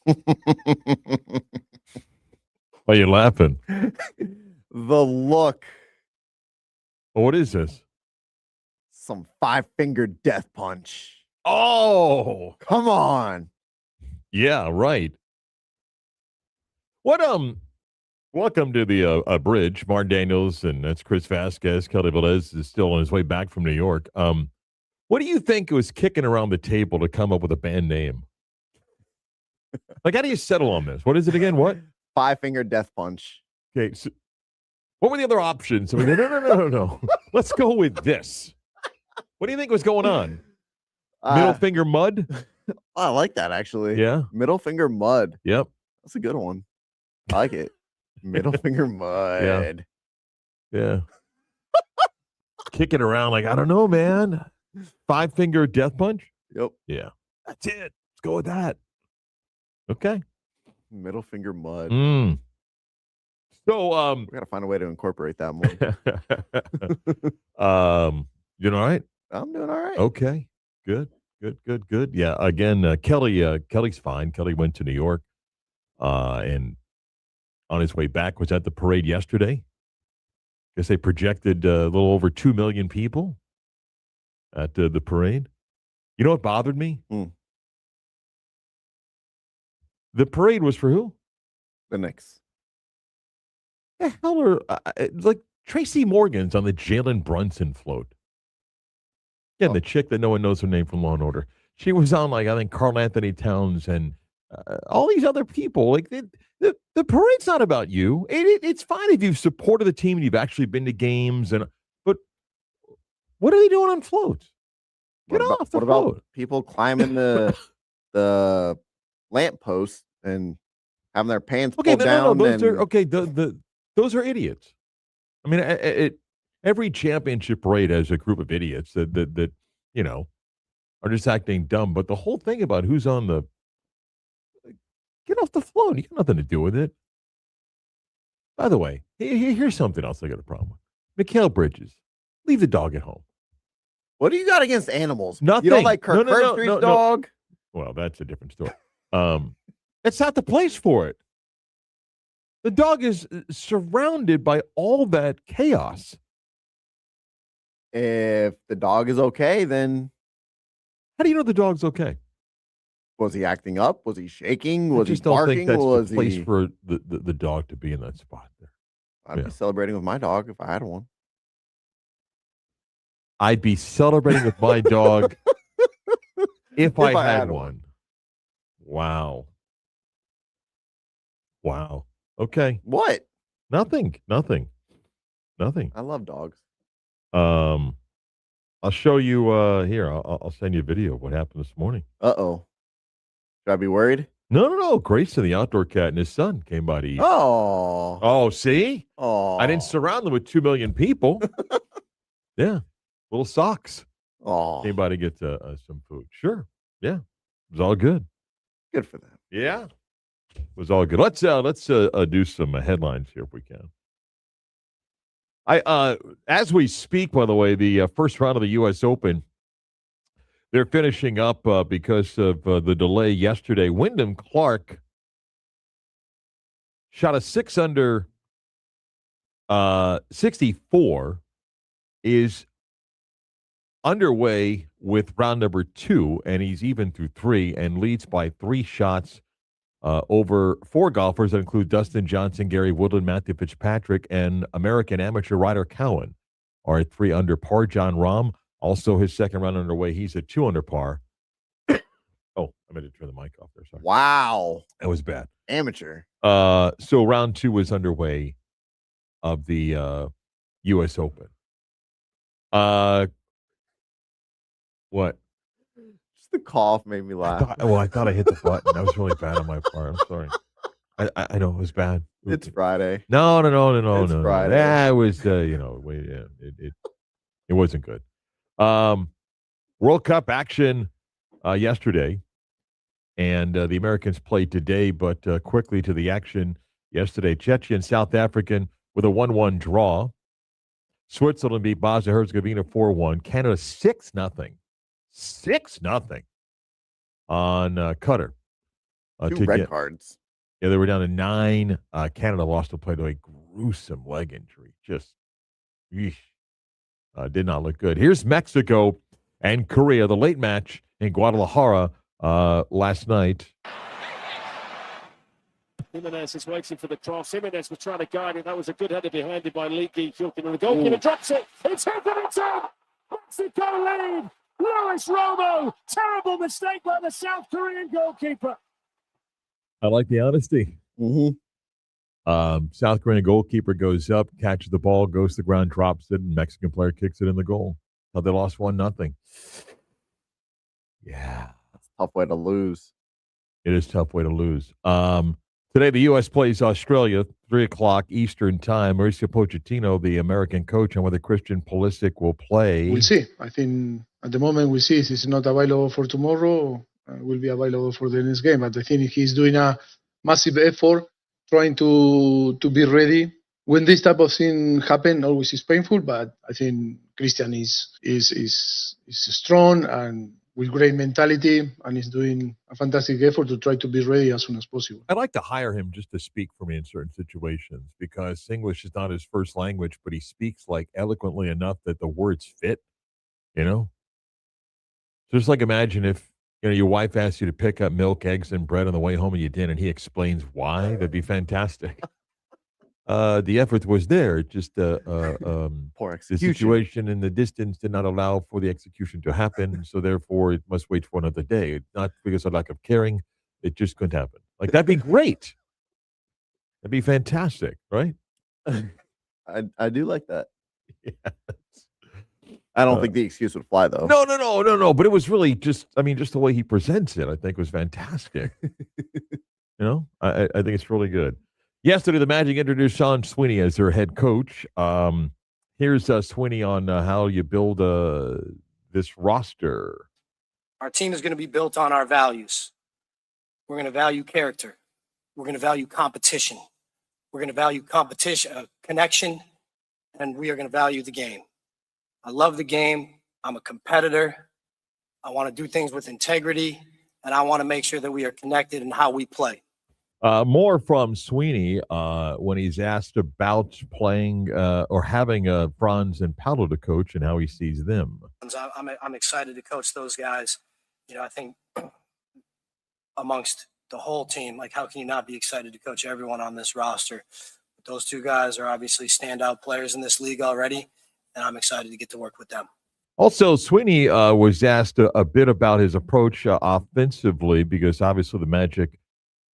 Why are you laughing? The look. Well, what is this? Some five-finger death punch. Oh, Come on. yeah, right. What Welcome to the bridge. Marc Daniels, and that's Chris Vasquez. Kelly Velez is still on his way back from New York. What do you think was kicking around the table to come up with a band name? Like, how do you settle on this? What is it again? What? Five-finger death punch. Okay, so what were the other options? So we go, no. Let's go with this. What do you think was going on? Middle finger mud? I like that, actually. Yeah. Middle finger mud. Yep. That's a good one. I like it. Middle finger mud. Yeah. Kicking around like, I don't know, man. Five-finger death punch? Yep. Yeah. That's it. Let's go with that. Okay. Middle finger mud. So, we got to find a way to incorporate that more. You doing all right? I'm doing all right. Okay. Good. Yeah. Again, Kelly's fine. Kelly went to New York, and on his way back was at the parade yesterday. Guess they projected a little over 2 million people at the parade. You know what bothered me? The parade was for who? The Knicks. The hell are like Tracy Morgan's on the Jalen Brunson float? Again, the chick that no one knows her name from Law and Order. She was on, like, I think Karl Anthony Towns and all these other people. Like, the parade's not about you. It's fine if you've supported the team and you've actually been to games, but what are they doing on floats? Get off the float. About people climbing the lamppost and having their pants pulled down? Those are idiots. I mean, every championship parade has a group of idiots that are just acting dumb. But the whole thing about who's on the get off the float, you got nothing to do with it. By the way, here's something else I got a problem with. Mikal Bridges, leave the dog at home. What do you got against animals? Nothing. You don't like Kirk Herbstreit's dog? Well, that's a different story. It's not the place for it. The dog is surrounded by all that chaos. If the dog is okay, then how do you know the dog's okay? Was he acting up? Was he shaking? Was he barking? Don't think that's the place for the dog to be in that spot there. I'd be celebrating with my dog if I had one. I'd be celebrating with my dog if I had one. Wow. Okay. What? Nothing. I love dogs. I'll show you here. I'll send you a video of what happened this morning. Uh-oh. Should I be worried? No. Grayson, the outdoor cat, and his son came by to eat. Oh, see? Oh. I didn't surround them with 2 million people. Yeah. Little socks. Oh. Came by to get some food. Sure. Yeah. It was all good. Good for them. Yeah. It was all good. Let's do some headlines here if we can. As we speak, by the way, the first round of the U.S. Open, they're finishing up because of the delay yesterday. Wyndham Clark shot a 6-under 64, is underway with round number 2, and he's even through 3 and leads by 3 shots over 4 golfers that include Dustin Johnson, Gary Woodland, Matthew Fitzpatrick, and American amateur Ryder Cowan are at 3 under par. John Rahm, also his second round underway. He's at 2 under par. Oh, I meant to turn the mic off there. Sorry. Wow. That was bad. Amateur. So round 2 is underway of the U.S. Open. What? Just the cough made me laugh. I thought I hit the button. That was really bad on my part. I'm sorry. I know it was bad. It's Friday. No. It's Friday. Yeah, it was. It wasn't good. World Cup action yesterday, and the Americans played today. But quickly to the action yesterday, Czechia and South African with a 1-1 draw. Switzerland beat Bosnia-Herzegovina 4-1. Canada 6-0. 6-0 on Qatar. 2 to red get. cards. Yeah, they were down to 9. Canada lost to play to a gruesome leg injury. Just, yeesh, did not look good. Here's Mexico and Korea, the late match in Guadalajara last night. Jimenez is waiting for the cross. Jimenez was trying to guide it. That was a good header behind it by Lee Gi-Kyuk. And the goalkeeper drops it. It's hit and it's in. Mexico lead. Luis Romo. Terrible mistake by the South Korean goalkeeper. I like the honesty. South Korean goalkeeper goes up, catches the ball, goes to the ground, drops it, and Mexican player kicks it in the goal. So they lost 1-0. Yeah. That's a tough way to lose. It is a tough way to lose. Today, the U.S. plays Australia, 3 o'clock Eastern time. Mauricio Pochettino, the American coach, on whether Christian Pulisic will play. We'll see. I think at the moment we'll see if it's not available for tomorrow, will be available for the next game. But I think he's doing a massive effort trying to be ready. When this type of thing happen, always is painful, but I think Christian is strong and with great mentality, and is doing a fantastic effort to try to be ready as soon as possible. I'd like to hire him just to speak for me in certain situations because English is not his first language, but he speaks like eloquently enough that the words fit, you know? Just like imagine if, your wife asked you to pick up milk, eggs, and bread on the way home and you didn't, and he explains why. That'd be fantastic. The effort was there, just Poor the execution. situation in the distance did not allow for the execution to happen, so therefore it must wait for another day. Not because of lack of caring, it just couldn't happen. Like, that'd be great. That'd be fantastic, right? I do like that. Yes. I don't think the excuse would fly, though. No. But it was really just the way he presents it, I think was fantastic. I think it's really good. Yesterday, the Magic introduced Sean Sweeney as their head coach. Here's Sweeney on how you build this roster. Our team is going to be built on our values. We're going to value character. We're going to value competition. We're going to value connection, and we are going to value the game. I love the game. I'm a competitor. I want to do things with integrity, and I want to make sure that we are connected in how we play. More from Sweeney when he's asked about playing or having Franz and Paolo to coach and how he sees them. I'm excited to coach those guys. I think amongst the whole team, like, how can you not be excited to coach everyone on this roster? But those two guys are obviously standout players in this league already, and I'm excited to get to work with them. Also, Sweeney was asked a bit about his approach offensively because obviously the Magic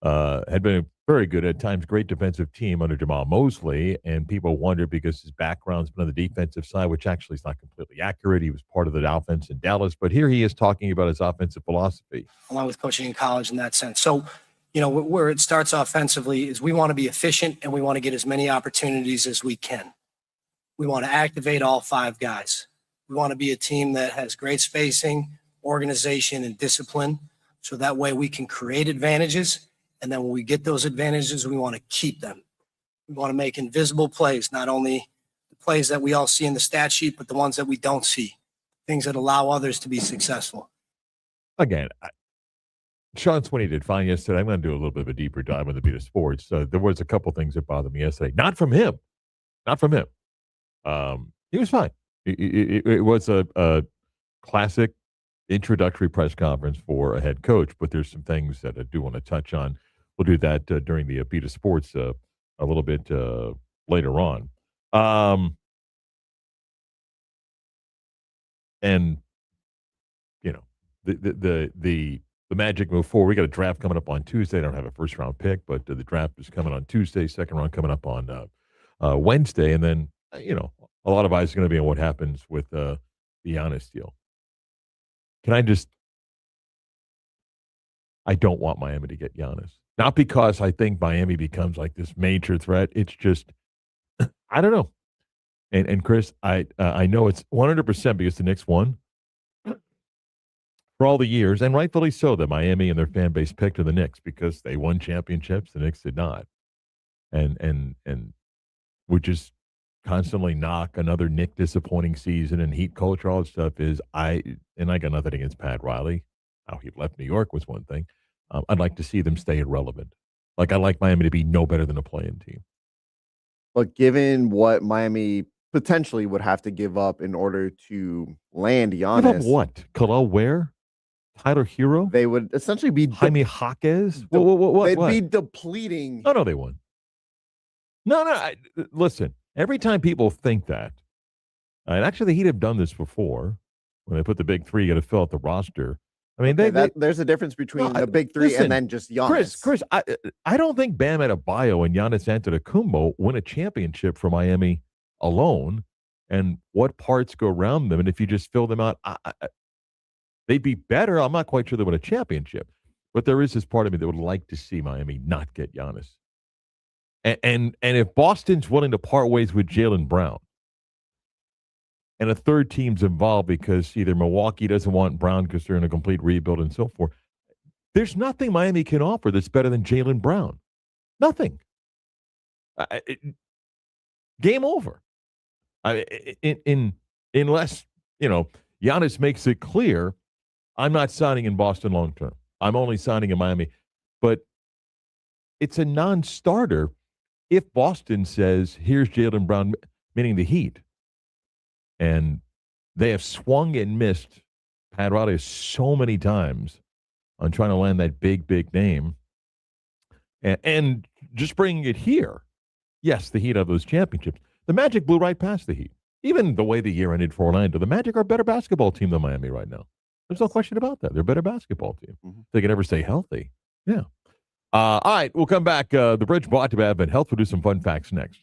had been a very good, at times great defensive team under Jamal Mosley, and people wondered because his background's been on the defensive side, which actually is not completely accurate. He was part of the offense in Dallas, but here he is talking about his offensive philosophy. Along with coaching in college in that sense. So, where it starts offensively is we want to be efficient and we want to get as many opportunities as we can. We want to activate all 5 guys. We want to be a team that has great spacing, organization, and discipline, so that way we can create advantages. And then when we get those advantages, we want to keep them. We want to make invisible plays, not only the plays that we all see in the stat sheet, but the ones that we don't see, things that allow others to be successful. Again, Sean Sweeney did fine yesterday. I'm going to do a little bit of a deeper dive on the beat of sports. There was a couple things that bothered me yesterday. Not from him. He was fine. It was a classic introductory press conference for a head coach, but there's some things that I do want to touch on. We'll do that during the beat of sports a little bit later on. And the Magic move forward. We got a draft coming up on Tuesday. They don't have a first round pick, but the draft is coming on Tuesday. Second round coming up on Wednesday, and then a lot of eyes are going to be on what happens with the Giannis deal. I don't want Miami to get Giannis. Not because I think Miami becomes like this major threat. It's just, I don't know. And Chris, I know it's 100% because the Knicks won for all the years, and rightfully so, that Miami and their fan base picked the Knicks because they won championships. The Knicks did not. And we just constantly knock another Knick disappointing season and heat culture, all that stuff I got nothing against Pat Riley. How he left New York was one thing. I'd like to see them stay irrelevant. Like, I'd like Miami to be no better than a play-in team. But given what Miami potentially would have to give up in order to land Give up Giannis, what? Khalil Ware? Tyler Hero? they would essentially be Jaime Jaquez? What? they'd What? be depleting. No, they wouldn't. No. Listen, every time people think that, and actually the Heat have done this before, when they put the big three, you got to fill out the roster. I mean, There's a difference between No, the big three listen, and then just Giannis. Chris, I don't think Bam Adebayo and Giannis Antetokounmpo win a championship for Miami alone. And what parts go around them, and if you just fill them out, they'd be better. I'm not quite sure they win a championship, but there is this part of me that would like to see Miami not get Giannis. And if Boston's willing to part ways with Jaylen Brown, and a third team's involved because either Milwaukee doesn't want Brown because they're in a complete rebuild and so forth, there's nothing Miami can offer that's better than Jaylen Brown. Nothing. Game over. Unless, Giannis makes it clear, I'm not signing in Boston long term. I'm only signing in Miami. But it's a non-starter if Boston says, here's Jaylen Brown, meaning the Heat. And they have swung and missed Pat Riley so many times on trying to land that big, big name. And just bringing it here, yes, the Heat have those championships. The Magic blew right past the Heat. Even the way the year ended for Orlando, the Magic are a better basketball team than Miami right now. There's no question about that. They're a better basketball team. Mm-hmm. They can ever stay healthy. Yeah. All right, we'll come back. The Bridge brought to Advent Health. We'll do some fun facts next.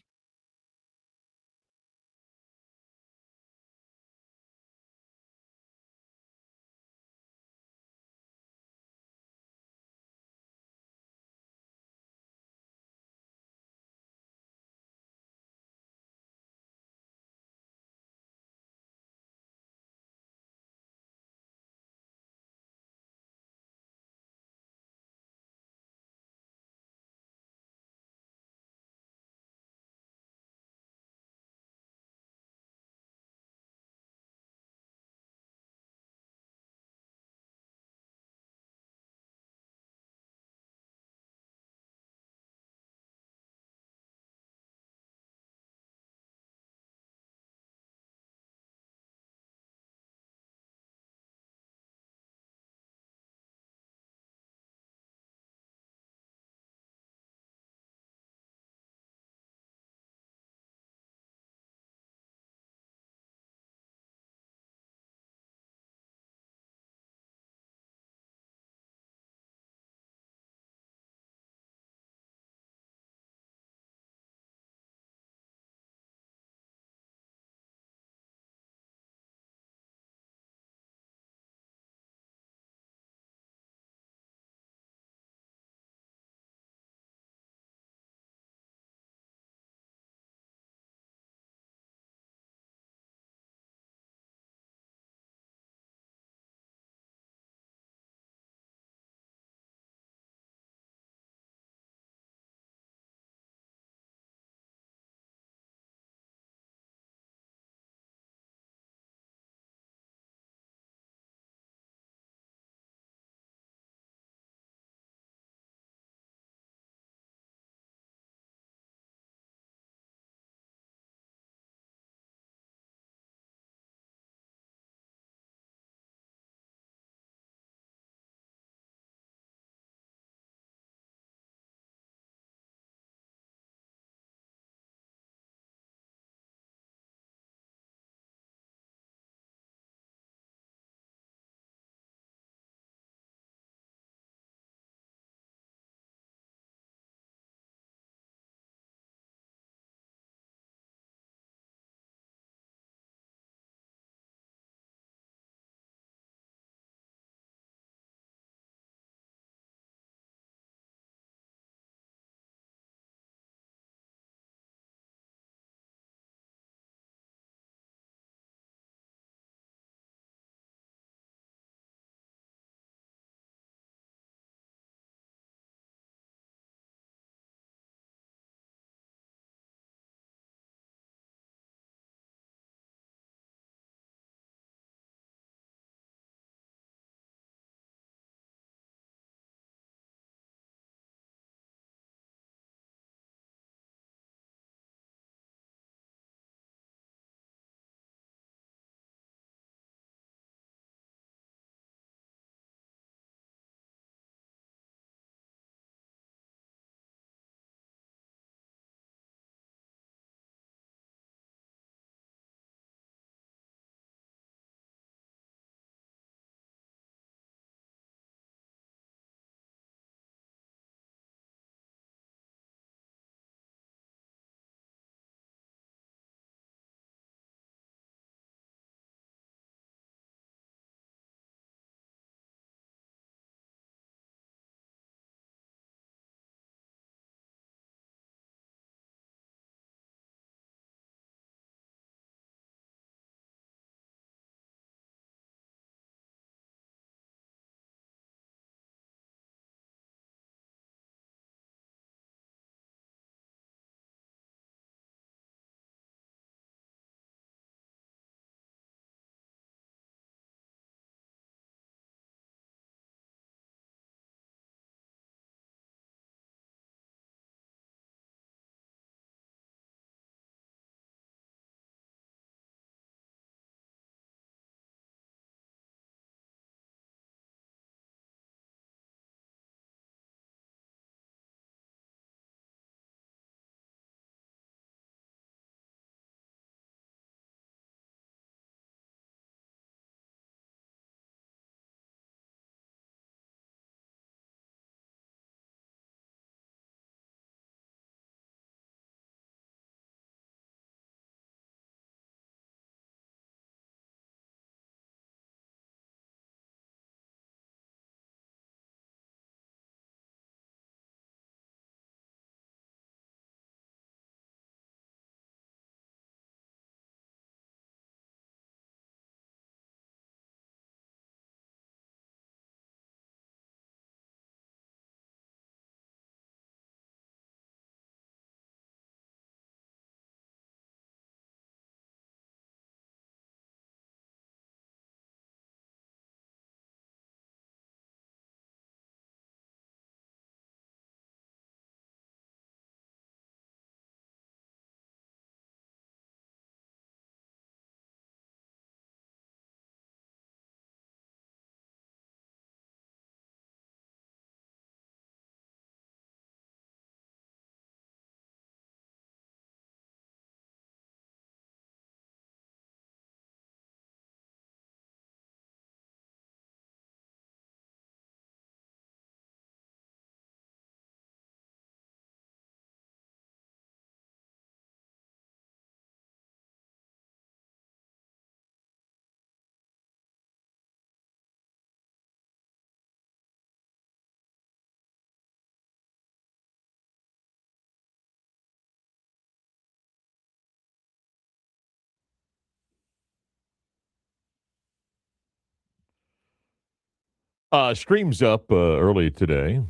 Streams up early today.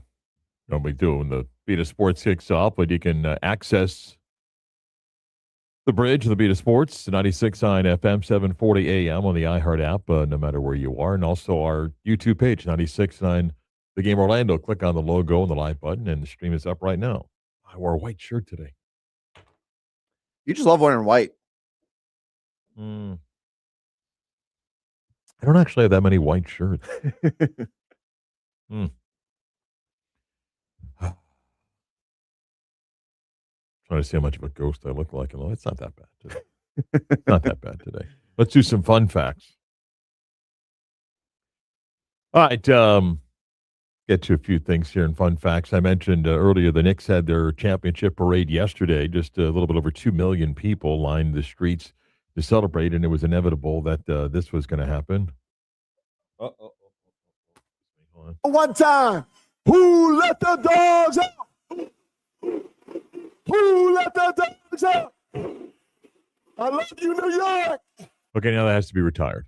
Normally do when the Beat of Sports kicks off, but you can access the bridge of the Beat of Sports, 96.9 FM, 740 AM on the iHeart app, no matter where you are, and also our YouTube page, 96.9 The Game Orlando. Click on the logo and the live button, and the stream is up right now. I wore a white shirt today. You just love wearing white. I don't actually have that many white shirts. Trying to see how much of a ghost I look like. And it's not that bad today. Not that bad today. Let's do some fun facts. All right. Get to a few things here in fun facts. I mentioned earlier the Knicks had their championship parade yesterday. Just a little bit over 2 million people lined the streets to celebrate, and it was inevitable that this was going to happen. One time, who let the dogs out? Who let the dogs out? I love you, New York. Okay, now that has to be retired.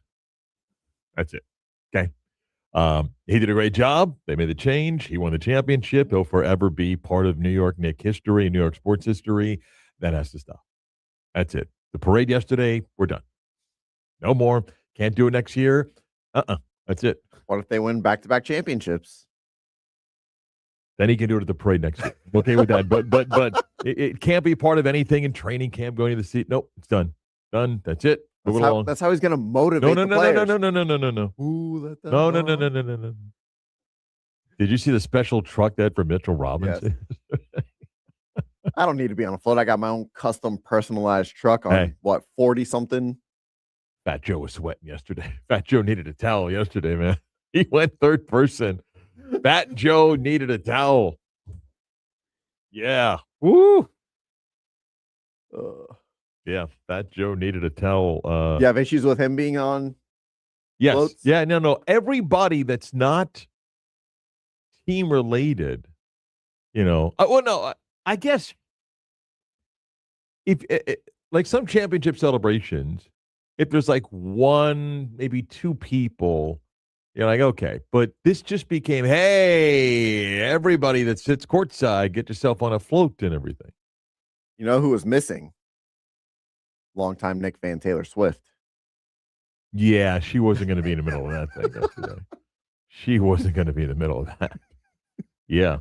That's it. Okay. He did a great job. They made the change. He won the championship. He'll forever be part of New York Knicks history, New York sports history. That has to stop. That's it. The parade yesterday, we're done. No more. Can't do it next year. That's it. What if they win back-to-back championships? Then he can do it at the parade next year. I'm okay with that. But it can't be part of anything in training camp, going to the seat. Nope, it's done. Done. That's it. That's how he's going to motivate the players. No. Ooh, let that No. Did you see the special truck that for Mitchell Robinson? Yes. I don't need to be on a float. I got my own custom personalized truck on, 40-something? Fat Joe was sweating yesterday. Fat Joe needed a towel yesterday, man. He went third person. Fat Joe needed a towel. Yeah. Woo. Yeah, Fat Joe needed a towel. You have issues with him being on yes. floats? Yeah, no. Everybody that's not team related, I guess if like some championship celebrations, if there's like one, maybe two people, you're like, okay. But this just became, hey, everybody that sits courtside, get yourself on a float and everything. You know who was missing? Longtime Knicks fan Taylor Swift. Yeah, she wasn't going to be in the middle of that thing yesterday. She wasn't going to be in the middle of that. Yeah.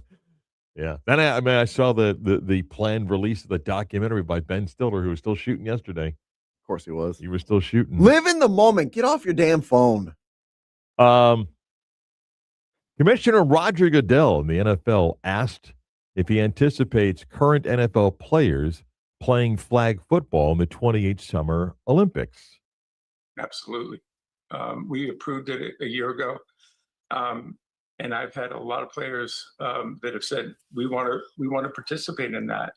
Then I saw the planned release of the documentary by Ben Stiller, who was still shooting yesterday. Of course he was. He was still shooting. Live in the moment. Get off your damn phone. Commissioner Roger Goodell in the NFL asked if he anticipates current NFL players playing flag football in the 28 Summer Olympics. Absolutely. We approved it a year ago. And I've had a lot of players that have said, we want to participate in that.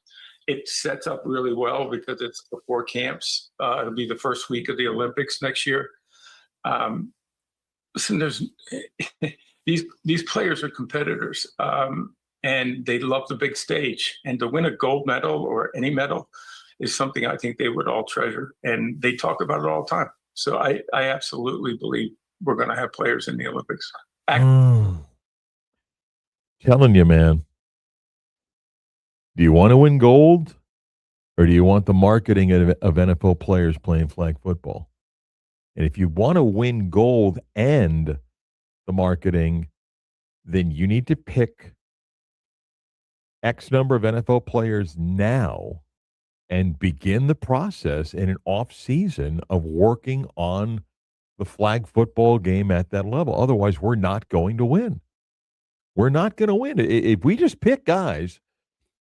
It sets up really well because it's before camps. It'll be the first week of the Olympics next year. Listen, there's these players are competitors, and they love the big stage. And to win a gold medal or any medal is something I think they would all treasure. And they talk about it all the time. So I absolutely believe we're going to have players in the Olympics. Telling you, man. Do you want to win gold, or do you want the marketing of NFL players playing flag football? And if you want to win gold and the marketing, then you need to pick X number of NFL players now and begin the process in an off season of working on the flag football game at that level. Otherwise, we're not going to win. We're not going to win. If we just pick guys,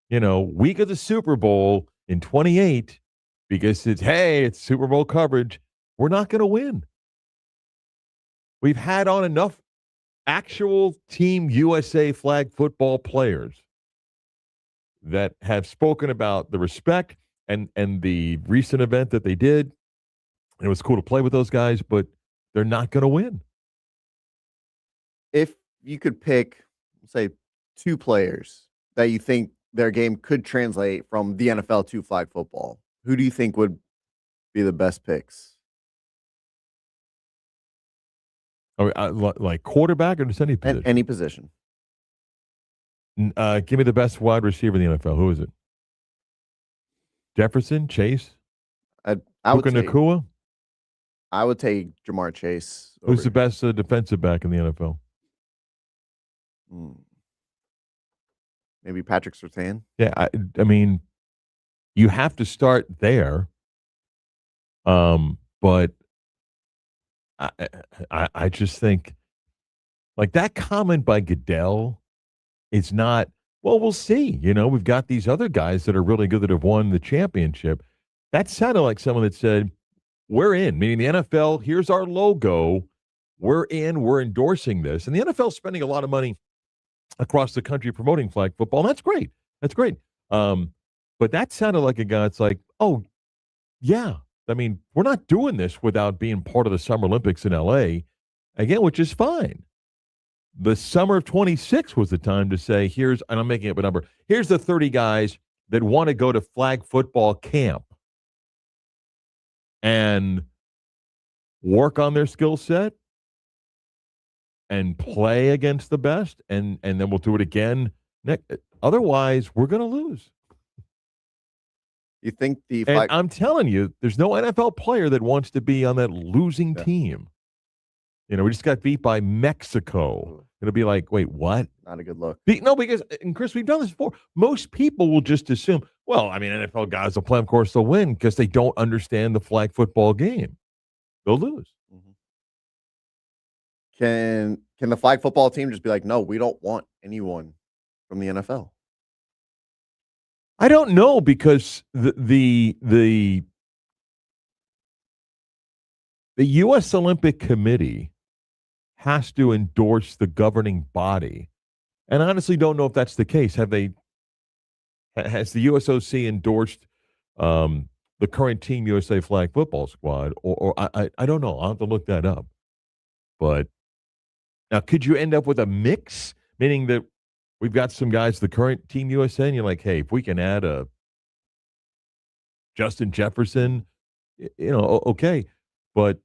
week of the Super Bowl in 28, because it's Super Bowl coverage, we're not going to win. We've had on enough actual Team USA flag football players that have spoken about the respect and the recent event that they did. And it was cool to play with those guys, but they're not going to win. If you could pick, say, two players that you think their game could translate from the NFL to flag football, who do you think would be the best picks? Like quarterback or just any position? Any position. Give me the best wide receiver in the NFL. Who is it? Jefferson, Chase, I would Puka take, Nacua? I would take Jamar Chase. Who's the over- best defensive back in the NFL? Maybe Patrick Surtain. Yeah, I mean, you have to start there. But I just think like that comment by Goodell is not, well, we'll see. You know, we've got these other guys that are really good that have won the championship. That sounded like someone that said, we're in, meaning the NFL, here's our logo. We're in, we're endorsing this. And the NFL is spending a lot of money across the country promoting flag football. And that's great. That's great. But that sounded like a guy that's like, oh, yeah. I mean, we're not doing this without being part of the Summer Olympics in LA, again, which is fine. The summer of 26 was the time to say, and I'm making up a number, here's the 30 guys that want to go to flag football camp and work on their skill set and play against the best, and then we'll do it again. Otherwise, we're going to lose. You think And I'm telling you, there's no NFL player that wants to be on that losing team. You know, we just got beat by Mexico. It'll be like, wait, what? Not a good look. No, because, and Chris, we've done this before. Most people will just assume, well, I mean, NFL guys will play, of course, they'll win because they don't understand the flag football game. They'll lose. Can the flag football team just be like, no, we don't want anyone from the NFL? I don't know, because the U.S. Olympic Committee has to endorse the governing body, and I honestly don't know if that's the case. Has the USOC endorsed the current Team USA flag football squad, or I don't know. I'll have to look that up. But now, could you end up with a mix, meaning that we've got some guys, the current Team USA, and you're like, hey, if we can add a Justin Jefferson, you know, okay. But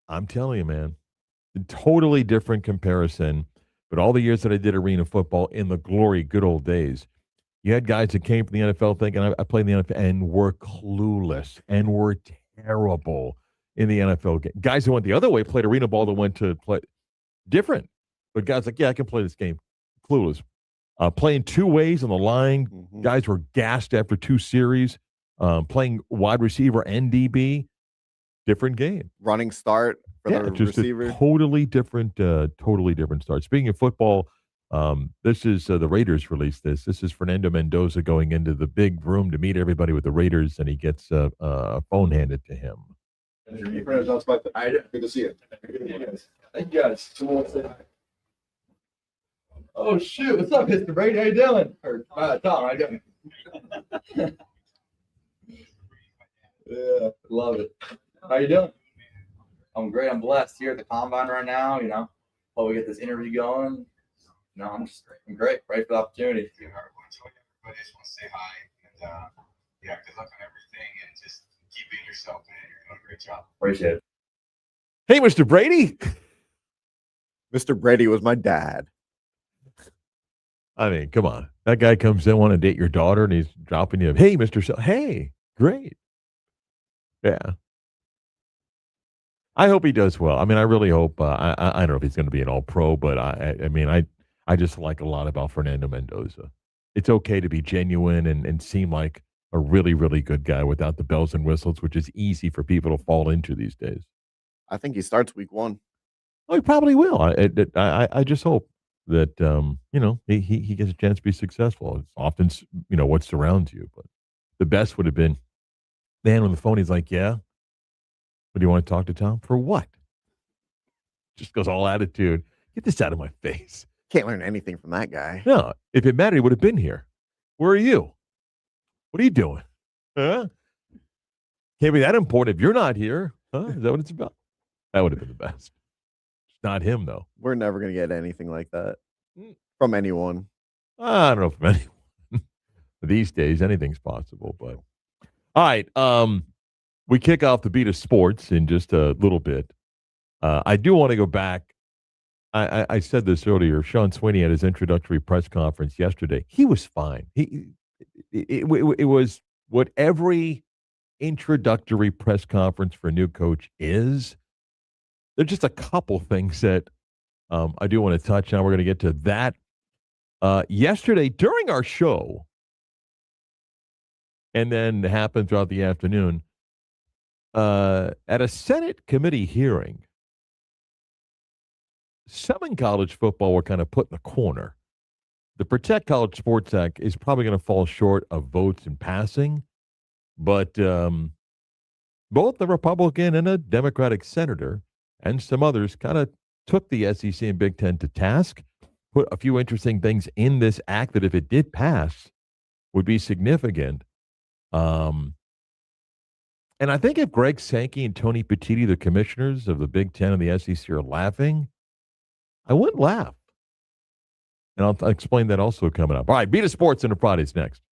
I'm telling you, man, a totally different comparison. But all the years that I did arena football in the glory, good old days, you had guys that came from the NFL thinking I played in the NFL and were clueless and were terrible in the NFL game. Guys who went the other way played arena ball that went to play different. But guys like, yeah, I can play this game. Clueless. Playing two ways on the line. Guys were gassed after two series. Playing wide receiver and DB. Different game. Running start for the just receiver. A totally different start. Speaking of football, this is the Raiders released this. This is Fernando Mendoza going into the big room to meet everybody with the Raiders, and he gets a phone handed to him. Good to see you. Thank you guys. Oh shoot! What's up, Mr. Brady? How you doing? Or Tom? How you doing? Yeah, love it. How you doing? I'm great. I'm blessed here at the combine right now. You know, while we get this interview going. No, I'm great. Ready for the opportunity. Everybody just wants to say hi and yeah, good luck on everything and just keep being yourself, man. You're doing a great job. Appreciate it. Hey, Mr. Brady. Mr. Brady was my dad. I mean, come on. That guy comes in, want to date your daughter, and he's dropping you. Hey, Mr. Hey, great. Yeah. I hope he does well. I mean, I really hope. I don't know if he's going to be an all-pro, but I mean, I just like a lot about Fernando Mendoza. It's okay to be genuine and seem like a really, really good guy without the bells and whistles, which is easy for people to fall into these days. I think he starts week 1. Oh, he probably will. I just hope that you know, he gets a chance to be successful. It's often, you know, what surrounds you, but the best would have been, man, on the phone, he's like, yeah, but do you want to talk to Tom? For what? Just goes all attitude. Get this out of my face. Can't learn anything from that guy. No, if it mattered, he would have been here. Where are you? What are you doing? Huh? Can't be that important if you're not here. Huh? Is that what it's about? That would have been the best. It's not him, though. We're never going to get anything like that from anyone. I don't know from anyone. These days, anything's possible. But all right, we kick off the beat of sports in just a little bit. I do want to go back. I said this earlier. Sean Sweeney had his introductory press conference yesterday. He was fine. It was what every introductory press conference for a new coach is. There's just a couple things that I do want to touch on. We're going to get to that. Yesterday, during our show, and then happened throughout the afternoon, at a Senate committee hearing, some in college football were kind of put in the corner. The Protect College Sports Act is probably going to fall short of votes in passing, but both the Republican and a Democratic senator and some others kind of took the SEC and Big Ten to task, put a few interesting things in this act that if it did pass would be significant. And I think if Greg Sankey and Tony Petitti, the commissioners of the Big Ten and the SEC, are laughing, I wouldn't laugh. And I'll explain that also coming up. All right, Beat of Sports into Fridays next.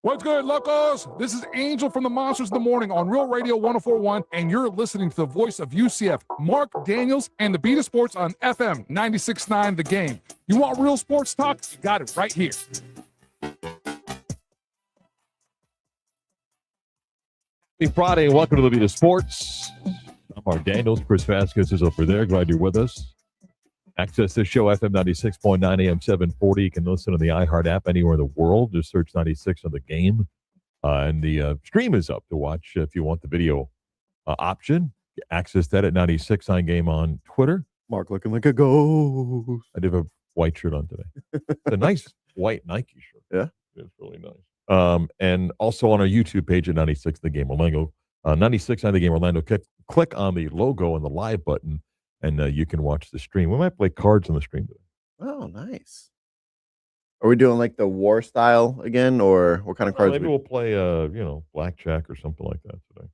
What's good, locos? This is Angel from the Monsters in the Morning on Real Radio 104.1, and you're listening to the voice of UCF, Marc Daniels, and the Beat of Sports on FM 96.9 The Game. You want real sports talk? You got it right here. Happy Friday, and welcome to the Beat of Sports. I'm Marc Daniels. Chris Vasquez is over there. Glad you're with us. Access this show, FM 96.9 AM 740. You can listen on the iHeart app anywhere in the world. Just search 96 on The Game. And the stream is up to watch if you want the video option. Access that at 96 on Game on Twitter. Mark looking like a ghost. I did have a white shirt on today. It's a nice white Nike shirt. Yeah. It's really nice. And also on our YouTube page at 96 The Game Orlando. 96 on The Game Orlando. Click on the logo and the live button, and you can watch the stream. We might play cards on the stream today. Oh, nice. Are we doing like the war style again, or what kind of cards? Maybe we'll play, blackjack or something like that today.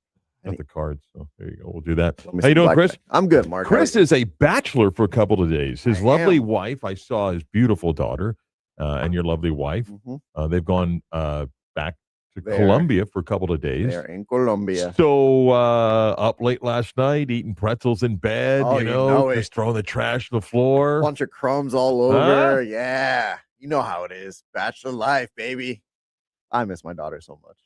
Not the cards. So there you go. We'll do that. How you doing, Chris? I'm good, Mark. Chris is a bachelor for a couple of days. His I lovely am. wife, I saw his beautiful daughter, and your lovely wife. Mhm. They've gone back to They're- Colombia for a couple of days. They're in Colombia. So up late last night, eating pretzels in bed, Oh, you you know, know it. just throwing the trash on the floor. Bunch of crumbs all over. Yeah. You know how it is. Bachelor life, baby. I miss my daughter so much.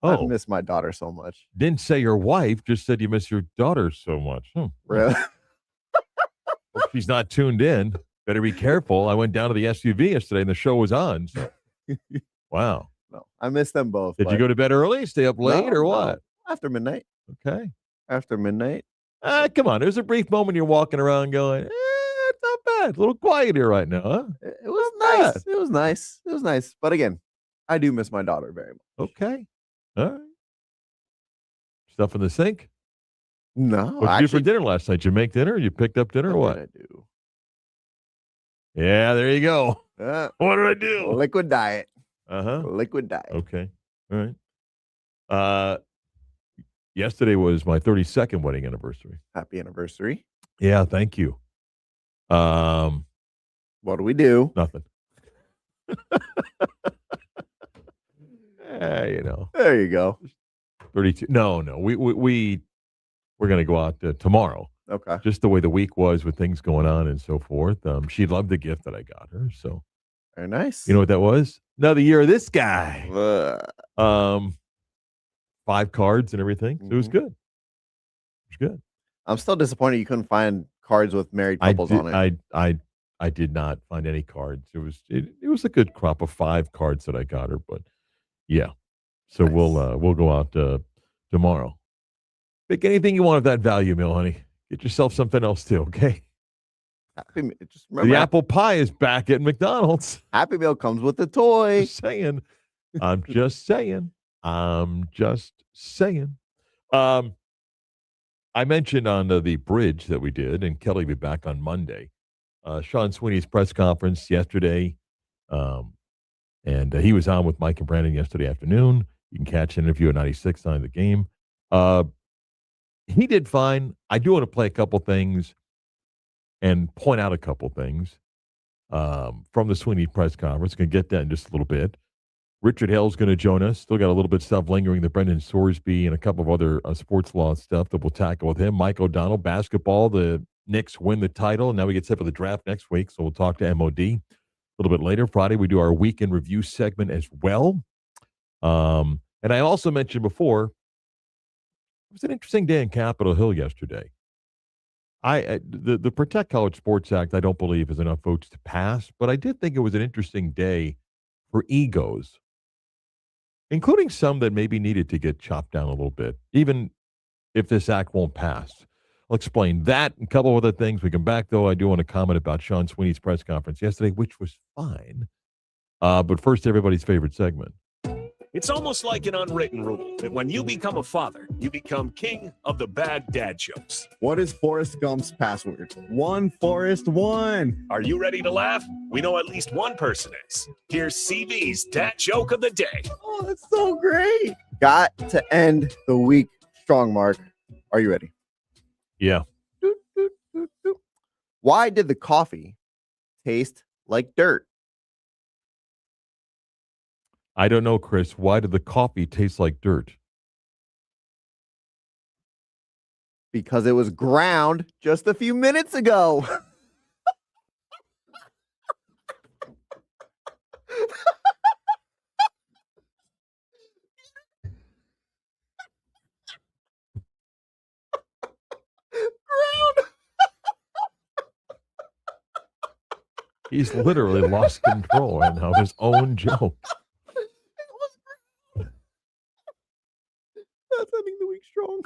I Oh, miss my daughter so much. didn't say your wife, just said you miss your daughter so much. Really? Hope she's not tuned in. Better be careful. I went down to the SUV yesterday and the show was on. So. Wow. No, I miss them both. Did you go to bed early, stay up late, No, or no. what? After midnight. Okay. After midnight. Come on. There's a brief moment you're walking around going, it's not bad. A little quiet here right now, huh? It was Not nice. bad. It was nice. It was nice. But again, I do miss my daughter very much. Okay. All right. Stuff in the sink? No. What'd you do for dinner last night? Did you make dinner? You picked up dinner or what? What did I do? Yeah, there you go. What did I do? Liquid diet. Uh-huh. Liquid diet. Okay. All right. Yesterday was my 32nd wedding anniversary. Happy anniversary. Yeah, thank you. What do we do? Nothing. You know, There you go. 32. No. We're going to go out tomorrow. Okay. Just the way the week was with things going on and so forth. She loved the gift that I got her. So, Very nice. you know what that was? Another year of this guy. Ugh. 5 cards and everything. So it was good. It was good. I'm still disappointed you couldn't find cards with married couples on it. I did not find any cards. It was a good crop of 5 cards that I got her, but yeah. So Nice. we'll go out tomorrow. Pick anything you want of that value meal, honey. Get yourself something else too, okay? Just remember, The apple pie is back at McDonald's. Happy Meal comes with a toy. Just saying. I'm just saying. I mentioned on the bridge that we did, and Kelly will be back on Monday. Sean Sweeney's press conference yesterday, and he was on with Mike and Brandon yesterday afternoon. You can catch an interview at 96 on The Game. He did fine. I do want to play a couple things and point out a couple things from the Sweeney press conference. Going to get that in just a little bit. Richard Hale's going to join us. Still got a little bit of stuff lingering, the Brendan Sorsby and a couple of other sports law stuff that we'll tackle with him. Mike O'Donnell, basketball. The Knicks win the title. Now we get set for the draft next week, so we'll talk to MOD a little bit later. Friday, we do our weekend review segment as well. And I also mentioned before, it was an interesting day in Capitol Hill yesterday. The Protect College Sports Act, I don't believe, has enough votes to pass, but I did think it was an interesting day for egos, including some that maybe needed to get chopped down a little bit, even if this act won't pass. I'll explain that and a couple of other things. We come back, though. I do want to comment about Sean Sweeney's press conference yesterday, which was fine. But first, everybody's favorite segment. It's almost like an unwritten rule that when you become a father, you become king of the bad dad jokes. What is Forrest Gump's password? 1 Forrest 1. Are you ready to laugh? We know at least one person is. Here's CV's dad joke of the day. Oh, that's so great. Got to end the week strong, Mark. Are you ready? Yeah. Why did the coffee taste like dirt? I don't know, Chris. Why did the coffee taste like dirt? Because it was ground just a few minutes ago. Ground. He's literally lost control right now of his own joke. That's ending the week strong.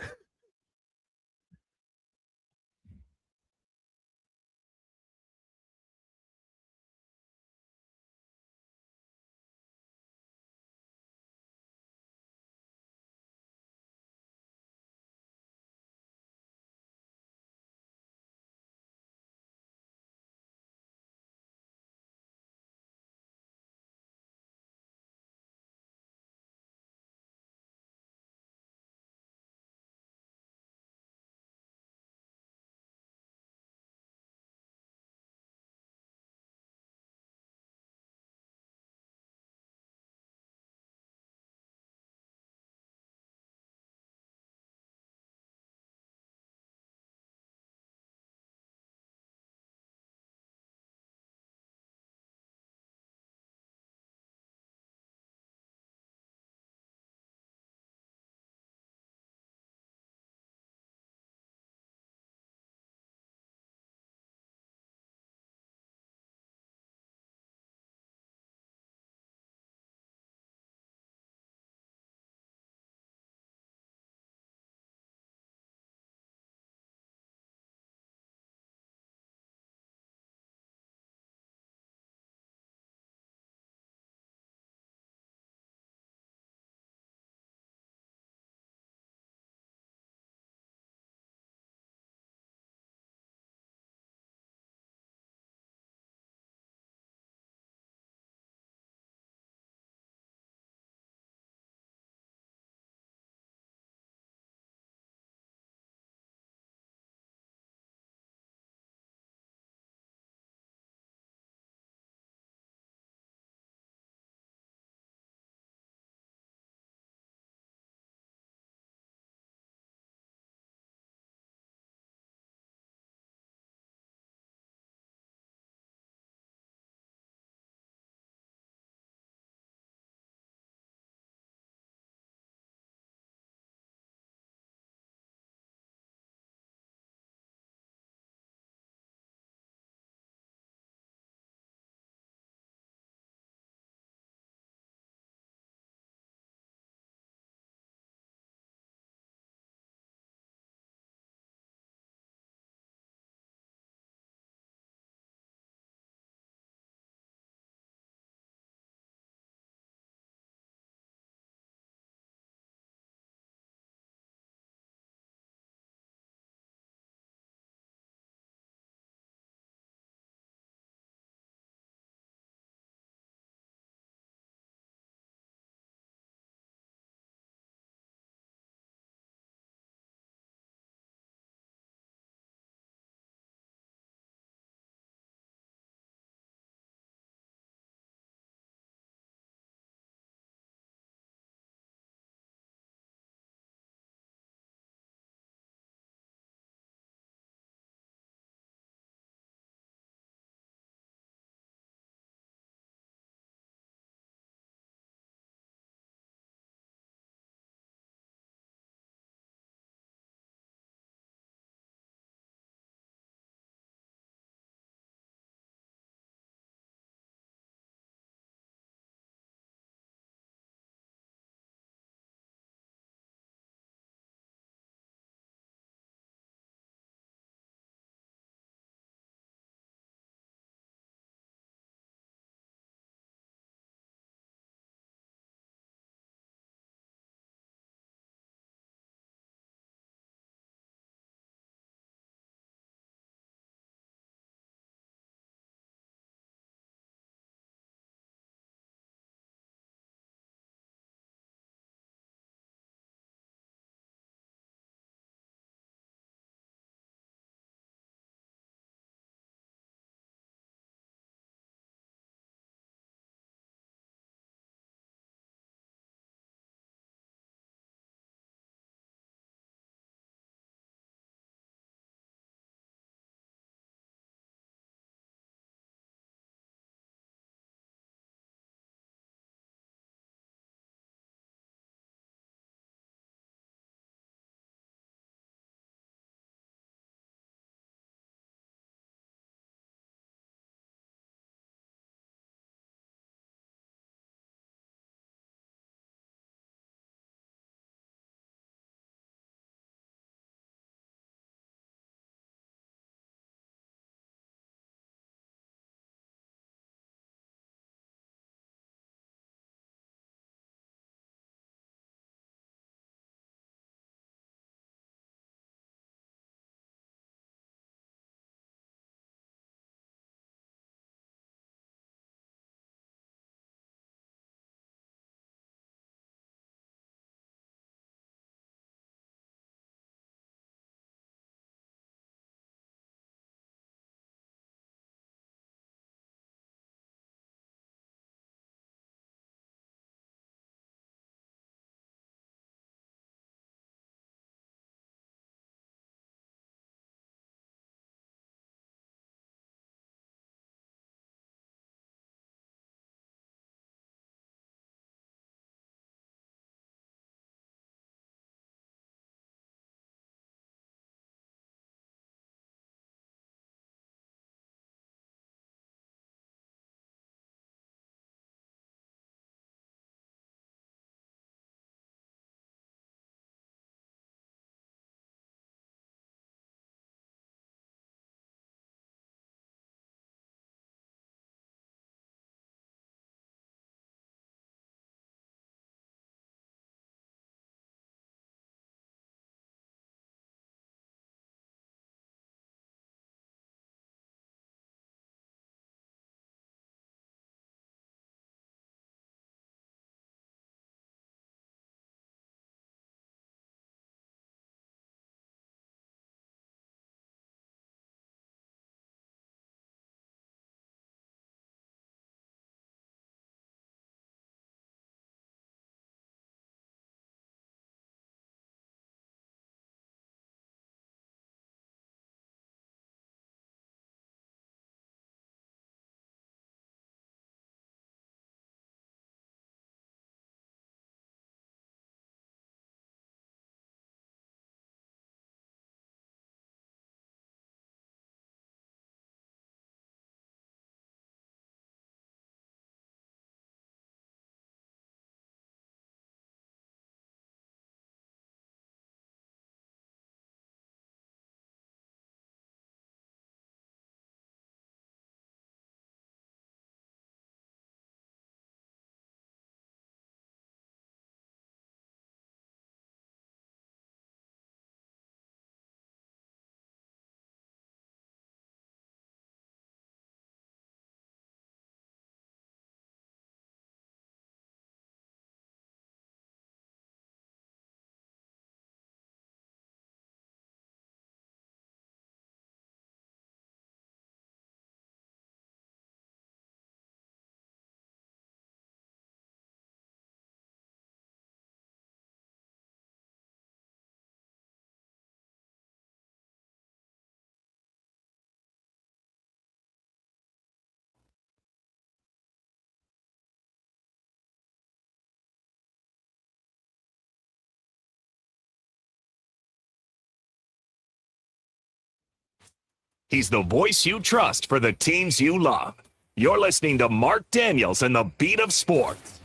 He's the voice you trust for the teams you love. You're listening to Marc Daniels and the Beat of Sports.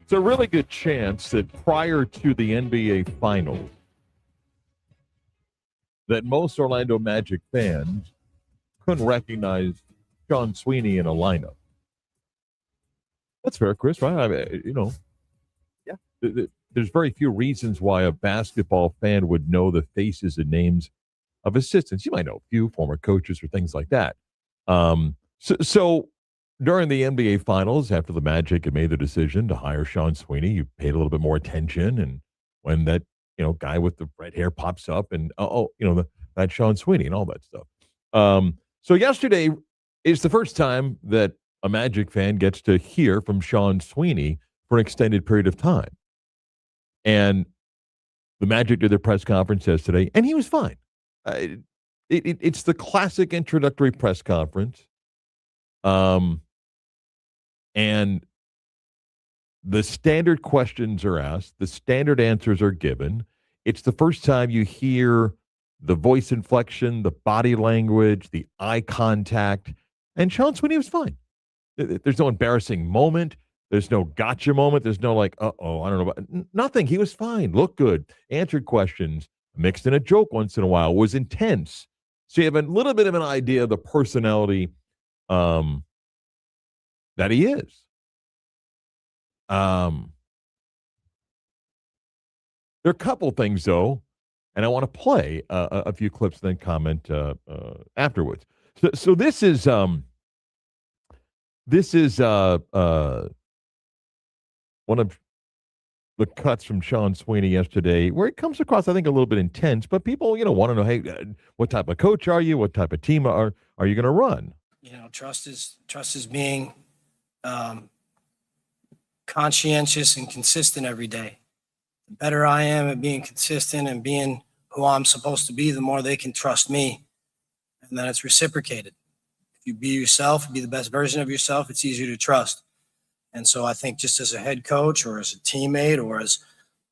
It's a really good chance that prior to the NBA Finals, that most Orlando Magic fans couldn't recognize Sean Sweeney in a lineup. That's fair, Chris, right? I mean, yeah. There's very few reasons why a basketball fan would know the faces and names of assistants. You might know a few former coaches or things like that. So during the NBA Finals, after the Magic had made the decision to hire Sean Sweeney, you paid a little bit more attention. And when that guy with the red hair pops up, and that's Sean Sweeney and all that stuff. So yesterday is the first time that a Magic fan gets to hear from Sean Sweeney for an extended period of time. And the Magic did their press conference yesterday, and he was fine. It's the classic introductory press conference. And the standard questions are asked, the standard answers are given. It's the first time you hear the voice inflection, the body language, the eye contact, and Sean Sweeney was fine. There's no embarrassing moment. There's no gotcha moment. There's no like, uh-oh, I don't know about nothing. He was fine, looked good, answered questions, mixed in a joke once in a while, was intense. So you have a little bit of an idea of the personality that he is. There are a couple things, though, and I want to play a few clips and then comment afterwards. So this is one of the cuts from Sean Sweeney yesterday, where it comes across, I think, a little bit intense, but people, want to know, hey, what type of coach are you? What type of team are you going to run? Trust is being conscientious and consistent every day. The better I am at being consistent and being who I'm supposed to be, the more they can trust me. And then it's reciprocated. If you be yourself, be the best version of yourself, it's easier to trust. And so I think just as a head coach or as a teammate or as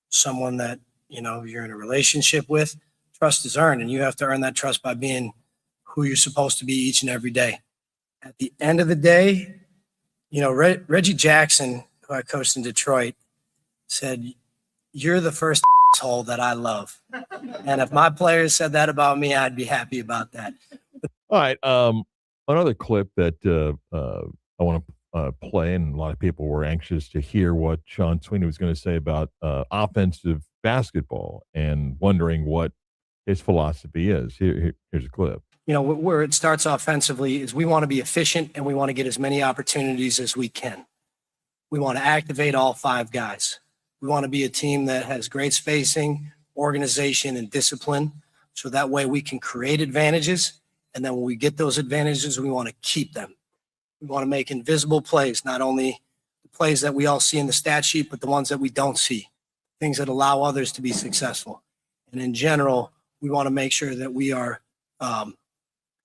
someone that, you're in a relationship with, trust is earned. And you have to earn that trust by being who you're supposed to be each and every day. At the end of the day, Reggie Jackson, who I coached in Detroit, said, "You're the first asshole that I love." And if my players said that about me, I'd be happy about that. All right. Another clip that I want to play, and a lot of people were anxious to hear what Sean Sweeney was going to say about offensive basketball and wondering what his philosophy is. Here's a clip. Where it starts offensively is we want to be efficient and we want to get as many opportunities as we can. We want to activate all five guys. We want to be a team that has great spacing, organization, and discipline. So that way we can create advantages. And then when we get those advantages, we want to keep them. We want to make invisible plays, not only the plays that we all see in the stat sheet, but the ones that we don't see, things that allow others to be successful. And in general, we want to make sure that we are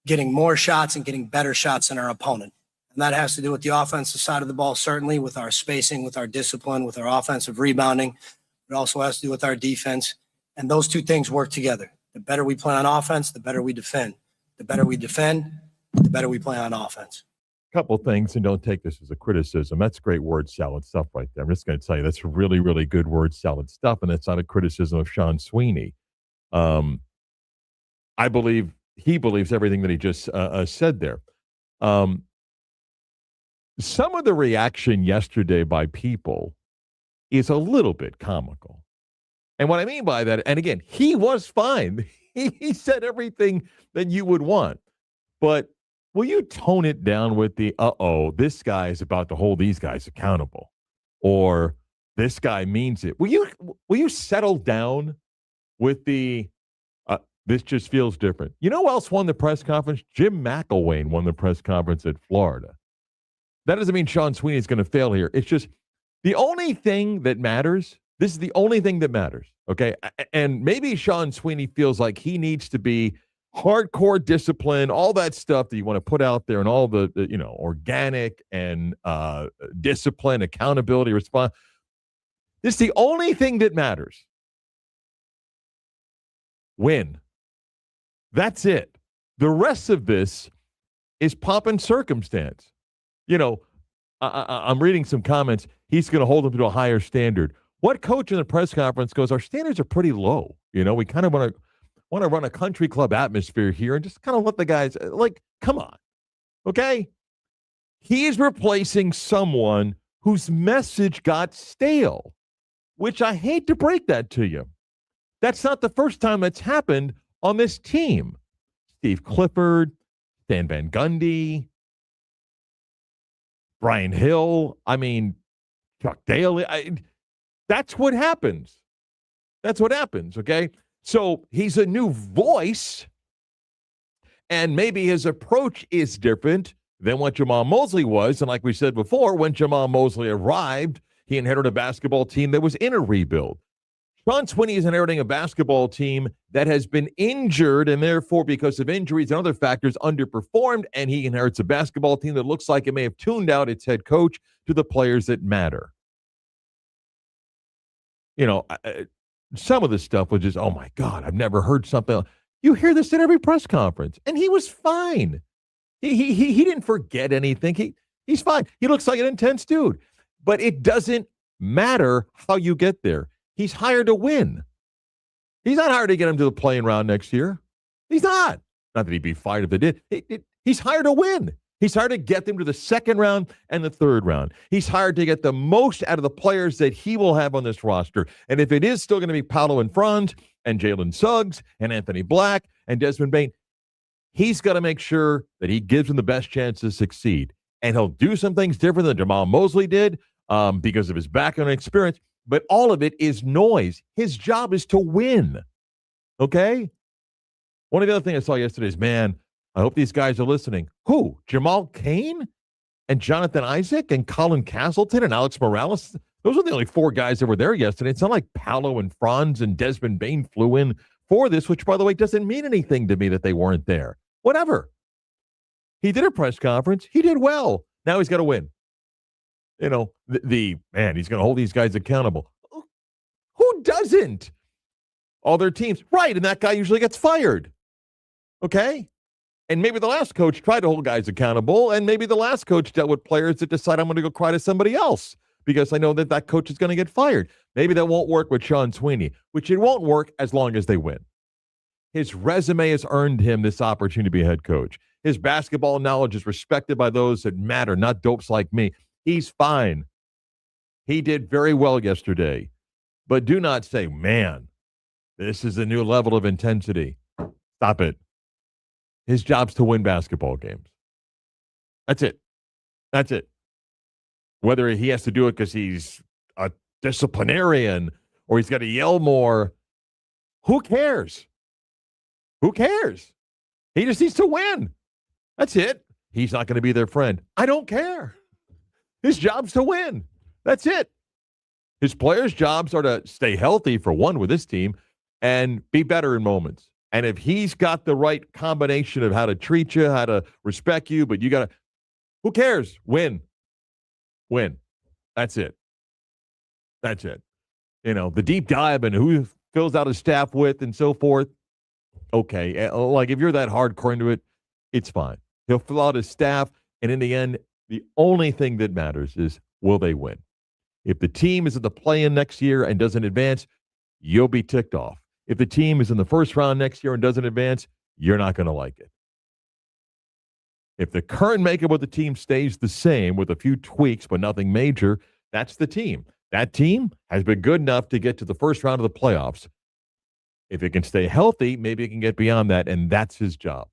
getting more shots and getting better shots than our opponent. And that has to do with the offensive side of the ball, certainly with our spacing, with our discipline, with our offensive rebounding. It also has to do with our defense. And those two things work together. The better we play on offense, the better we defend. The better we defend, the better we play on offense. Couple things, and don't take this as a criticism. That's great word salad stuff right there. I'm just going to tell you that's really, really good word salad stuff, and that's not a criticism of Sean Sweeney. I believe he believes everything that he just said there. Some of the reaction yesterday by people is a little bit comical. And what I mean by that, and again, he was fine. He said everything that you would want. But will you tone it down with the, this guy is about to hold these guys accountable, or this guy means it? Will you settle down with the, this just feels different? You know who else won the press conference? Jim McElwain won the press conference at Florida. That doesn't mean Sean Sweeney is going to fail here. It's just the only thing that matters. This is the only thing that matters. Okay. And maybe Sean Sweeney feels like he needs to be hardcore discipline, all that stuff that you want to put out there, and all the organic and discipline, accountability, response. This is the only thing that matters. win. That's it. The rest of this is pomp and circumstance. You know, I'm reading some comments. He's going to hold them to a higher standard. What coach in the press conference goes, our standards are pretty low. You know, we kind of want to run a country club atmosphere here and just kind of let the guys, like, come on. Okay? He is replacing someone whose message got stale, which I hate to break that to you. That's not the first time that's happened on this team. Steve Clifford, Stan Van Gundy, Brian Hill, Chuck Daly. That's what happens. That's what happens, okay? So he's a new voice, and maybe his approach is different than what Jamal Mosley was. And like we said before, when Jamal Mosley arrived, he inherited a basketball team that was in a rebuild. Sean Swinney is inheriting a basketball team that has been injured and therefore, because of injuries and other factors, underperformed, and he inherits a basketball team that looks like it may have tuned out its head coach to the players that matter. You know, some of this stuff was just, oh my God, I've never heard something. You hear this at every press conference, and he was fine. He didn't forget anything. He's fine. He looks like an intense dude, but it doesn't matter how you get there. He's hired to win. He's not hired to get him to the playing round next year. He's not. Not that he'd be fired if they did. He's hired to win. He's hired to get them to the second round and the third round. He's hired to get the most out of the players that he will have on this roster. And if it is still going to be Paolo and Franz and Jalen Suggs and Anthony Black and Desmond Bain, he's got to make sure that he gives them the best chance to succeed. And he'll do some things different than Jamal Mosley did because of his background and experience. But all of it is noise. His job is to win. Okay? One of the other things I saw yesterday is, man, I hope these guys are listening. Who? Jamal Cain and Jonathan Isaac and Colin Castleton and Alex Morales? Those were the only four guys that were there yesterday. It's not like Paolo and Franz and Desmond Bain flew in for this, which, by the way, doesn't mean anything to me that they weren't there. Whatever. He did a press conference. He did well. Now he's got to win. You know, he's going to hold these guys accountable. Who doesn't? All their teams. Right, and that guy usually gets fired. Okay? And maybe the last coach tried to hold guys accountable, and maybe the last coach dealt with players that decide I'm going to go cry to somebody else because I know that coach is going to get fired. Maybe that won't work with Sean Swinney, which it won't work as long as they win. His resume has earned him this opportunity to be a head coach. His basketball knowledge is respected by those that matter, not dopes like me. He's fine. He did very well yesterday. But do not say, man, this is a new level of intensity. Stop it. His job's to win basketball games. That's it. That's it. Whether he has to do it because he's a disciplinarian or he's got to yell more, who cares? Who cares? He just needs to win. That's it. He's not going to be their friend. I don't care. His job's to win. That's it. His players' jobs are to stay healthy, for one, with this team and be better in moments. And if he's got the right combination of how to treat you, how to respect you, but you got to, who cares? Win. Win. That's it. That's it. You know, the deep dive and who fills out his staff with and so forth. Okay. Like if you're that hardcore into it, it's fine. He'll fill out his staff. And in the end, the only thing that matters is, will they win? If the team is at the play-in next year and doesn't advance, you'll be ticked off. If the team is in the first round next year and doesn't advance, you're not going to like it. If the current makeup of the team stays the same with a few tweaks but nothing major, that's the team. That team has been good enough to get to the first round of the playoffs. If it can stay healthy, maybe it can get beyond that, and that's his job.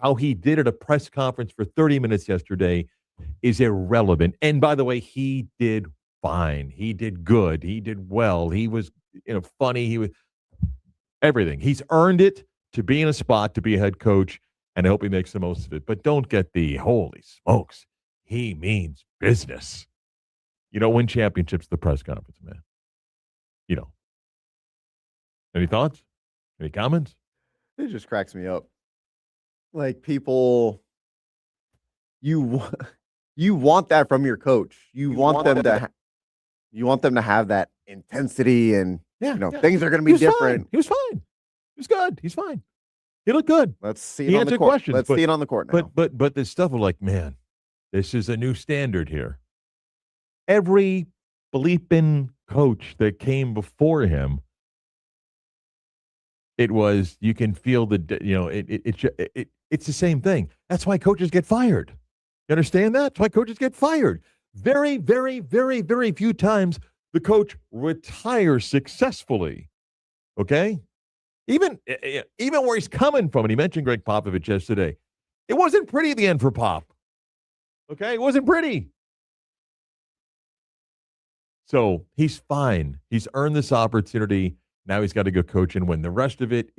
How he did at a press conference for 30 minutes yesterday is irrelevant. And by the way, he did fine. He did good. He did well. He was, funny. He was everything. He's earned it to be in a spot to be a head coach, and I hope he makes the most of it. But don't get the holy smokes. He means business. You don't win championships at the press conference, man. You know. Any thoughts? Any comments? It just cracks me up. Like people, you want that from your coach. You want them to have that intensity, and things are going to be different. Fine. He was fine. He's good. He's fine. He looked good. Let's see He it on the answered court. questions, Let's but- see it on the court now. But this stuff of like, man, this is a new standard here. Every bleeping coach that came before him, it was, you can feel it's the same thing. That's why coaches get fired. You understand that? That's why coaches get fired. Very, very, very, very few times the coach retires successfully. Okay? Even where he's coming from, and he mentioned Greg Popovich yesterday, it wasn't pretty at the end for Pop. Okay? It wasn't pretty. So he's fine. He's earned this opportunity. Now he's got to go coach and win. The rest of it,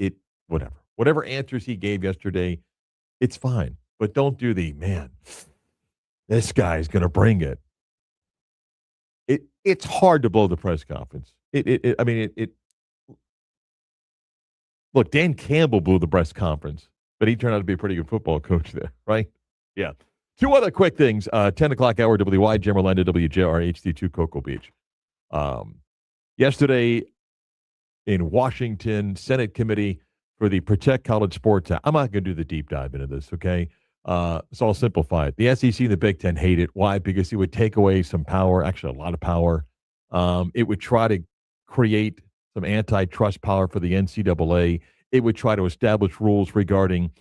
whatever answers he gave yesterday, it's fine. But don't do man, this guy's going to bring it. It's hard to blow the press conference. Look, Dan Campbell blew the press conference, but he turned out to be a pretty good football coach there, right? Yeah. Two other quick things. 10 o'clock hour, WYGM Orlando, WJR, HD2 Cocoa Beach. Yesterday in Washington, Senate Committee for the Protect College Sports Act. I'm not going to do the deep dive into this, okay? So I'll simplify it. The SEC and the Big Ten hate it. Why? Because it would take away some power, actually a lot of power. It would try to create some antitrust power for the NCAA. It would try to establish rules regarding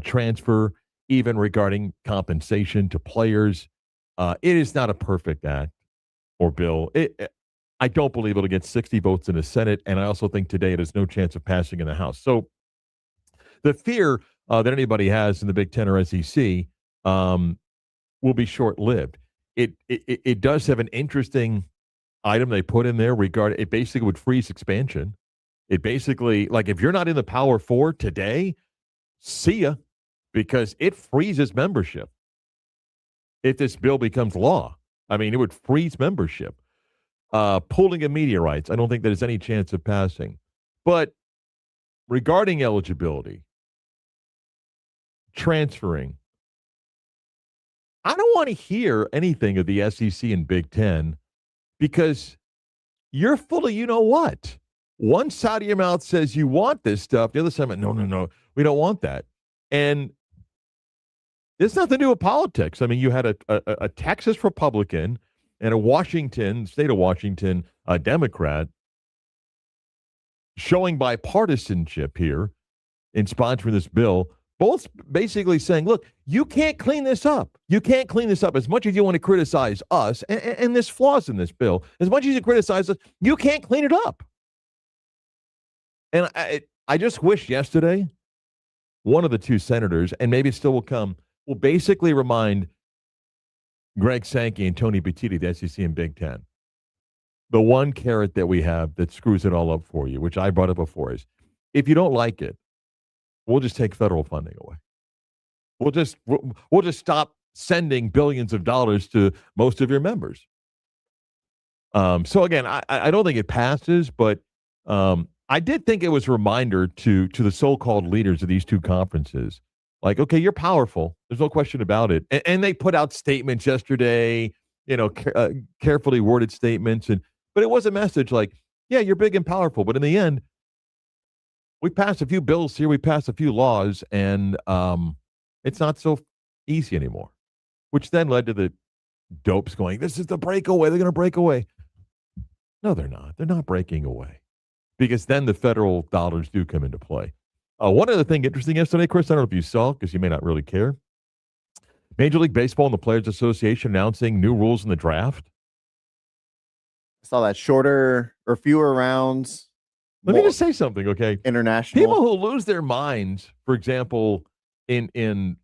transfer, even regarding compensation to players. It is not a perfect act or bill. I don't believe it'll get 60 votes in the Senate, and I also think today it has no chance of passing in the House. So the fear that anybody has in the Big Ten or SEC will be short-lived. It does have an interesting item they put in there regarding it. Basically would freeze expansion. It basically, like, if you're not in the Power Four today, see ya, because it freezes membership. If this bill becomes law, I mean, it would freeze membership. Pooling of media rights, I don't think there's any chance of passing. But regarding eligibility, transferring, I don't want to hear anything of the SEC and Big Ten because you're full of you-know-what. One side of your mouth says you want this stuff. The other side, no, we don't want that. And it's nothing to do with politics. I mean, you had a Texas Republican and a state of Washington, Democrat showing bipartisanship here in sponsoring this bill, both basically saying, look, you can't clean this up. You can't clean this up. As much as you want to criticize us, and there's flaws in this bill, as much as you criticize us, you can't clean it up. And I just wish yesterday one of the two senators, and maybe it still will come, will basically remind Greg Sankey and Tony Petitti, the SEC and Big Ten, the one carrot that we have that screws it all up for you, which I brought up before, is if you don't like it, we'll just take federal funding away. We'll just stop sending billions of dollars to most of your members. So again, I don't think it passes, but I did think it was a reminder to the so-called leaders of these two conferences, like, okay, you're powerful. There's no question about it. And they put out statements yesterday, carefully worded statements, but it was a message like, yeah, you're big and powerful, but in the end, we passed a few bills here, we passed a few laws, and it's not so easy anymore, which then led to the dopes going, this is the breakaway, they're going to break away. No, they're not. They're not breaking away, because then the federal dollars do come into play. One other thing interesting yesterday, Chris, I don't know if you saw, because you may not really care. Major League Baseball and the Players Association announcing new rules in the draft. I saw that shorter or fewer rounds. Let me just say something, okay? International. People who lose their minds, for example, in the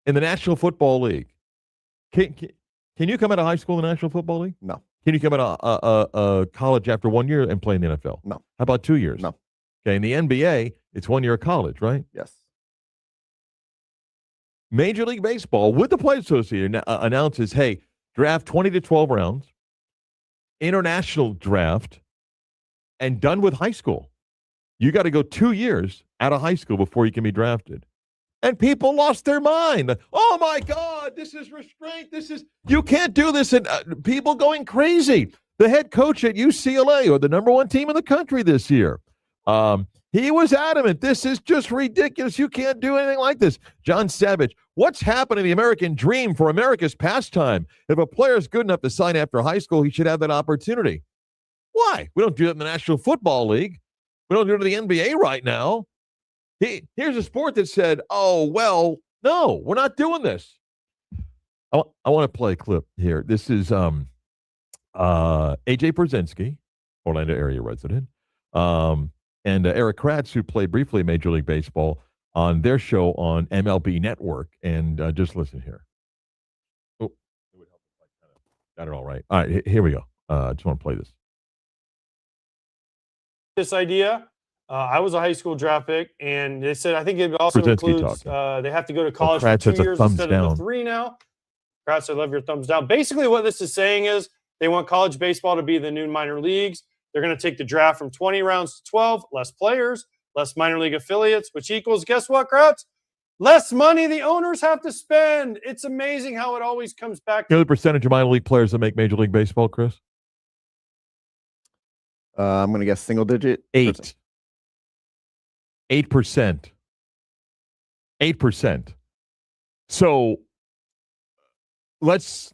National Football League. Can you come out of high school in the National Football League? No. Can you come out of college after 1 year and play in the NFL? No. How about 2 years? No. Okay, in the NBA, it's 1 year of college, right? Yes. Major League Baseball, with the Players Association, announces, hey, draft 20 to 12 rounds, international draft, and done with high school. You got to go 2 years out of high school before you can be drafted. And people lost their mind. Oh, my God, this is restraint. You can't do this. And people going crazy. The head coach at UCLA, or the number one team in the country this year, He was adamant. This is just ridiculous. You can't do anything like this. John Savage, what's happened to the American dream for America's pastime? If a player is good enough to sign after high school, he should have that opportunity. Why? We don't do that in the National Football League. We don't do it in the NBA right now. Here's a sport that said, oh, well, no, we're not doing this. I want to play a clip here. This is AJ Brzezinski, Orlando area resident, and Eric Kratz, who played briefly in Major League Baseball, on their show on MLB Network. And just listen here. Oh, it would help if I kind of got it all right. All right, here we go. I just want to play this. This idea. I was a high school draft pick, and they said I think it also Brzezinski includes they have to go to Oh, college for Kratz has 2 a years thumbs instead of down. the 3 now. Kratz, I love your thumbs down. Basically, what this is saying is they want college baseball to be the new minor leagues. They're going to take the draft from 20 rounds to 12, less players, less minor league affiliates, which equals, guess what, Kratz? Less money the owners have to spend. It's amazing how it always comes back You know to the percentage of minor league players that make Major League Baseball, Chris? I'm going to guess single digit. 8%. 8%. So let's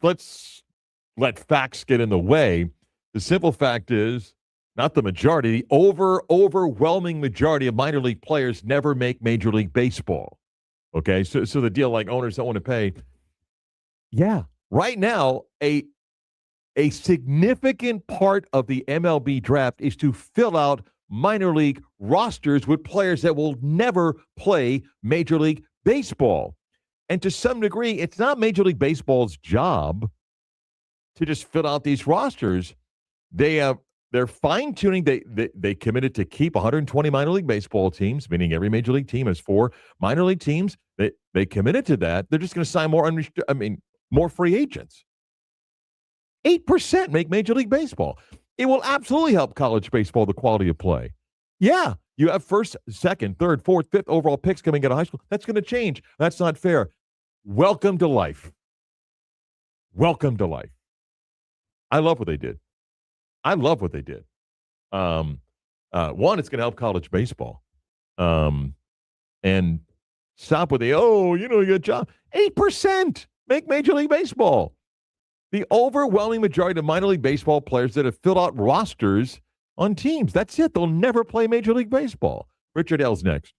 let facts get in the way. The simple fact is, not the majority, the overwhelming majority of minor league players never make Major League Baseball. Okay, so the deal like owners don't want to pay. Yeah, right now a significant part of the MLB draft is to fill out minor league rosters with players that will never play Major League Baseball. And to some degree, it's not Major League Baseball's job to just fill out these rosters. They're fine-tuning. They committed to keep 120 minor league baseball teams, meaning every major league team has 4 minor league teams. They committed to that. They're just going to sign more free agents. 8% make Major League Baseball. It will absolutely help college baseball, the quality of play. Yeah, you have first, second, third, fourth, fifth overall picks coming out of high school. That's going to change. That's not fair. Welcome to life. Welcome to life. I love what they did. One, it's going to help college baseball. And stop with you got a job. 8% make Major League Baseball. The overwhelming majority of minor league baseball players that have filled out rosters on teams, that's it. They'll never play Major League Baseball. Richard L's next.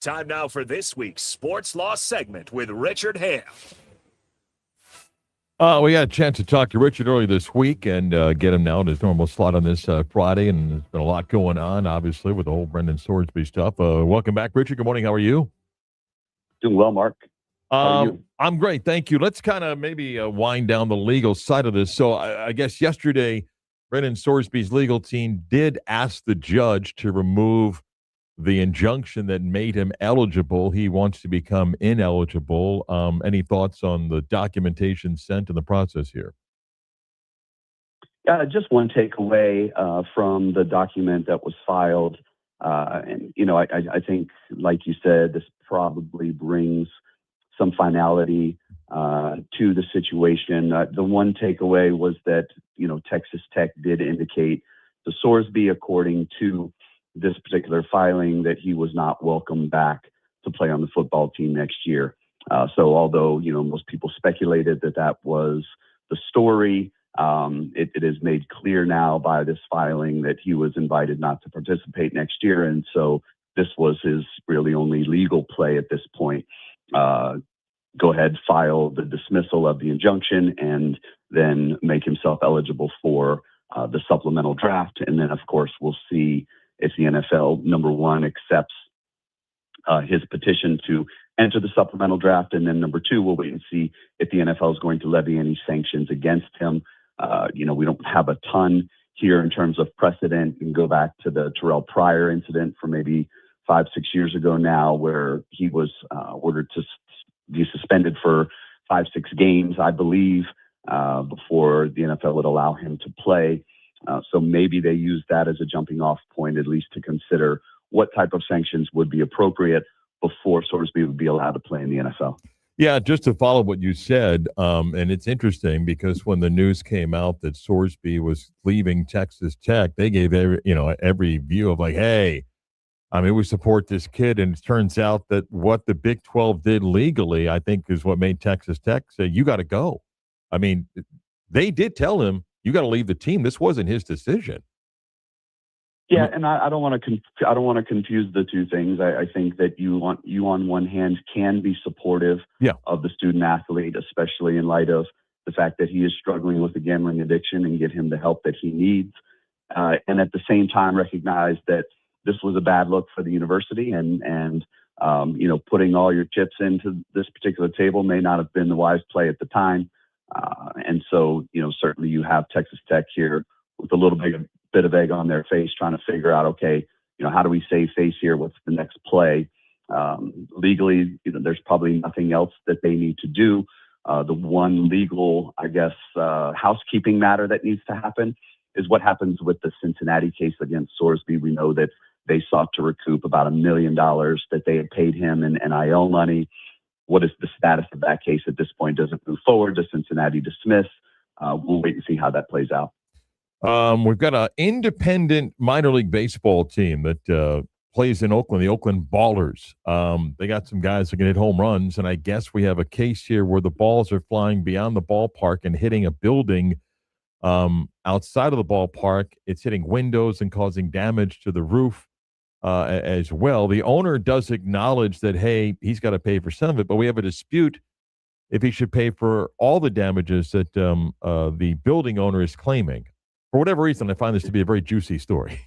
Time now for this week's Sports Law segment with Richard Hale. We had a chance to talk to Richard earlier this week and get him now in his normal slot on this Friday, and there's been a lot going on, obviously, with the whole Brendan Sorsby stuff. Welcome back, Richard. Good morning. How are you? Doing well, Mark. How are you? I'm great, thank you. Let's kind of maybe wind down the legal side of this. So I guess yesterday, Brendan Sorsby's legal team did ask the judge to remove the injunction that made him eligible. He wants to become ineligible. Any thoughts on the documentation sent in the process here? Just one takeaway from the document that was filed. And, I think, like you said, this probably brings some finality to the situation. The one takeaway was that, Texas Tech did indicate to Sorsby, according to this particular filing, that he was not welcome back to play on the football team next year. So although, most people speculated that that was the story, it is made clear now by this filing that he was invited not to participate next year. And so this was his really only legal play at this point. Go ahead, file the dismissal of the injunction, and then make himself eligible for the supplemental draft. And then, of course, we'll see if the NFL, number one, accepts his petition to enter the supplemental draft. And then number two, we'll wait and see if the NFL is going to levy any sanctions against him. We don't have a ton here in terms of precedent. You can go back to the Terrell Pryor incident from maybe 5-6 years ago now, where he was ordered to be suspended for 5-6 games, I believe, before the NFL would allow him to play. So maybe they use that as a jumping off point, at least to consider what type of sanctions would be appropriate before Sorsby would be allowed to play in the NFL. Yeah, just to follow what you said, and it's interesting because when the news came out that Sorsby was leaving Texas Tech, they gave every view of like, hey, we support this kid, and it turns out that what the Big 12 did legally, I think, is what made Texas Tech say, you got to go. They did tell him, you got to leave the team. This wasn't his decision. Yeah, and I don't want to confuse the two things. I think that you on one hand can be supportive of the student athlete, especially in light of the fact that he is struggling with a gambling addiction, and get him the help that he needs. And at the same time, recognize that this was a bad look for the university, and putting all your chips into this particular table may not have been the wise play at the time. And so, certainly you have Texas Tech here with a little bit of egg on their face, trying to figure out, okay, how do we save face here? What's the next play? Legally, there's probably nothing else that they need to do. The one legal, housekeeping matter that needs to happen is what happens with the Cincinnati case against Sorsby. We know that they sought to recoup about $1 million that they had paid him in NIL money. What is the status of that case at this point? Does it move forward? Does Cincinnati dismiss? We'll wait and see how that plays out. We've got an independent minor league baseball team that plays in Oakland, the Oakland Ballers. They got some guys that can hit home runs, and I guess we have a case here where the balls are flying beyond the ballpark and hitting a building outside of the ballpark. It's hitting windows and causing damage to the roof as well. The owner does acknowledge that, hey, he's got to pay for some of it, but we have a dispute if he should pay for all the damages that the building owner is claiming. For whatever reason, I find this to be a very juicy story.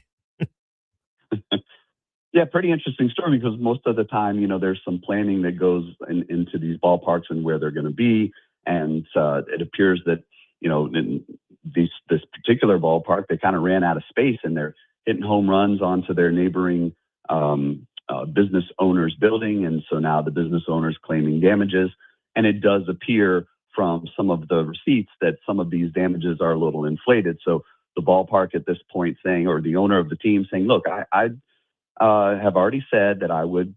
Yeah, pretty interesting story, because most of the time, there's some planning that goes into these ballparks and where they're going to be. And it appears that, in this particular ballpark, they kind of ran out of space, and they're hitting home runs onto their neighboring business owner's building. And so now the business owner's claiming damages. And it does appear from some of the receipts that some of these damages are a little inflated. So the ballpark at this point saying, or the owner of the team saying, look, I have already said that I would,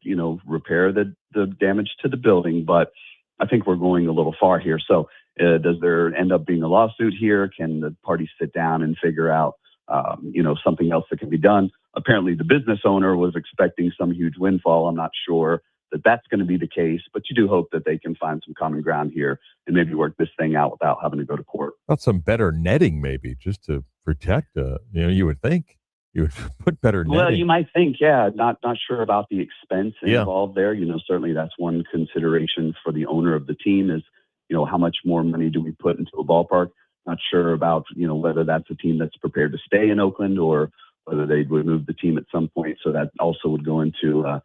repair the damage to the building, but I think we're going a little far here. So does there end up being a lawsuit here? Can the parties sit down and figure out, something else that can be done? Apparently the business owner was expecting some huge windfall. I'm not sure that that's going to be the case, but you do hope that they can find some common ground here and maybe work this thing out without having to go to court. About some better netting, maybe, just to protect, you would think. You would put better Well, netting. you might think, yeah, not sure about the expense Yeah. involved there. Certainly that's one consideration for the owner of the team is, how much more money do we put into a ballpark? Not sure about, whether that's a team that's prepared to stay in Oakland or whether they would move the team at some point. So that also would go into,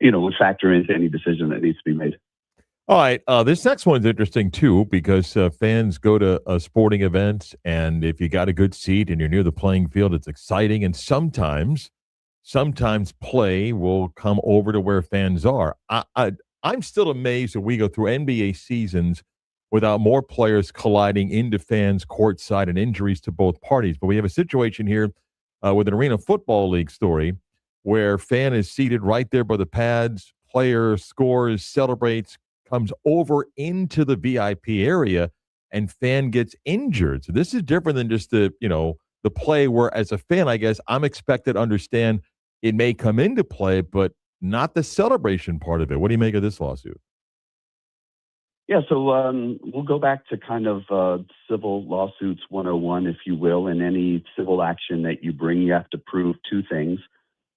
would factor into any decision that needs to be made. All right. This next one's interesting, too, because fans go to sporting events, and if you got a good seat and you're near the playing field, it's exciting. And sometimes play will come over to where fans are. I'm still amazed that we go through NBA seasons without more players colliding into fans courtside and injuries to both parties. But we have a situation here with an Arena Football League story where fan is seated right there by the pads, player scores, celebrates, comes over into the VIP area, and fan gets injured. So this is different than just the play where, as a fan, I guess I'm expected to understand it may come into play, but not the celebration part of it. What do you make of this lawsuit? Yeah, so we'll go back to kind of civil lawsuits 101, if you will. In any civil action that you bring, you have to prove two things.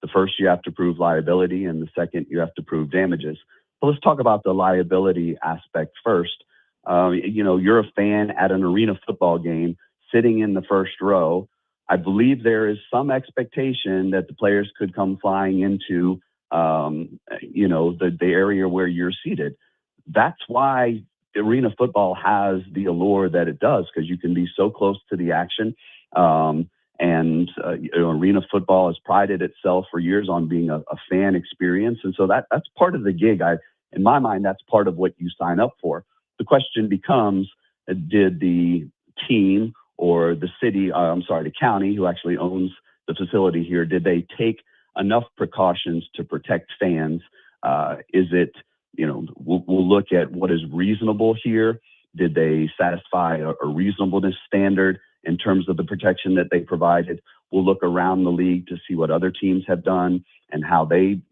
The first, you have to prove liability, and the second, you have to prove damages. So let's talk about the liability aspect first. You're a fan at an arena football game, sitting in the first row. I believe there is some expectation that the players could come flying into, the area where you're seated. That's why arena football has the allure that it does, because you can be so close to the action. Arena football has prided itself for years on being a fan experience. And so that's part of the gig. In my mind, that's part of what you sign up for. The question becomes, did the team or the city, the county who actually owns the facility here, did they take enough precautions to protect fans? Is it, we'll look at what is reasonable here. Did they satisfy a reasonableness standard in terms of the protection that they provided? We'll look around the league to see what other teams have done and how they,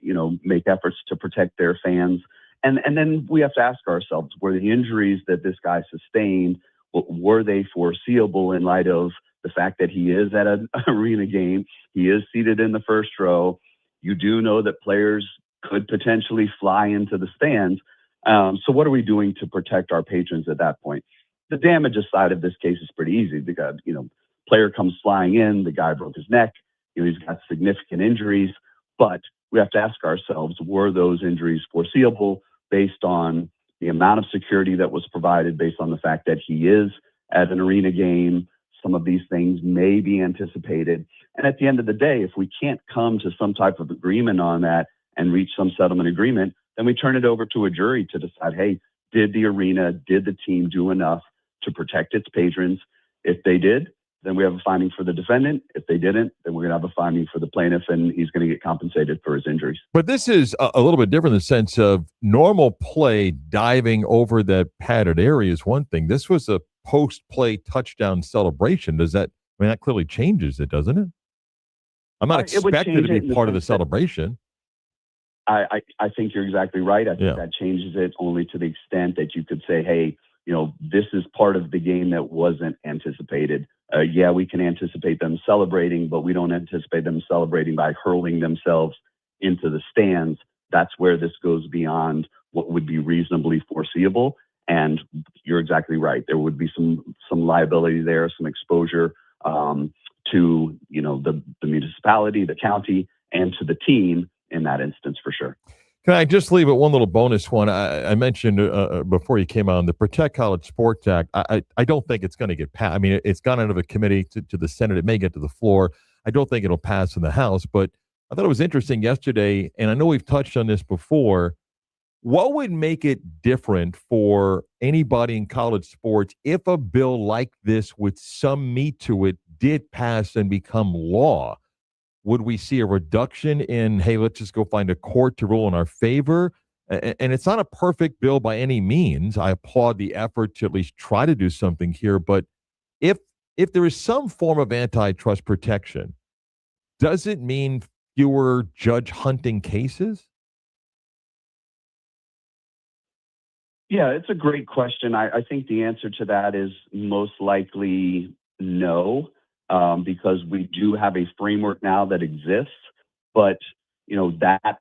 make efforts to protect their fans. And then we have to ask ourselves, were the injuries that this guy sustained, were they foreseeable in light of the fact that he is at an arena game, he is seated in the first row? You do know that players could potentially fly into the stands. So what are we doing to protect our patrons at that point? The damages side of this case is pretty easy because, player comes flying in, the guy broke his neck, he's got significant injuries, but we have to ask ourselves, were those injuries foreseeable based on the amount of security that was provided, based on the fact that he is at an arena game? Some of these things may be anticipated. And at the end of the day, if we can't come to some type of agreement on that and reach some settlement agreement, then we turn it over to a jury to decide, hey, did the team do enough to protect its patrons? If they did, then we have a finding for the defendant. If they didn't, then we're going to have a finding for the plaintiff, and he's going to get compensated for his injuries. But this is a little bit different in the sense of normal play. Diving over that padded area is one thing. This was a post-play touchdown celebration. That clearly changes it, doesn't it? I'm not expected to be part of the celebration. I think you're exactly right. I think that changes it only to the extent that you could say, hey, this is part of the game that wasn't anticipated. We can anticipate them celebrating, but we don't anticipate them celebrating by hurling themselves into the stands. That's where this goes beyond what would be reasonably foreseeable. And you're exactly right. There would be some liability there, some exposure to the municipality, the county, and to the team in that instance, for sure. Can I just leave it one little bonus one? I mentioned before you came on the Protect College Sports Act. I don't think it's going to get passed. It's gone out of a committee to the Senate. It may get to the floor. I don't think it'll pass in the House. But I thought it was interesting yesterday, and I know we've touched on this before. What would make it different for anybody in college sports if a bill like this with some meat to it did pass and become law? Would we see a reduction in, hey, let's just go find a court to rule in our favor? And it's not a perfect bill by any means. I applaud the effort to at least try to do something here. But if there is some form of antitrust protection, does it mean fewer judge hunting cases? Yeah, it's a great question. I think the answer to that is most likely no. because we do have a framework now that exists, but that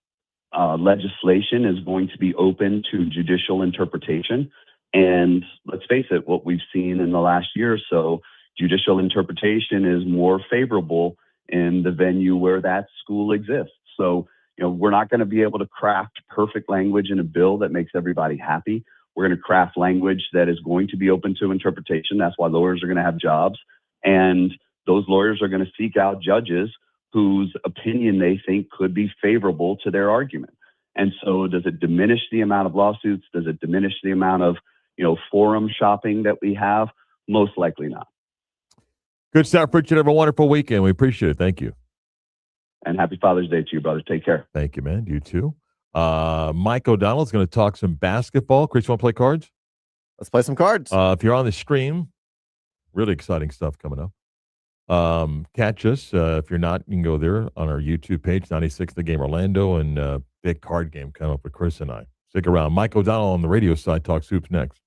legislation is going to be open to judicial interpretation. And let's face it, what we've seen in the last year or so, judicial interpretation is more favorable in the venue where that school exists. So, we're not going to be able to craft perfect language in a bill that makes everybody happy. We're going to craft language that is going to be open to interpretation. That's why lawyers are going to have jobs. And those lawyers are going to seek out judges whose opinion they think could be favorable to their argument. And so does it diminish the amount of lawsuits? Does it diminish the amount of, forum shopping that we have? Most likely not. Good stuff, Richard. Have a wonderful weekend. We appreciate it. Thank you. And happy Father's Day to you, brother. Take care. Thank you, man. You too. Mike O'Donnell is going to talk some basketball. Chris, you want to play cards? Let's play some cards. If you're on the stream, really exciting stuff coming up. Catch us. If you're not, you can go there on our YouTube page, 96 The Game Orlando, and big card game coming up with Chris and I. Stick around. Mike O'Donnell on the radio side talks hoops next.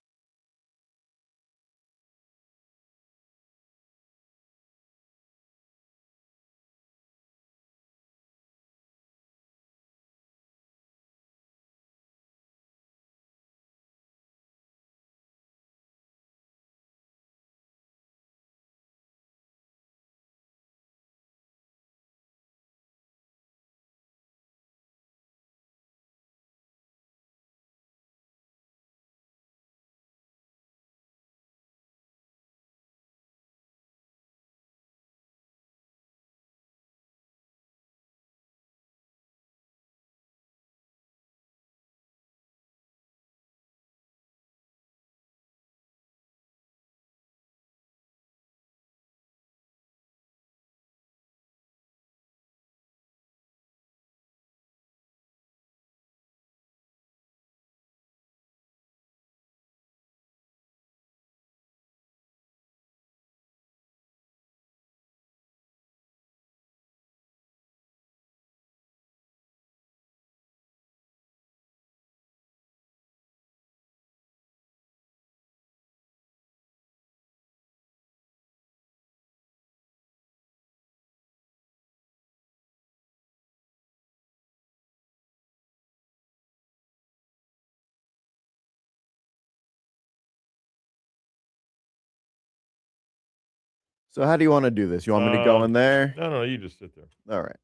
So how do you want to do this? You want me to go in there? No, you just sit there. All right.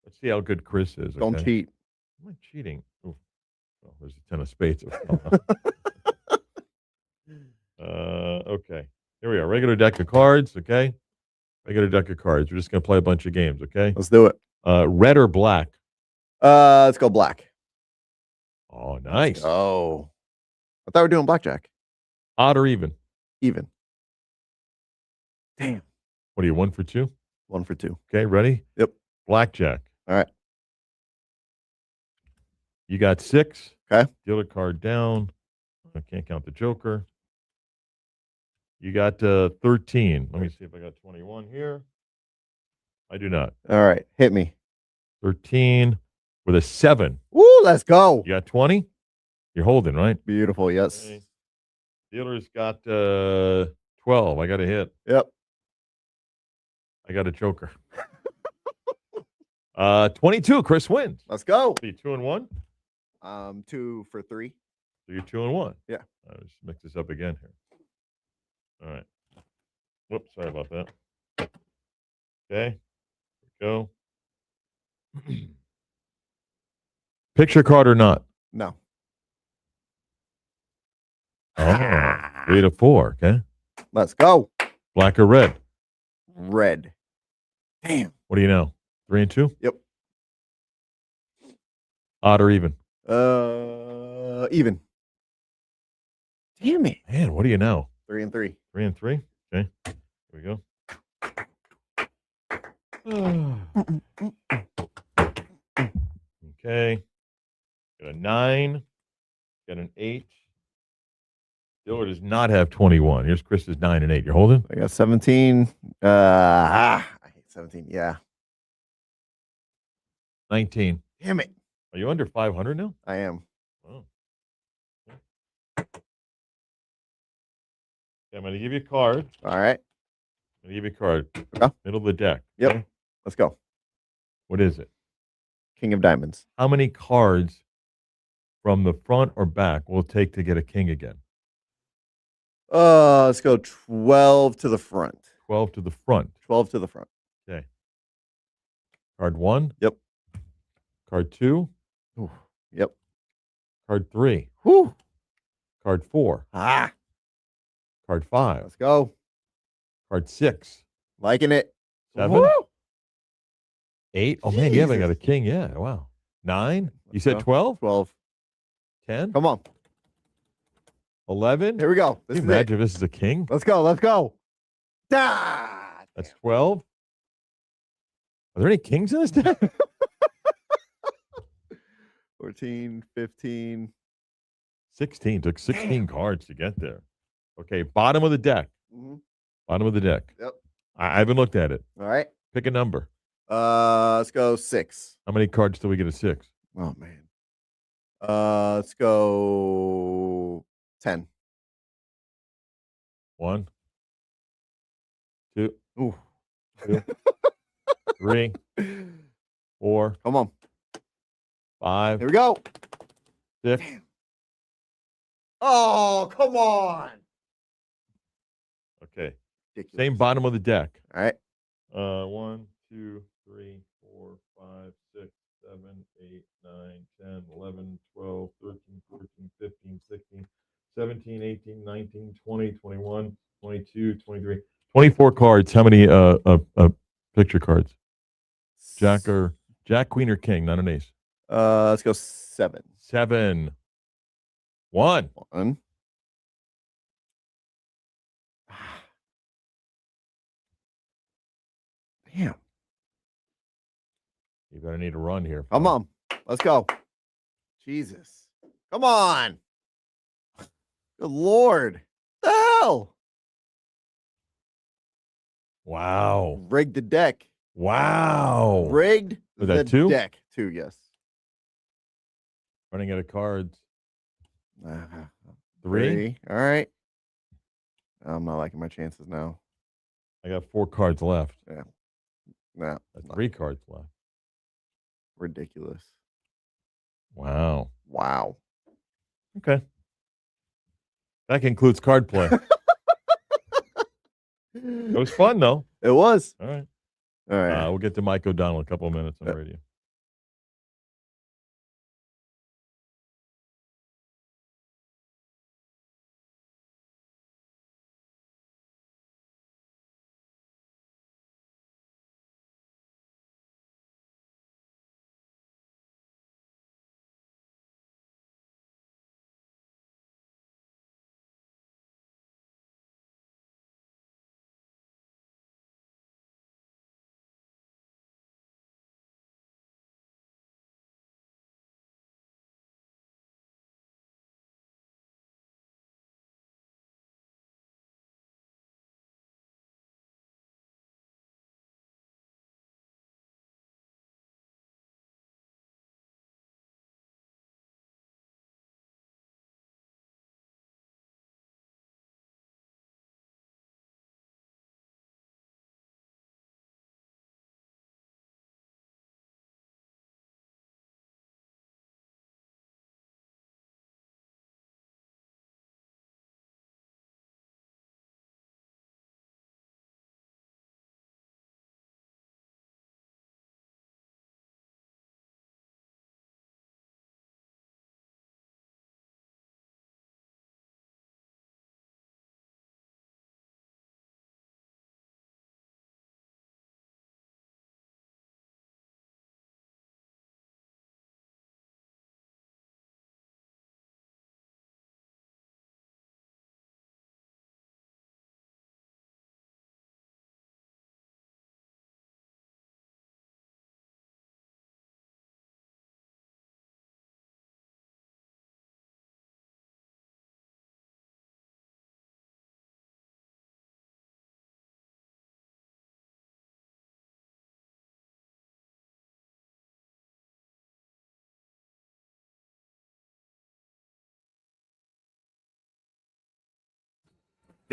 Let's see how good Chris is. Don't okay? cheat. I'm not cheating. Oh, there's a 10 of spades. Okay. Here we are. Regular deck of cards, okay? Regular deck of cards. We're just going to play a bunch of games, okay? Let's do it. Red or black? Let's go black. Oh, nice. Oh. I thought we were doing blackjack. Odd or even? Even. Damn. What are you, 1 for 2? 1 for 2. Okay, ready? Yep. Blackjack. All right. You got 6. Okay. Dealer card down. I can't count the joker. You got 13. Let me see if I got 21 here. I do not. All right. Hit me. 13 with a 7. Woo, let's go. You got 20? You're holding, right? Beautiful. Yes. Okay. Dealer's got 12. I got a hit. Yep. I got a joker. 22. Chris wins. Let's go. So you 2 and 1? 2 for 3. So you're 2 and 1. Yeah. Let's mix this up again here. All right. Whoops, sorry about that. Okay. Go. Picture card or not? No. Oh, 3 to 4. Okay. Let's go. Black or red? Red. Damn. What do you know? 3 and 2? Yep. Odd or even? Even. Damn it. Man, what do you know? 3 and 3. 3 and 3? Okay. Here we go. Okay. Got a 9. Got an 8. Dillard does not have 21. Here's Chris's 9 and 8. You're holding? I got 17. I hate 17. Yeah. 19. Damn it. Are you under 500 now? I am. Oh. Okay, I'm going to give you a card. All right. I'll give you a card. Okay. Middle of the deck. Yep. Okay? Let's go. What is it? King of diamonds. How many cards from the front or back will it take to get a king again? Let's go 12 to the front. 12 to the front. 12 to the front. Okay. Card 1. Yep. Card 2. Ooh, yep. Card 3. Whew. Card 4. Ah. Card 5. Let's go. Card 6. Liking it. 7. Woo. 8. Oh, man, you haven't got Jesus. a king yet. Wow. 9. You Let's said go. 12? 12. 10. Come on. 11. Here we go. Can This you is it. imagine if this is a king? Let's go. Let's go. Ah. That's 12. Are there any kings in this deck? 14, 15. 16. Took 16 cards to get there. Okay, bottom of the deck. Mhm. Bottom of the deck. Yep. I haven't looked at it. All right. Pick a number. Let's go 6. How many cards till we get a 6? Oh man. Let's go 10. 1, 2, Ooh. 2, 3, 4, Come on. 5, Here we go. 6. Oh, come on. Okay. Ridiculous. Same bottom of the deck. All right. 1, 2, 3, 4, 5, 6, 7, 8, 9, 10, 11, 12, 13, 14, 15, 16, 17, 18, 19, 20, 21, 22, 23, 24 cards. How many picture cards? Jack, queen, or king, not an ace. Let's go 7. 7. 1. 1. Damn. You're going to need a run here. Come on. Let's go. Jesus. Come on. Good Lord. The hell? Wow. Rigged the deck. Wow. Rigged Was the that 2? deck. 2, yes. Running out of cards. 3. 3. All right. I'm not liking my chances now. I got 4 cards left. Yeah. No. That's 3 cards left. Ridiculous. Wow. Wow. Okay. That concludes card play. It was fun, though. It was. All right. All right. We'll get to Mike O'Donnell in a couple of minutes on Yep. radio.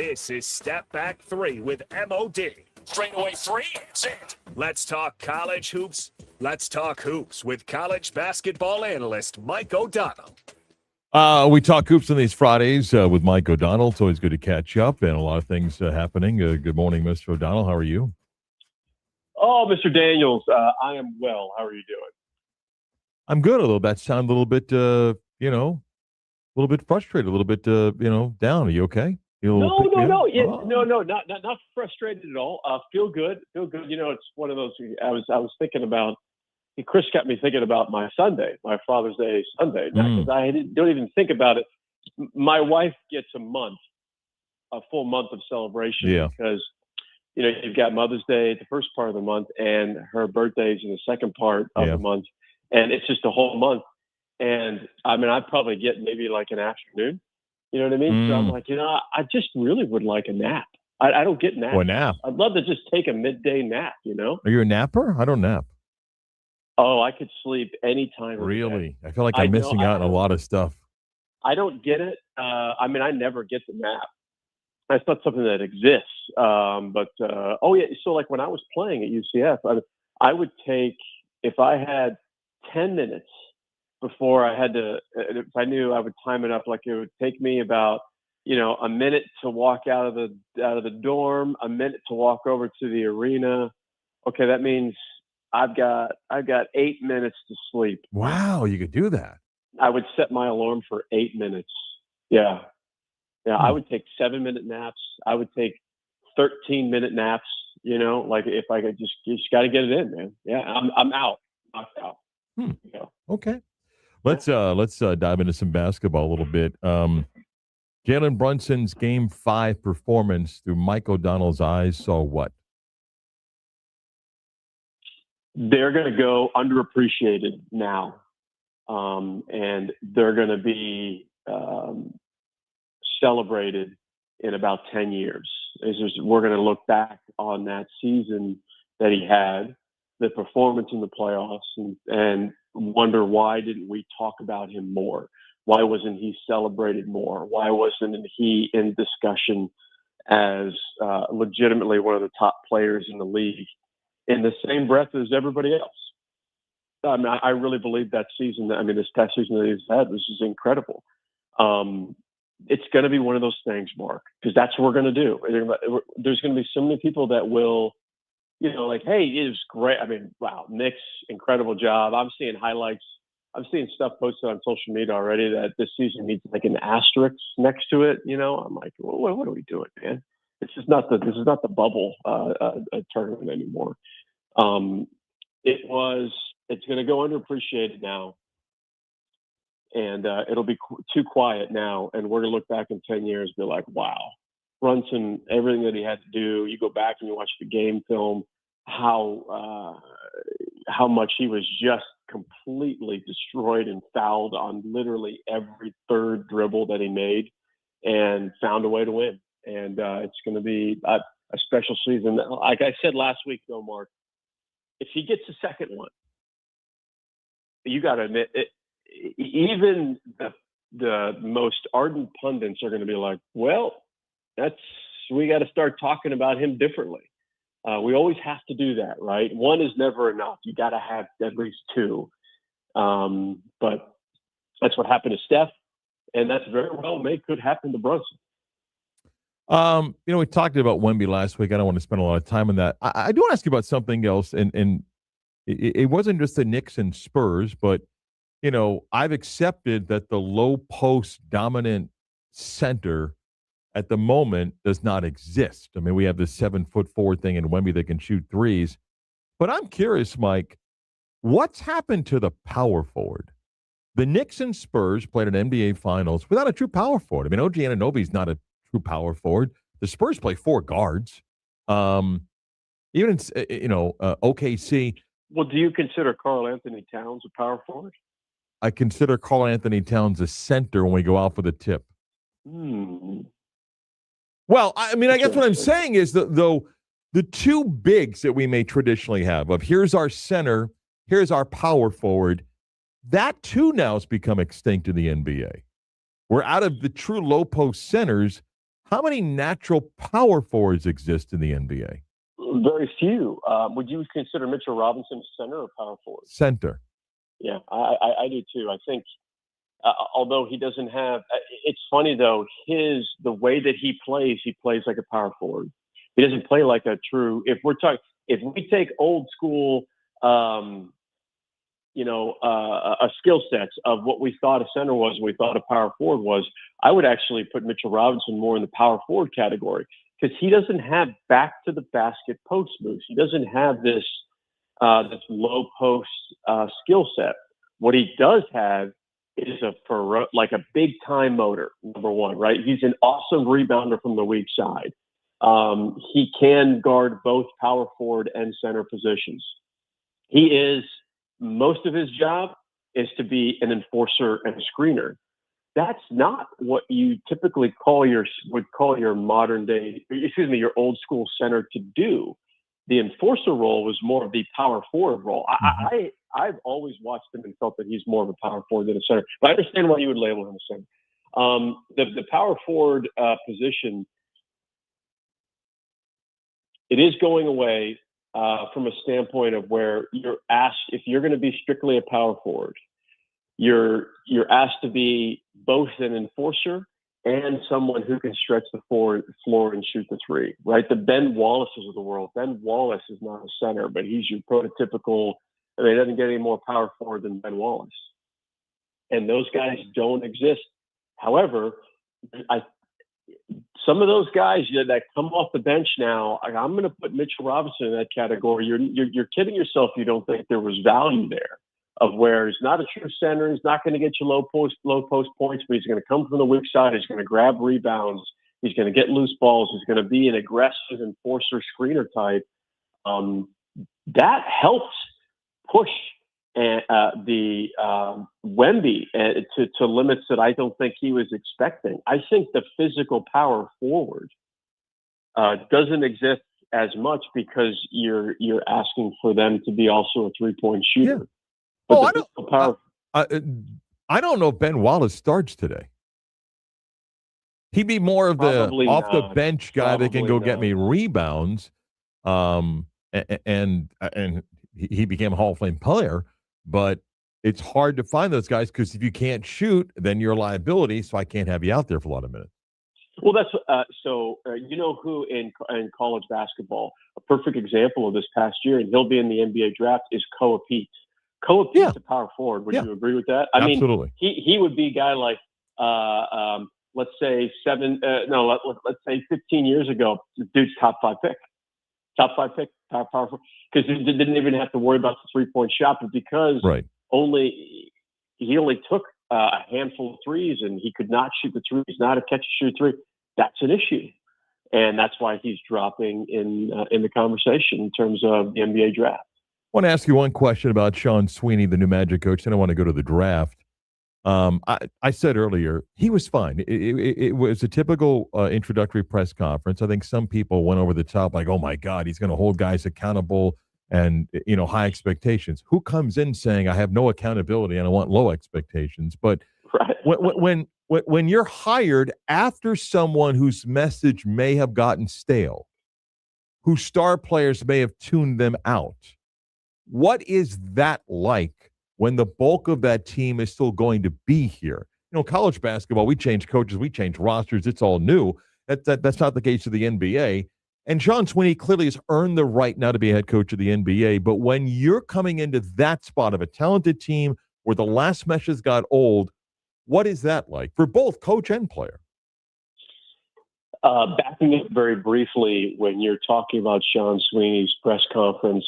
This is Step Back 3 with MOD. Straightaway three, it's it. Let's talk college hoops. Let's talk hoops with college basketball analyst Mike O'Donnell. We talk hoops on these Fridays with Mike O'Donnell. It's always good to catch up and a lot of things happening. Good morning, Mr. O'Donnell. How are you? Oh, Mr. Daniels, I am well. How are you doing? I'm good. Although that sounded a little bit, a little bit frustrated, a little bit, down. Are you okay? No. Yeah, Oh. no, not frustrated at all. Feel good. It's one of those. I was thinking about. Chris got me thinking about my Sunday, my Father's Day Sunday, because I don't even think about it. My wife gets a full month of celebration because you've got Mother's Day, the first part of the month, and her birthday's in the second part of the month, and it's just a whole month. And I mean, I'd probably get maybe like an afternoon. You know what I mean? So I'm like, I just really would like a nap. I don't get naps. Or a nap. I'd love to just take a midday nap. Are you a napper? I don't nap. Oh, I could sleep anytime. Really? I feel like I'm missing out on a lot of stuff. I don't get it. I never get the nap. It's not something that exists. So like when I was playing at UCF, I would take, if I had 10 minutes before I had to, if I knew I would time it up, like it would take me about, a minute to walk out of the dorm, a minute to walk over to the arena. Okay, that means I've got 8 minutes to sleep. Wow, you could do that. I would set my alarm for 8 minutes. Yeah. I would take 7-minute naps. I would take 13-minute naps. Like if I could just got to get it in, man. Yeah, I'm out. Knocked out. Okay. Let's dive into some basketball a little bit. Jalen Brunson's Game 5 performance through Mike O'Donnell's eyes saw what? They're going to go underappreciated now, and they're going to be celebrated in about 10 years. We're going to look back on that season that he had, the performance in the playoffs, and wonder why didn't we talk about him more? Why wasn't he celebrated more? Why wasn't he in discussion as legitimately one of the top players in the league in the same breath as everybody else? I mean, I really believe that season, this past season that he's had, this is incredible. It's going to be one of those things, Mark, because that's what we're going to do. There's going to be so many people that will, like, hey, it was great. I mean, wow, Nick's incredible job. I'm seeing highlights. I'm seeing stuff posted on social media already that this season needs like an asterisk next to it. I'm like, what are we doing, man? This is not the bubble tournament anymore. It's going to go underappreciated now, and it'll be too quiet now. And we're going to look back in 10 years and be like, wow, Brunson, everything that he had to do. You go back and you watch the game film, how much he was just completely destroyed and fouled on literally every third dribble that he made, and found a way to win. And it's going to be a special season. Like I said last week, though, Mark, if he gets a second one, you got to admit it. Even the most ardent pundits are going to be like, "Well, we got to start talking about him differently." We always have to do that, right? One is never enough. You got to have at least two. But that's what happened to Steph, and that's very well could happen to Brunson. We talked about Wemby last week. I don't want to spend a lot of time on that. I do want to ask you about something else, and it wasn't just the Knicks and Spurs, but I've accepted that the low post dominant center at the moment does not exist. I mean, we have this 7'4" thing in Wemby that can shoot threes, but I'm curious, Mike, what's happened to the power forward? The Knicks and Spurs played an NBA Finals without a true power forward. I mean, OG Anunoby's not a true power forward. The Spurs play 4 guards. Even in, OKC. Well, do you consider Karl Anthony Towns a power forward? I consider Karl Anthony Towns a center when we go out for the tip. Well, I mean, I guess what I'm saying is that though the two bigs that we may traditionally have of here's our center, here's our power forward, that too now has become extinct in the NBA. We're out of the true low post centers. How many natural power forwards exist in the NBA? Very few. Would you consider Mitchell Robinson center or power forward? Center. Yeah, I do too. I think, although he doesn't have, it's funny though, the way that he plays like a power forward. He doesn't play like a true, if we take old school, a skill sets of what we thought a center was, what we thought a power forward was, I would actually put Mitchell Robinson more in the power forward category because he doesn't have back to the basket post moves. He doesn't have this low post skill set. What he does have is a big time motor. Number one, right? He's an awesome rebounder from the weak side. He can guard both power forward and center positions. Most of his job is to be an enforcer and a screener. That's not what you typically would call your your old school center to do. The enforcer role was more of the power forward role. I've always watched him and felt that he's more of a power forward than a center. But I understand why you would label him a center. The power forward position, it is going away from a standpoint of where you're asked, if you're going to be strictly a power forward, you're asked to be both an enforcer and someone who can stretch the floor and shoot the three, right? The Ben Wallaces of the world. Ben Wallace is not a center, but he's your prototypical, he doesn't get any more power forward than Ben Wallace. And those guys don't exist. However, some of those guys that come off the bench now, I'm going to put Mitchell Robinson in that category. You're kidding yourself. You don't think there was value there of where he's not a true center. He's not going to get you low post points, but he's going to come from the weak side. He's going to grab rebounds. He's going to get loose balls. He's going to be an aggressive enforcer screener type. That helps push the Wemby to limits that I don't think he was expecting. I think the physical power forward doesn't exist as much because you're asking for them to be also a 3-point shooter. Yeah. But I don't know if Ben Wallace starts today. He'd be more of the off the bench guy that can go get me rebounds. And he became a Hall of Fame player, but it's hard to find those guys because if you can't shoot, then you're a liability. So I can't have you out there for a lot of minutes. Well, that's you know who in college basketball, a perfect example of this past year, and he'll be in the NBA draft, is Koa Pete. Koa Pete's a power forward. Would you agree with that? Absolutely. Mean, he would be a guy like, let's say 15 years ago, the dude's top five pick, power forward, because he didn't even have to worry about the 3-point shot, but because he only took a handful of threes and he could not shoot the threes, not a catch and shoot three. That's an issue. And that's why he's dropping in the conversation in terms of the NBA draft. I want to ask you one question about Sean Sweeney, the new Magic coach. Then I want to go to the draft. I said earlier, he was fine. It was a typical introductory press conference. I think some people went over the top like, oh, my God, he's going to hold guys accountable and, high expectations. Who comes in saying I have no accountability and I want low expectations? But when you're hired after someone whose message may have gotten stale, whose star players may have tuned them out, what is that like when the bulk of that team is still going to be here? College basketball, we change coaches, we change rosters. It's all new. That's not the case of the NBA. And Sean Sweeney clearly has earned the right now to be a head coach of the NBA. But when you're coming into that spot of a talented team where the last meshes got old, what is that like for both coach and player? Backing up very briefly, when you're talking about Sean Sweeney's press conference,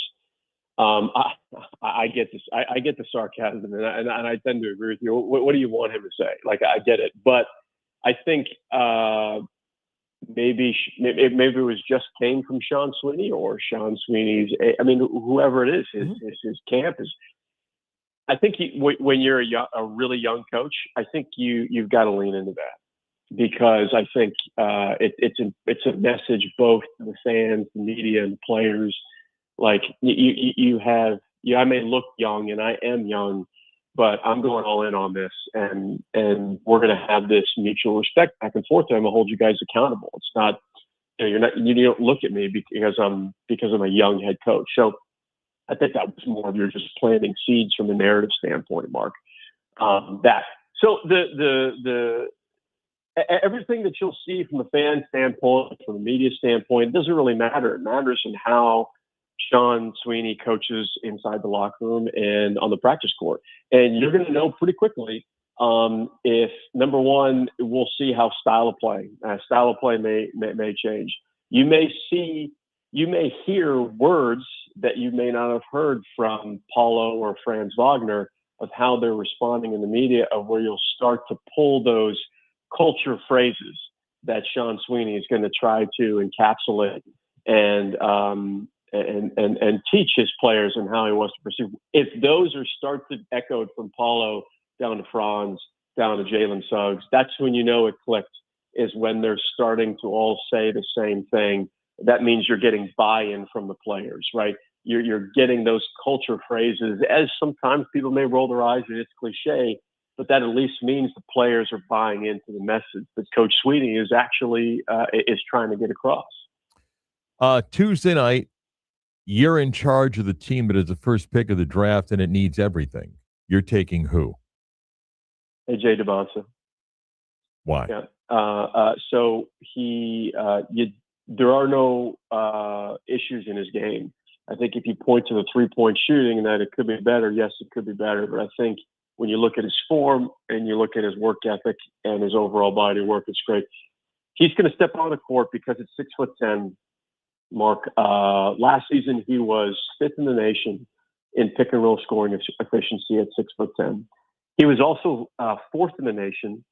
I get this. I get the sarcasm, and I tend to agree with you. What do you want him to say? Like, I get it, but I think maybe it was just came from Sean Sweeney or Sean Sweeney's. I mean, whoever it is, his camp is. I think when you're a really young coach, I think you've got to lean into that because I think it's a message both to the fans, the media, and the players. Like I may look young and I am young, but I'm going all in on this, and we're going to have this mutual respect back and forth. And I'm going to hold you guys accountable. It's not, you don't look at me because I'm a young head coach. So I think that was more of you're just planting seeds from a narrative standpoint, Mark. Everything that you'll see from a fan standpoint, from a media standpoint, it doesn't really matter. It matters in how Sean Sweeney coaches inside the locker room and on the practice court. And you're going to know pretty quickly if, number one, we'll see how style of play may change. You may hear words that you may not have heard from Paulo or Franz Wagner of how they're responding in the media, of where you'll start to pull those culture phrases that Sean Sweeney is going to try to encapsulate and teach his players and how he wants to pursue. If those are start to echoed from Paulo down to Franz, down to Jalen Suggs, that's when you know it clicked, is when they're starting to all say the same thing. That means you're getting buy-in from the players, right? You're getting those culture phrases, as sometimes people may roll their eyes and it's cliche, but that at least means the players are buying into the message that Coach Sweeney is actually is trying to get across. Tuesday night, you're in charge of the team that is the first pick of the draft, and it needs everything. You're taking who? AJ Devonta. Why? Yeah. So there are no issues in his game. I think if you point to the three-point shooting and that it could be better, yes, it could be better. But I think when you look at his form and you look at his work ethic and his overall body of work, it's great. He's going to step on the court because it's 6'10", Mark. Last season, he was fifth in the nation in pick and roll scoring efficiency at 6'10". He was also fourth in the nation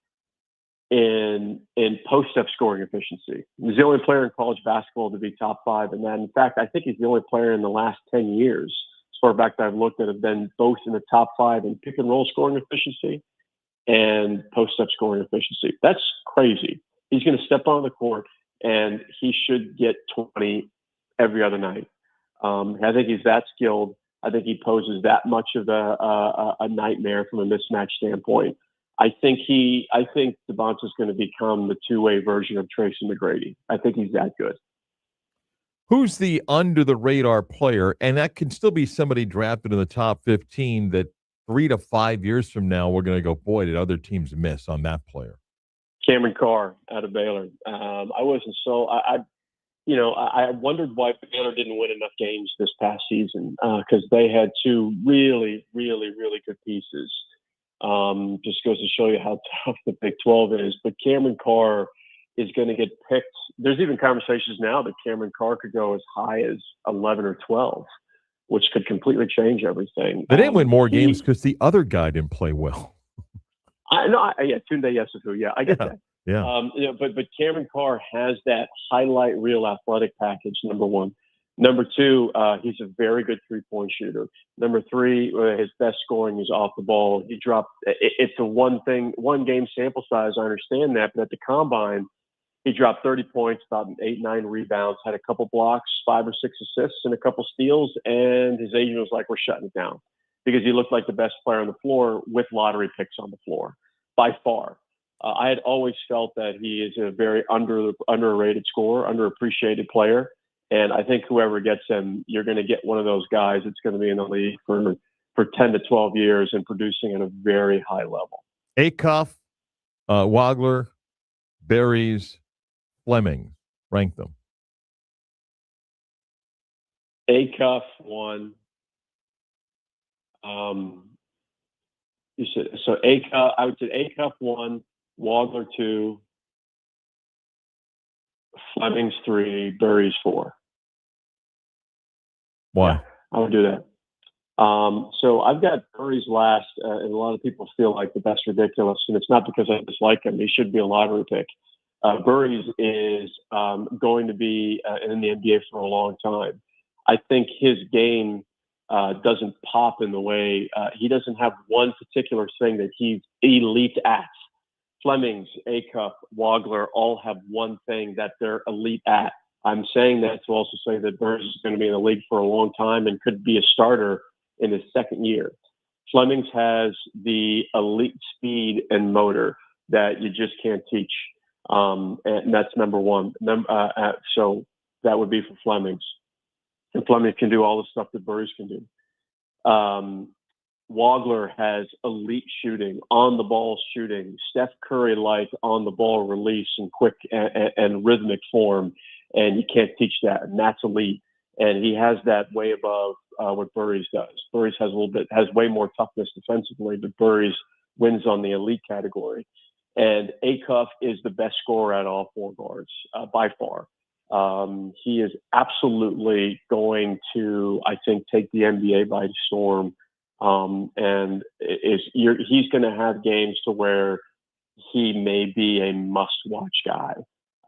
in post-up scoring efficiency. He was the only player in college basketball to be top five. And then, in fact, I think he's the only player in the last 10 years, as far back that I've looked, that have been both in the top five in pick and roll scoring efficiency and post-up scoring efficiency. That's crazy. He's going to step on the court, and he should get 20 every other night. I think he's that skilled. I think he poses that much of a nightmare from a mismatch standpoint. I think Devonta's going to become the two-way version of Tracy McGrady. I think he's that good. Who's the under-the-radar player? And that can still be somebody drafted in the top 15 that 3 to 5 years from now we're going to go, boy, did other teams miss on that player. Cameron Carr out of Baylor. I wasn't so I wondered why Baylor didn't win enough games this past season because they had two really, really, really good pieces. Just goes to show you how tough the Big 12 is. But Cameron Carr is going to get picked. There's even conversations now that Cameron Carr could go as high as 11 or 12, which could completely change everything. They didn't win more games because the other guy didn't play well. Tunde Yesufu. Yeah, I get that. Yeah. But Cameron Carr has that highlight reel athletic package, number one. Number two, he's a very good three-point shooter. Number three, his best scoring is off the ball. He dropped. It's a one game sample size. I understand that, but at the combine, he dropped 30 points, about 8-9 rebounds, had a couple blocks, 5 or 6 assists, and a couple steals. And his agent was like, "We're shutting it down," because he looked like the best player on the floor with lottery picks on the floor by far. I had always felt that he is a very underrated scorer, underappreciated player. And I think whoever gets him, you're going to get one of those guys that's going to be in the league for 10 to 12 years and producing at a very high level. Acuff, Wagler, Berries, Fleming. Rank them. Acuff, one. You said so. Acuff, I would say Acuff, one. Wagler, 2. Fleming's 3. Berries, 4. Why? Yeah, I would do that. So I've got Berries last, and a lot of people feel like that's ridiculous, and it's not because I dislike him. He should be a lottery pick. Berries is going to be in the NBA for a long time. I think his game doesn't pop in the way he doesn't have one particular thing that he's elite at. Flemings, Acuff, Wagler all have one thing that they're elite at. I'm saying that to also say that Burns is going to be in the league for a long time and could be a starter in his second year. Fleming's has the elite speed and motor that you just can't teach. And that's number one. So that would be for Fleming's. And Fleming can do all the stuff that Burris can do. Wagler has elite shooting, on-the-ball shooting, Steph Curry-like on-the-ball release and quick and rhythmic form, and you can't teach that, and that's elite. And he has that way above what Burris does. Burris has way more toughness defensively, but Burris wins on the elite category. And Acuff is the best scorer at all four guards by far. He is absolutely going to, I think, take the NBA by storm. And he's going to have games to where he may be a must-watch guy.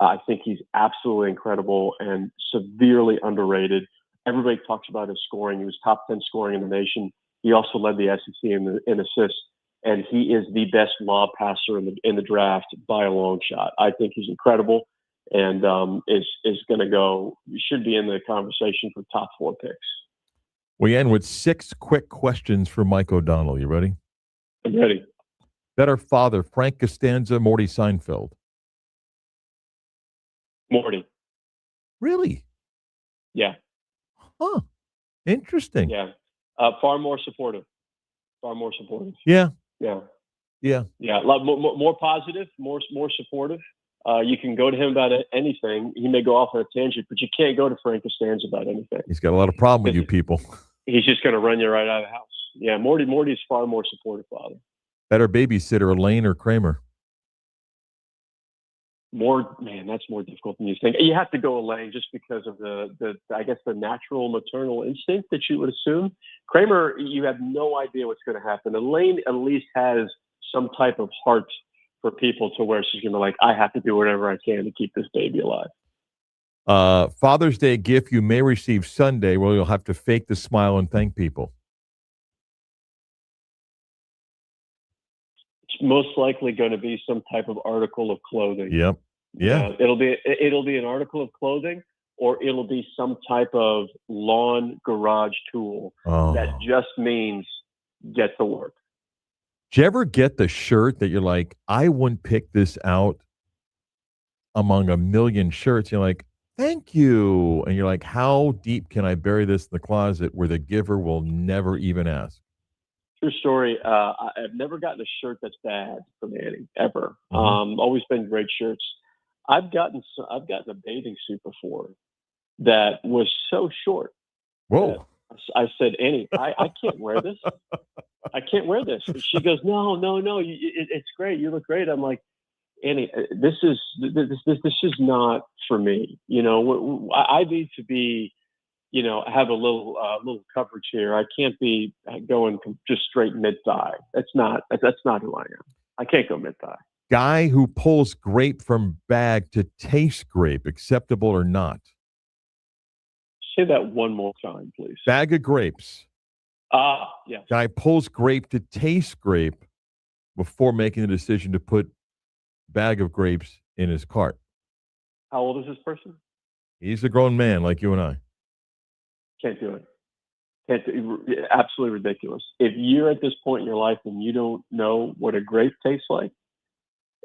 I think he's absolutely incredible and severely underrated. Everybody talks about his scoring. He was top 10 scoring in the nation. He also led the SEC in assists, and he is the best lob passer in the draft by a long shot. I think he's incredible, and is going to go. Should be in the conversation for top 4 picks. We end with 6 quick questions for Mike O'Donnell. You ready? I'm ready. Better father, Frank Costanza, Morty Seinfeld? Morty. Really? Yeah. Huh. Interesting. Yeah. Far more supportive. Far more supportive. Yeah. Yeah. Yeah. Yeah. A lot more positive, more supportive. You can go to him about anything. He may go off on a tangent, but you can't go to Frank Costanza about anything. He's got a lot of problem with you people. He's just going to run you right out of the house. Yeah, Morty's far more supportive father. Better babysitter, Elaine or Kramer? That's more difficult than you think. You have to go Elaine just because of the I guess the natural maternal instinct that you would assume. Kramer, you have no idea what's going to happen. Elaine at least has some type of heart for people to where she's going to be like, I have to do whatever I can to keep this baby alive. Father's Day gift you may receive Sunday where you'll have to fake the smile and thank people. It's most likely going to be some type of article of clothing. Yep. Yeah. It'll be an article of clothing, or it'll be some type of lawn garage tool that just means get to work. Did you ever get the shirt that you're like, I wouldn't pick this out among a million shirts? You're like, thank you. And you're like, how deep can I bury this in the closet where the giver will never even ask? True story. I've never gotten a shirt that's bad from Annie, ever. Mm-hmm. Always been great shirts. I've gotten a bathing suit before that was so short. Whoa. I said, Annie, I can't wear this. I can't wear this. And she goes, no, it's great. You look great. I'm like, Annie, this is not for me. You know, I need to be, you know, have a little coverage here. I can't be going just straight mid-thigh. That's not who I am. I can't go mid-thigh. Guy who pulls grape from bag to taste grape, acceptable or not? Say that one more time, please. Bag of grapes. Yes. Guy pulls grape to taste grape before making the decision to put bag of grapes in his cart. How old is this person? He's a grown man like you and I. Can't do it. Absolutely ridiculous. If you're at this point in your life and you don't know what a grape tastes like,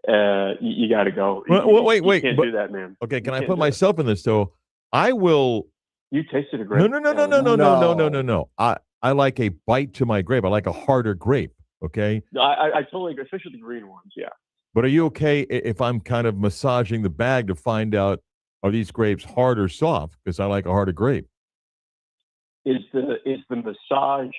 you got to go. Wait. You can't do that, man. Okay, can I put myself in this? So I will. You tasted a grape? No. I like a bite to my grape. I like a harder grape. Okay. I totally agree, especially the green ones. Yeah. But are you okay if I'm kind of massaging the bag to find out, are these grapes hard or soft? Because I like a harder grape. Is the massage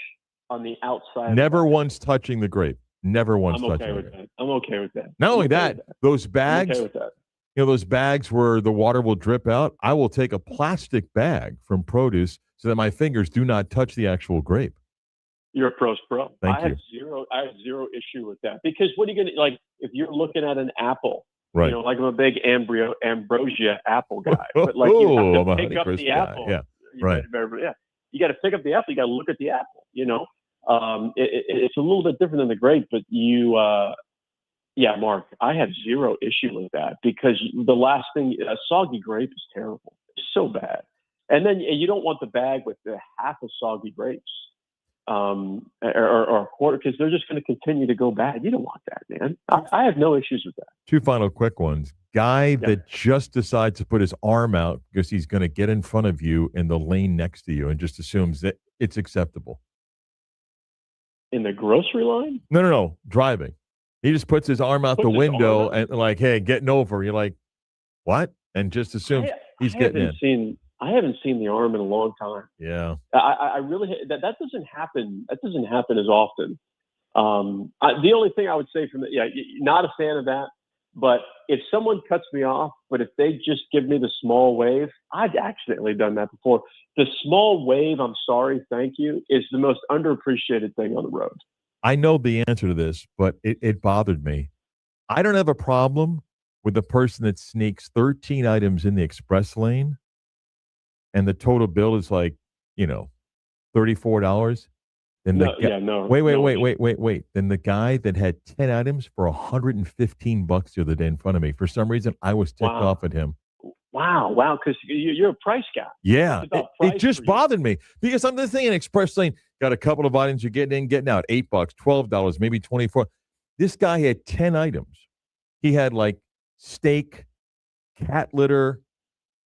on the outside? Never once touching the grape. Never once touching okay with it. that. I'm okay with that. Not only that, those bags, okay with that. You know, those bags where the water will drip out, I will take a plastic bag from produce so that my fingers do not touch the actual grape. You're a pro's pro. Thank I you. have zero issue with that, because what are you going to, like, if you're looking at an apple, right? You know, like I'm a big ambrosia apple guy, but like you have to pick up the apple. Yeah, right. You got to pick up the apple. You got to look at the apple. You know, it's a little bit different than the grape, but yeah, Mark, I have zero issue with that, because the last thing, a soggy grape is terrible. It's so bad. And then you don't want the bag with the half of soggy grapes. or a quarter, because they're just going to continue to go bad. You don't want that, man. I have no issues with that. Two final quick ones. Guy that just decides to put his arm out because he's going to get in front of you in the lane next to you and just assumes that it's acceptable. In the grocery line? No. Driving. He just puts his arm out the window and like, hey, getting over. You're like, what? And just assumes he's getting in. I haven't seen the arm in a long time. Yeah. I really that doesn't happen. That doesn't happen as often. The only thing I would say from not a fan of that. But if someone cuts me off, but if they just give me the small wave, I've accidentally done that before. The small wave, I'm sorry, thank you, is the most underappreciated thing on the road. I know the answer to this, but it bothered me. I don't have a problem with the person that sneaks 13 items in the express lane and the total bill is like, $34. Then wait. Then the guy that had 10 items for $115 the other day in front of me. For some reason, I was ticked off at him. Wow, because you're a price guy. Yeah, it just bothered me because I'm just thinking express lane got a couple of items you're getting in, getting out. $8, $12, maybe $24. This guy had 10 items. He had like steak, cat litter,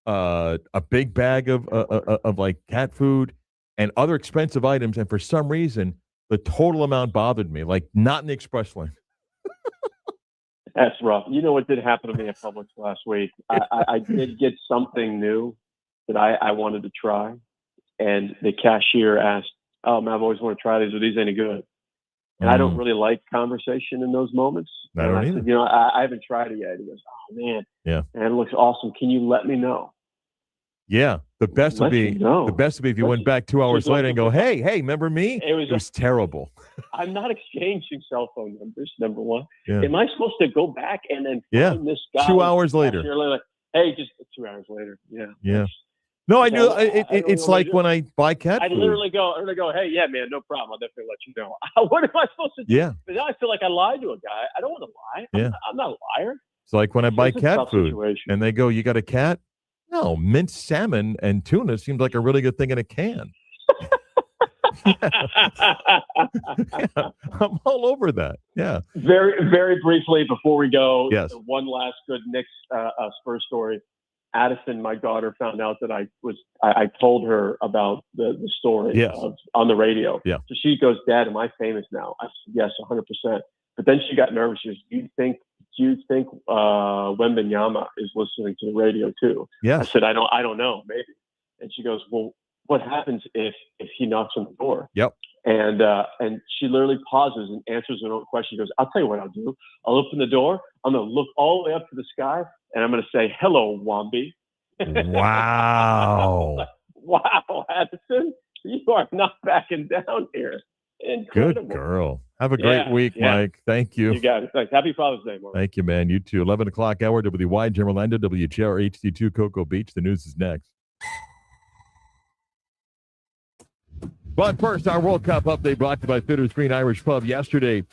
a big bag of like cat food, and other expensive items, and for some reason, the total amount bothered me, like not in the express lane. That's rough. You know what did happen to me at Publix last week? I did get something new that I wanted to try, and the cashier asked, "Oh, man, I've always wanted to try these. Are these any good?" And I don't really like conversation in those moments. I don't either. Said, I haven't tried it yet. He goes, "Oh, man. Yeah. And it looks awesome. Can you let me know?" Yeah, the best would be if you went back 2 hours later and go, hey, remember me? It was terrible. I'm not exchanging cell phone numbers, number one. Yeah. Am I supposed to go back and then find this guy? 2 hours later. Like, hey, just 2 hours later. Yeah. Yeah. No, I knew it's like when I buy cat food. I literally go, hey, yeah, man, no problem. I'll definitely let you know. What am I supposed to do? Yeah. But now I feel like I lied to a guy. I don't want to lie. I'm not a liar. It's like when I buy It's a cat tough food situation. and they go, you got a cat? No, minced salmon and tuna seems like a really good thing in a can. I'm all over that. Yeah. Very, very briefly before we go, yes. One last good Knicks Spurs story. Addison, my daughter, found out that I told her about the story on the radio. Yeah. So she goes, "Dad, am I famous now?" I said, "Yes, 100%." But then she got nervous. She goes, "Do you think Wembanyama is listening to the radio too?" Yeah. I said, I don't know, maybe. And she goes, "Well, what happens if he knocks on the door?" Yep. And she literally pauses and answers her own question. She goes, "I'll tell you what I'll do. I'll open the door. I'm going to look all the way up to the sky, and I'm going to say, 'Hello, Wambi.'" Wow. Wow, Addison, you are not backing down here. Incredible. Good girl. Have a great week, Mike. Thank you. You got it. Thanks. Happy Father's Day, Mark. Thank you, man. You too. 11 o'clock hour, WYGM Orlando, WGR HD2 Cocoa Beach. The news is next. But first, our World Cup update brought to you by Fitter's Green Irish Pub. Yesterday,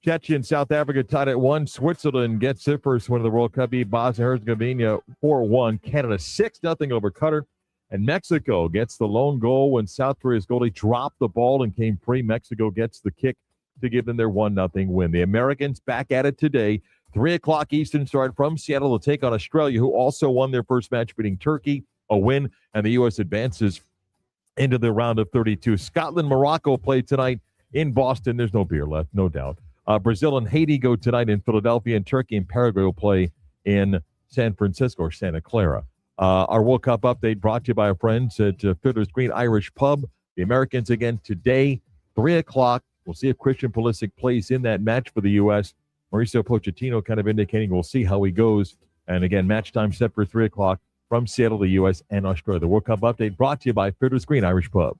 Czechia and South Africa tied at 1. Switzerland gets their first win of the World Cup. Beat Bosnia-Herzegovina 4-1. Canada 6-0 over Qatar. And Mexico gets the lone goal when South Korea's goalie dropped the ball and came free. Mexico gets the kick to give them their 1-0 win. The Americans back at it today. 3 o'clock Eastern start from Seattle to take on Australia, who also won their first match beating Turkey. A win, and the U.S. advances into the round of 32. Scotland, Morocco play tonight in Boston. There's no beer left, no doubt. Brazil and Haiti go tonight in Philadelphia, and Turkey and Paraguay will play in San Francisco or Santa Clara. Our World Cup update brought to you by our friends at Fiddler's Green Irish Pub. The Americans again today, 3 o'clock. We'll see if Christian Pulisic plays in that match for the U.S. Mauricio Pochettino kind of indicating we'll see how he goes. And again, match time set for 3 o'clock from Seattle, the U.S. and Australia. The World Cup update brought to you by Fiddler's Green Irish Pub.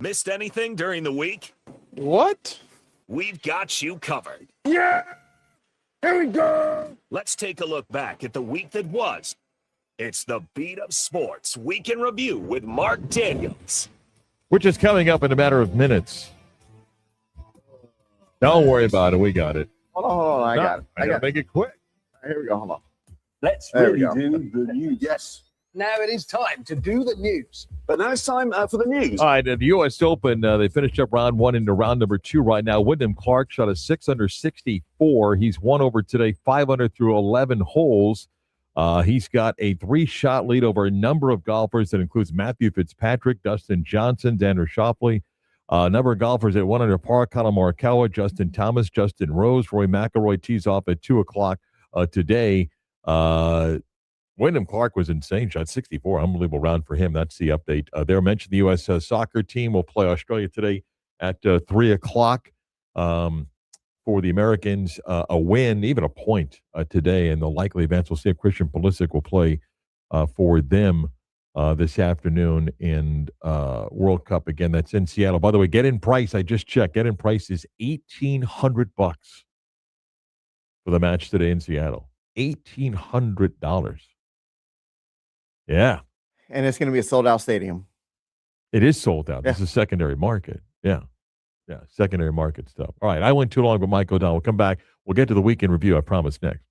Missed anything during the week? What? We've got you covered. Yeah! Here we go! Let's take a look back at the week that was. It's the Beat of Sports Week in Review with Marc Daniels. Which is coming up in a matter of minutes. Don't worry about it. We got it. Hold on. I got it. I got to make it quick. Here we go. Hold on. Let's There we really go. do the news. Yes. Now it is time to do the news. But now it's time for the news. All right, the U.S. Open, they finished up round one into round number two right now. Wyndham Clark shot a 6 under 64. He's won over today 5 under through 11 holes. He's got a 3-shot lead over a number of golfers that includes Matthew Fitzpatrick, Dustin Johnson, Xander Schauffele. A number of golfers at 1 under par, Colin Morikawa, Justin Thomas, Justin Rose. Rory McIlroy tees off at 2 o'clock today. Wyndham Clark was insane. Shot 64. Unbelievable round for him. That's the update. There, mentioned the U.S. Soccer team will play Australia today at 3 o'clock. For the Americans, a win, even a point today, and the likely advance. We'll see if Christian Pulisic will play for them this afternoon in World Cup. Again, that's in Seattle. By the way, get-in price, I just checked. Get-in price is $1,800 for the match today in Seattle. $1,800. Yeah. And it's going to be a sold-out stadium. It is sold out. Yeah. This is secondary market. Yeah. Yeah, secondary market stuff. All right, I went too long with Mike O'Donnell. We'll come back. We'll get to the weekend review, I promise, next.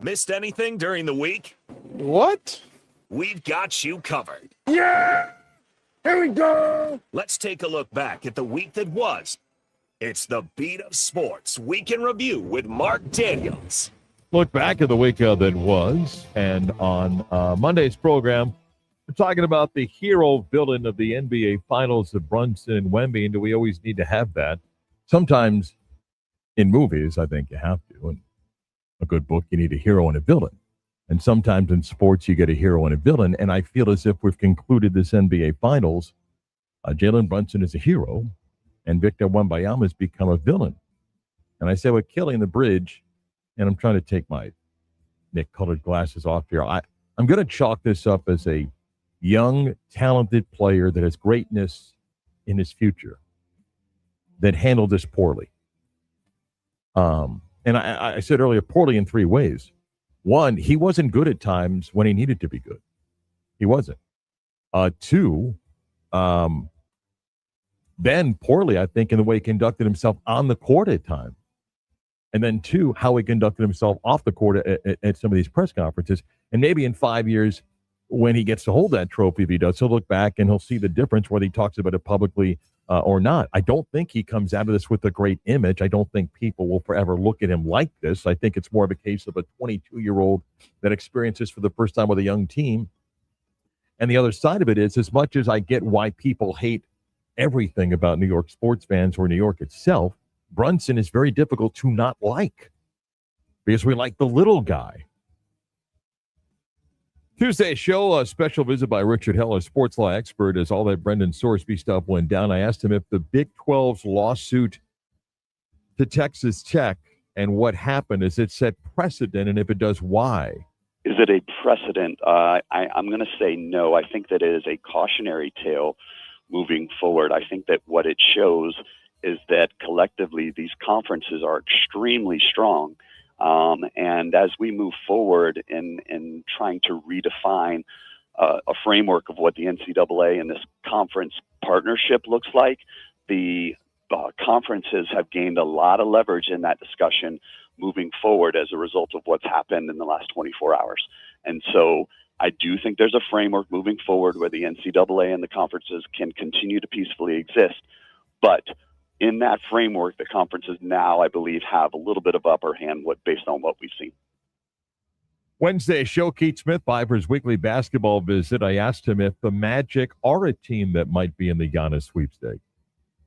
Missed anything during the week? What? We've got you covered. Yeah! Here we go! Let's take a look back at the week that was. It's the Beat of Sports Week in Review with Marc Daniels. Look back at the week that was, and on Monday's program, we're talking about the hero villain of the NBA Finals of Brunson and Wemby, and do we always need to have that? Sometimes in movies, I think you have to. In a good book, you need a hero and a villain. And sometimes in sports, you get a hero and a villain. And I feel as if we've concluded this NBA Finals. Jalen Brunson is a hero, and Victor Wembanyama has become a villain. And I say we're killing the bridge, and I'm trying to take my Nick-colored glasses off here. I'm going to chalk this up as a young, talented player that has greatness in his future that handled this poorly. And I said earlier, poorly in three ways. One, he wasn't good at times when he needed to be good. He wasn't. Two, then poorly, I think, in the way he conducted himself on the court at times. And then two, how he conducted himself off the court at some of these press conferences. And maybe in 5 years, when he gets to hold that trophy, if he does, he'll look back and he'll see the difference, whether he talks about it publicly or not. I don't think he comes out of this with a great image. I don't think people will forever look at him like this. I think it's more of a case of a 22-year-old that experiences for the first time with a young team. And the other side of it is, as much as I get why people hate everything about New York sports fans or New York itself, Brunson is very difficult to not like because we like the little guy. Tuesday's show, a special visit by Richard Heller, sports law expert, as all that Brendan Sorsby stuff went down. I asked him if the Big 12's lawsuit to Texas Tech and what happened, is it set precedent, and if it does, why? Is it a precedent? I'm going to say no. I think that it is a cautionary tale moving forward. I think that what it shows is that collectively these conferences are extremely strong. And as we move forward in trying to redefine a framework of what the NCAA and this conference partnership looks like, the conferences have gained a lot of leverage in that discussion moving forward as a result of what's happened in the last 24 hours. And so I do think there's a framework moving forward where the NCAA and the conferences can continue to peacefully exist. But in that framework, the conferences now, I believe, have a little bit of upper hand based on what we've seen. Wednesday show, Keith Smith by for his weekly basketball visit. I asked him if the Magic are a team that might be in the Giannis sweepstake.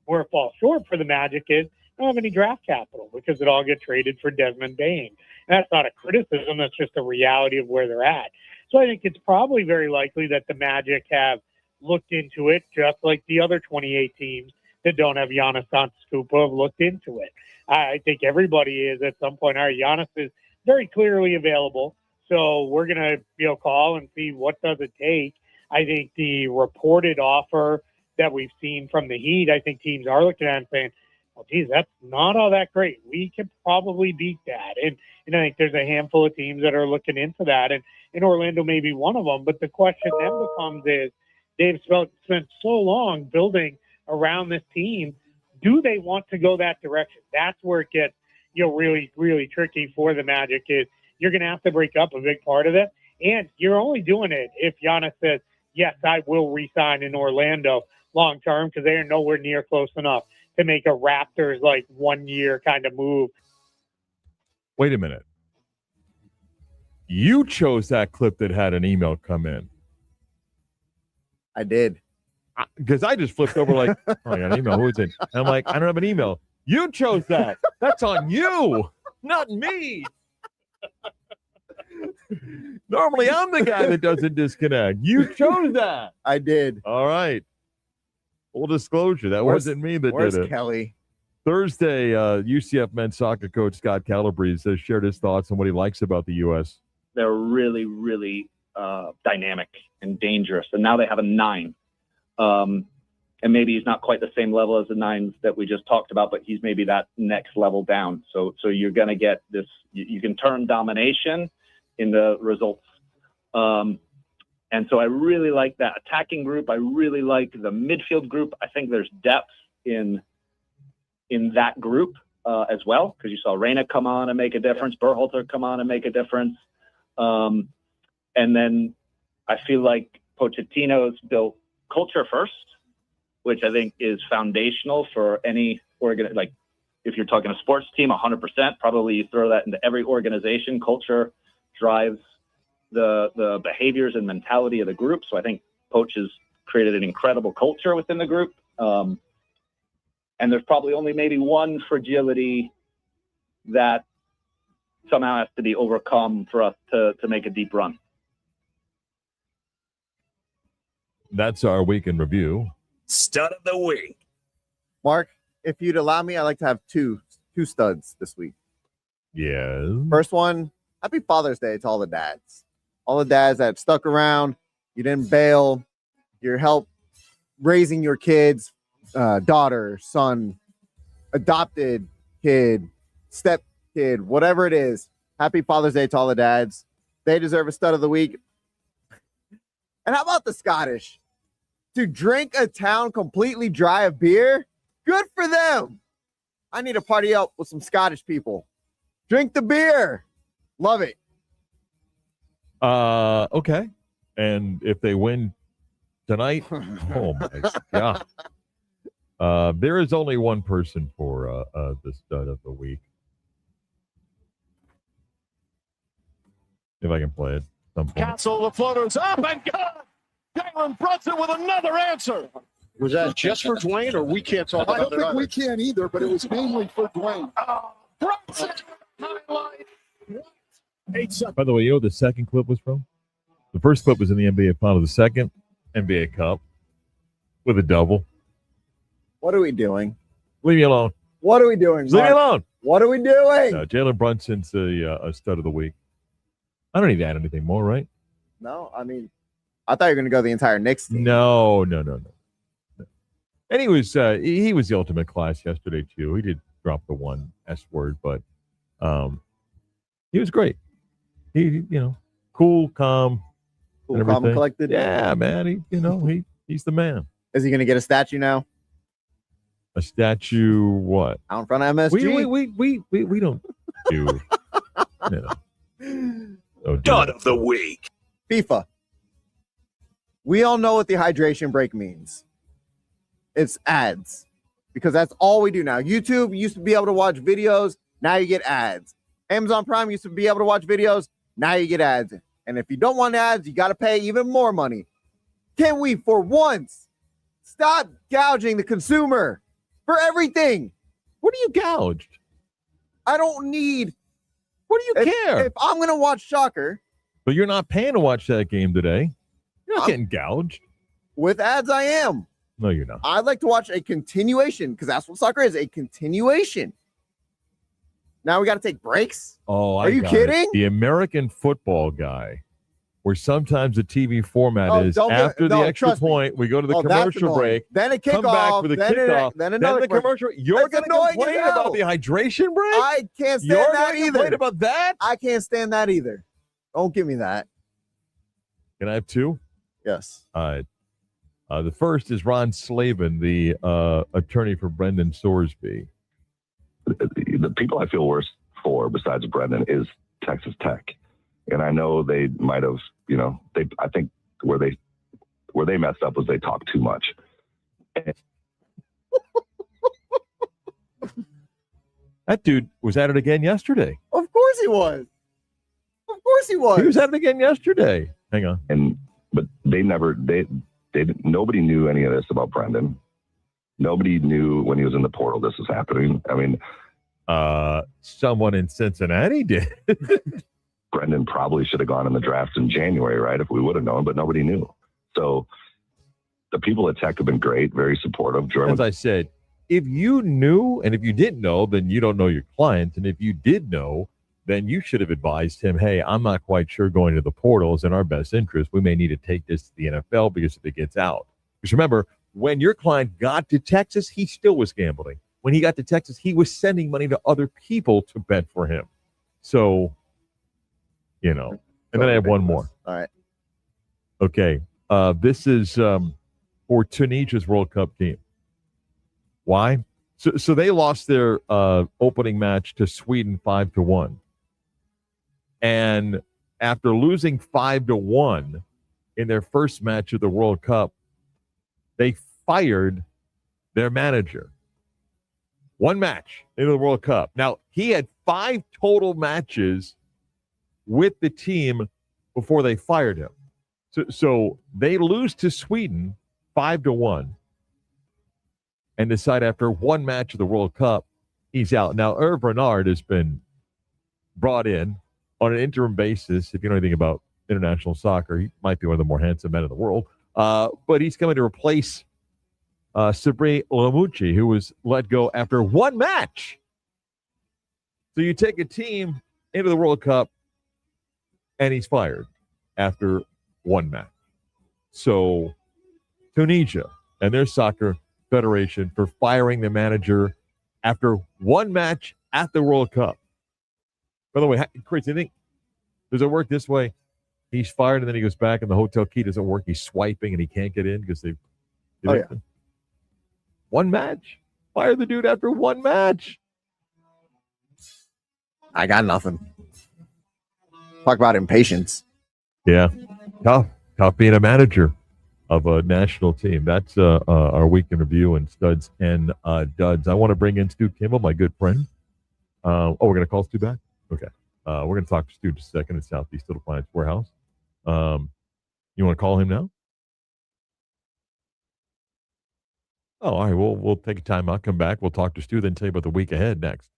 Where it falls short for the Magic is they don't have any draft capital because it all gets traded for Desmond Bane. And that's not a criticism. That's just a reality of where they're at. So I think it's probably very likely that the Magic have looked into it just like the other 28 teams that don't have Giannis Antetokounmpo have looked into it. I think everybody is at some point. All right, Giannis is very clearly available. So we're going to, call and see what does it take. I think the reported offer that we've seen from the Heat, I think teams are looking at and saying, well, geez, that's not all that great. We can probably beat that. And I think there's a handful of teams that are looking into that. And Orlando may be one of them. But the question then becomes is, they've spent so long building around this team. Do they want to go that direction? That's where it gets, really, really tricky for the Magic is you're going to have to break up a big part of it. And you're only doing it if Giannis says, yes, I will re-sign in Orlando long term because they are nowhere near close enough to make a Raptors 1 year kind of move. Wait a minute. You chose that clip that had an email come in. I did. Because I just flipped over like, oh, I got an email. Who is it? And I'm like, I don't have an email. You chose that. That's on you, not me. Normally, I'm the guy that doesn't disconnect. You chose that. I did. All right. Full disclosure, that wasn't me that did it. Kelly? Thursday, UCF men's soccer coach Scott Calabrese has shared his thoughts on what he likes about the U.S. They're really, really dynamic and dangerous. And now they have a 9. And maybe he's not quite the same level as the 9s that we just talked about, but he's maybe that next level down. So you're going to get this, you can turn domination into results. And so I really like that attacking group. I really like the midfield group. I think there's depth in that group. as well, because you saw Reyna come on and make a difference, Berhalter come on and make a difference. And then I feel like Pochettino's built culture first, which I think is foundational for any like if you're talking a sports team, 100%, probably you throw that into every organization. Culture drives the behaviors and mentality of the group. So I think Poch has created an incredible culture within the group. And there's probably only maybe one fragility that somehow has to be overcome for us to make a deep run. That's our week in review. Stud of the week. Mark, if you'd allow me, I'd like to have two studs this week. Yes. First one, happy Father's Day to all the dads. All the dads that stuck around, you didn't bail, your help raising your kids, daughter, son, adopted kid, step kid, whatever it is. Happy Father's Day to all the dads. They deserve a stud of the week. And how about the Scottish? To drink a town completely dry of beer? Good for them. I need to party up with some Scottish people. Drink the beer. Love it. Okay. And if they win tonight, oh my God. There is only one person for the stud of the week. If I can play it. Some point. Castle, the floater's up and good. Jalen Brunson with another answer. Was that just for Dwayne, or we can't talk I about don't it? think we can either, but it was mainly for Dwayne. Brunson highlight. 8 seconds. By the way, you know what the second clip was from? The first clip was in the NBA Final. The second, NBA Cup with a double. What are we doing? Leave me alone. What are we doing? Leave me Mark? alone. What are we doing? No, Jalen Brunson's a stud of the week. I don't need to add anything more, right? No, I mean, I thought you were going to go the entire Knicks team. No. And he was the ultimate class yesterday too. He did drop the one S word, but he was great. He cool, calm, Cool, calm, and collected. Yeah, man. He's the man. Is he going to get a statue now? A statue? What? Out in front of MSG? We don't do. Stud of the week. FIFA. We all know what the hydration break means. It's ads, because that's all we do now. YouTube used to be able to watch videos. Now you get ads. Amazon Prime used to be able to watch videos. Now you get ads. And if you don't want ads, you got to pay even more money. Can we, for once, stop gouging the consumer for everything? What are you gouged? I don't need. What do you care? If I'm going to watch soccer. But you're not paying to watch that game today. You're not getting gouged. With ads, I am. No, you're not. I'd like to watch a continuation, because that's what soccer is, a continuation. Now we got to take breaks? Oh, are you kidding? The American football guy, where sometimes the TV format is after the extra point, we go to the commercial break, then a kickoff, come back for the kickoff, then another the commercial. You're going to complain about the hydration break? I can't stand You're that gonna either. complain about that? I can't stand that either. Don't give me that. Can I have two? Yes. All right. The first is Ron Slavin, the attorney for Brendan Sorsby. The people I feel worse for, besides Brendan, is Texas Tech, and I know they might have, I think where they messed up was they talked too much. That dude was at it again yesterday. Of course he was. Of course he was. He was at it again yesterday. Hang on. But nobody knew any of this about Brendan. Nobody knew when he was in the portal this was happening. I mean, someone in Cincinnati did. Brendan probably should have gone in the draft in January, right? If we would have known, but nobody knew. So the people at Tech have been great, very supportive. As I said, if you knew, and if you didn't know, then you don't know your client. And if you did know, then you should have advised him, hey, I'm not quite sure going to the portal is in our best interest. We may need to take this to the NFL because if it gets out. Because remember, when your client got to Texas, he still was gambling. When he got to Texas, he was sending money to other people to bet for him. So, and then I have one more. All right. Okay. This is for Tunisia's World Cup team. Why? So they lost their opening match to Sweden 5-1. And after losing 5-1 in their first match of the World Cup, they fired their manager. One match into the World Cup. Now, he had 5 total matches with the team before they fired him. So they lose to Sweden 5-1 and decide after one match of the World Cup, he's out. Now, Hervé Renard has been brought in on an interim basis. If you know anything about international soccer, he might be one of the more handsome men in the world. But he's coming to replace Sabri Lamucci, who was let go after one match. So you take a team into the World Cup, and he's fired after one match. So Tunisia and their soccer federation for firing the manager after one match at the World Cup. By the way, Chris, you think, does it work this way? He's fired and then he goes back and the hotel key doesn't work. He's swiping and he can't get in because they've one match. Fire the dude after one match. I got nothing. Talk about impatience. Yeah. Tough being a manager of a national team. That's our week in review and studs and duds. I want to bring in Stu Kimball, my good friend. We're going to call Stu back? Okay. We're going to talk to Stu just a second in Southeast Little Appliance Warehouse. You want to call him now? Oh, all right. We'll take a time. I'll come back. We'll talk to Stu, then tell you about the week ahead next.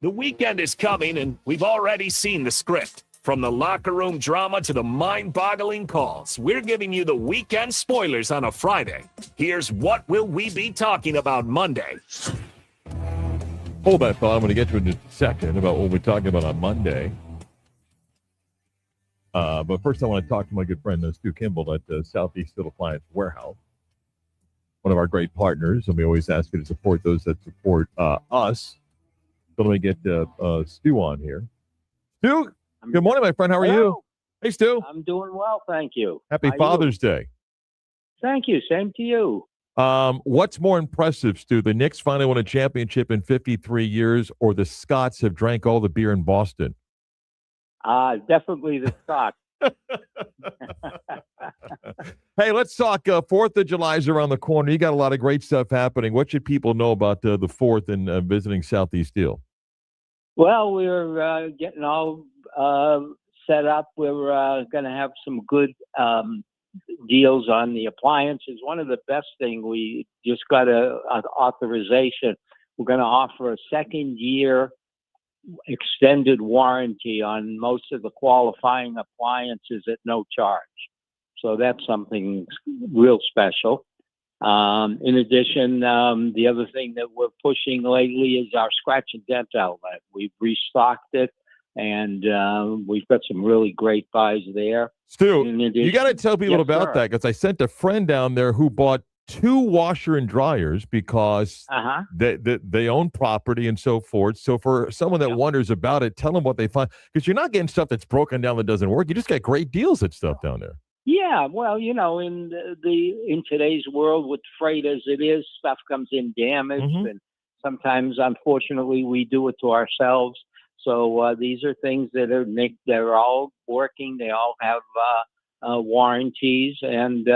The weekend is coming, and we've already seen the script. From the locker room drama to the mind-boggling calls, we're giving you the weekend spoilers on a Friday. Here's what will we be talking about Monday. Hold that thought. I'm going to get to it in a second about what we're talking about on Monday. But first, I want to talk to my good friend, Stu Kimball at Southeast Steel Appliance Warehouse, one of our great partners, and we always ask you to support those that support us. So let me get Stu on here. Stu, good morning, my friend. How are you? Hey, Stu. I'm doing well, thank you. Happy Father's Day. Thank you. Same to you. What's more impressive, Stu? The Knicks finally won a championship in 53 years, or the Scots have drank all the beer in Boston? Definitely the Scots. Hey, let's talk 4th of July is around the corner. You got a lot of great stuff happening. What should people know about the 4th and visiting Southeast Steel? Well, we're getting all set up. We're going to have some good deals on the appliances. One of the best things, we just got an authorization. We're going to offer a second-year extended warranty on most of the qualifying appliances at no charge. So that's something real special. In addition, the other thing that we're pushing lately is our scratch and dent outlet. We've restocked it, and we've got some really great buys there. Stu, you got to tell people Yes, about sir. that, because I sent a friend down there who bought 2 washer and dryers because they own property and so forth. So for someone that wonders about it, tell them what they find, because you're not getting stuff that's broken down that doesn't work. You just got great deals at stuff down there. Yeah, well, you know, in today's world with freight as it is, stuff comes in damaged, and sometimes, unfortunately, we do it to ourselves. So these are things that are nicked. They're all working. They all have warranties and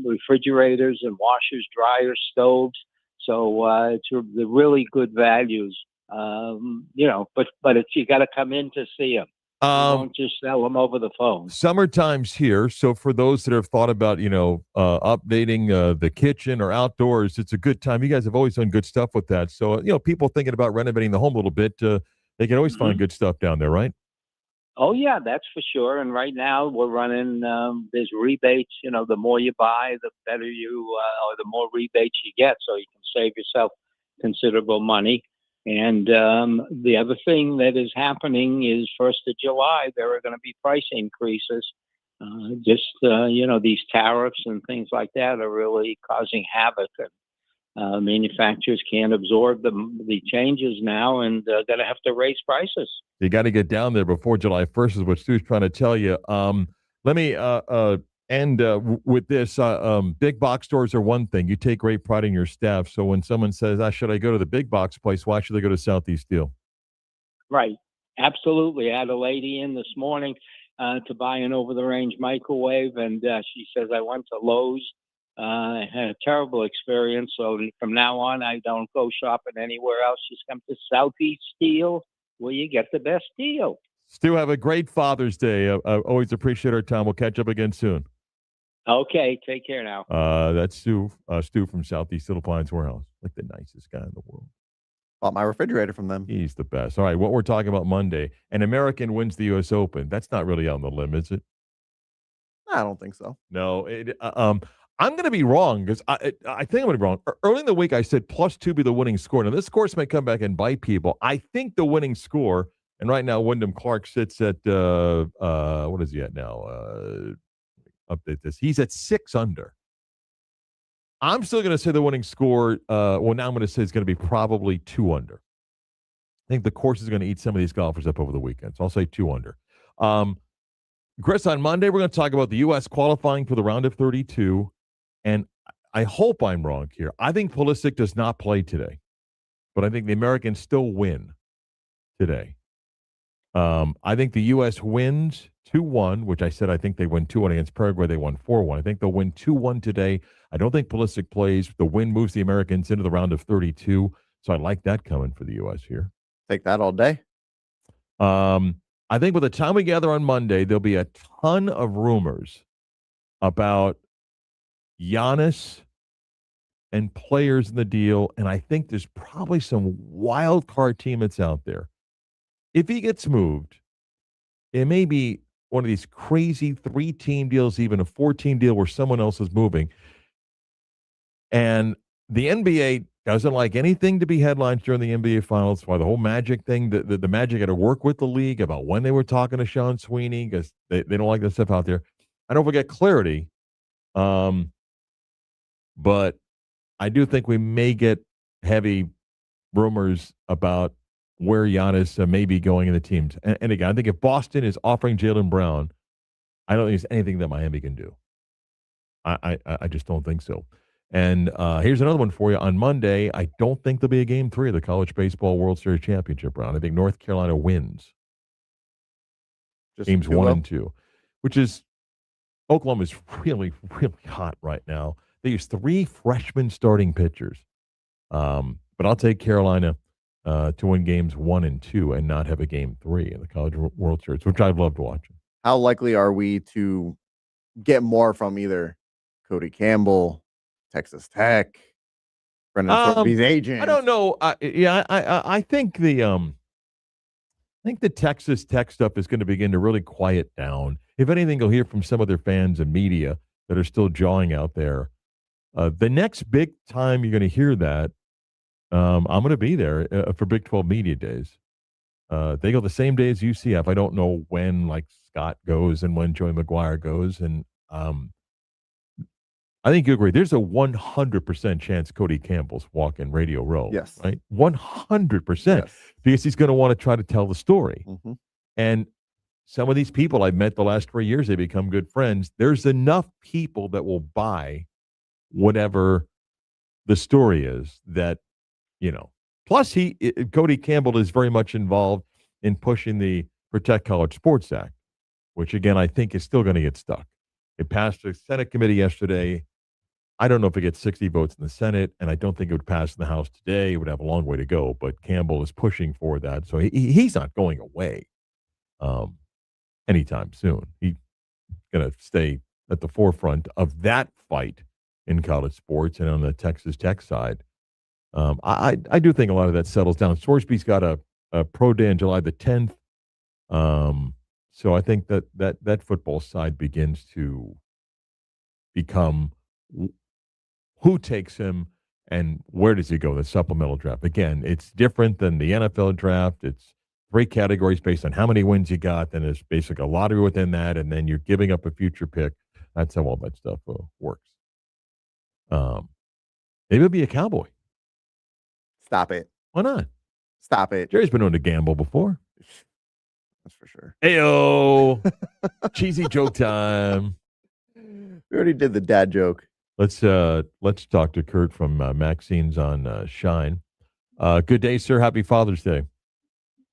refrigerators and washers, dryers, stoves. So it's the really good values. You know, but it's, you got to come in to see them. We won't just sell them over the phone. Summertime's here, so for those that have thought about, updating the kitchen or outdoors, it's a good time. You guys have always done good stuff with that. So, people thinking about renovating the home a little bit, they can always find good stuff down there, right? Oh, yeah, that's for sure. And right now we're running, there's rebates. You know, the more you buy, the better or the more rebates you get. So you can save yourself considerable money. And the other thing that is happening is 1st of July, there are going to be price increases. These tariffs and things like that are really causing havoc. Manufacturers can't absorb the changes now, and going to have to raise prices. You got to get down there before July 1st is what Stu's trying to tell you. Let me end with this. Big box stores are one thing. You take great pride in your staff. So when someone says, should I go to the big box place? Why should they go to Southeast Steel? Right. Absolutely. I had a lady in this morning to buy an over-the-range microwave, and she says, I went to Lowe's. I had a terrible experience. So from now on, I don't go shopping anywhere else. Just come to Southeast Steel, where you get the best deal. Stu, have a great Father's Day. I always appreciate our time. We'll catch up again soon. Okay, take care now. That's Stu from Southeast Steel Appliance Warehouse. Like the nicest guy in the world. Bought my refrigerator from them. He's the best. All right, what we're talking about Monday. An American wins the U.S. Open. That's not really on the limb, is it? I don't think so. No. I'm going to be wrong, because I think I'm going to be wrong. Early in the week, I said +2 be the winning score. Now, this course may come back and bite people. I think the winning score, and right now Wyndham Clark sits at, what is he at now? Update this. He's at 6 under. I'm still going to say the winning score, now I'm going to say it's going to be probably 2 under. I think the course is going to eat some of these golfers up over the weekend, so I'll say 2 under. Chris, on Monday, we're going to talk about the U.S. qualifying for the round of 32. And I hope I'm wrong here. I think Pulisic does not play today, but I think the Americans still win today. I think the U.S. wins 2-1, which I said I think they win 2-1 against Paraguay. They won 4-1. I think they'll win 2-1 today. I don't think Pulisic plays. The win moves the Americans into the round of 32, so I like that coming for the U.S. here. Take that all day. I think by the time we gather on Monday, there'll be a ton of rumors about Giannis and players in the deal, and I think there's probably some wild card team that's out there. if he gets moved, it may be one of these crazy 3-team deals, even a 4-team deal where someone else is moving. And the NBA doesn't like anything to be headlines during the NBA Finals. Why the whole Magic thing, the Magic had to work with the league about when they were talking to Sean Sweeney because they don't like that stuff out there. I don't forget clarity, but I do think we may get heavy rumors about where Giannis may be going in the teams. And again, I think if Boston is offering Jaylen Brown, I don't think there's anything that Miami can do. I just don't think so. And here's another one for you. On Monday, I don't think there'll be a Game 3 of the College Baseball World Series Championship round. I think North Carolina wins. Games 1 and 2, which is Oklahoma's really, really hot right now. They use 3 freshman starting pitchers. But I'll take Carolina to win games 1 and 2 and not have a Game 3 in the College World Series, which I'd love to watch. How likely are we to get more from either Cody Campbell, Texas Tech, Brendan Thorpe's agent? I don't know. I think the Texas Tech stuff is going to begin to really quiet down. If anything, you'll hear from some of their fans and media that are still jawing out there. The next big time you're going to hear that, I'm going to be there for Big 12 Media Days. They go the same day as UCF. I don't know when, like, Scott goes and when Joey McGuire goes. And I think you agree. There's a 100% chance Cody Campbell's walking Radio Row. Yes. Right? 100%. Because he's going to want to try to tell the story. Mm-hmm. And some of these people I've met the last 3 years, they become good friends. There's enough people that will buy whatever the story is that, plus Cody Campbell is very much involved in pushing the Protect College Sports Act, which again, I think is still going to get stuck. It passed the Senate committee yesterday. I don't know if it gets 60 votes in the Senate, and I don't think it would pass in the House today. It would have a long way to go, but Campbell is pushing for that. So he's not going away anytime soon. He's going to stay at the forefront of that fight in college sports. And on the Texas Tech side, I do think a lot of that settles down. Sorsby's got a pro day on July the 10th. So I think that football side begins to become who takes him and where does he go, the supplemental draft. Again, it's different than the NFL draft. It's 3 categories based on how many wins you got. Then it's basically a lottery within that, and then you're giving up a future pick. That's how all that stuff works. Maybe it'll be a Cowboy. Stop it. Why not? Stop it. Jerry's been known to gamble before. That's for sure. Ayo. Cheesy joke time. We already did the dad joke. Let's talk to Kurt from Maxine's on Shine. Good day, sir. Happy Father's Day.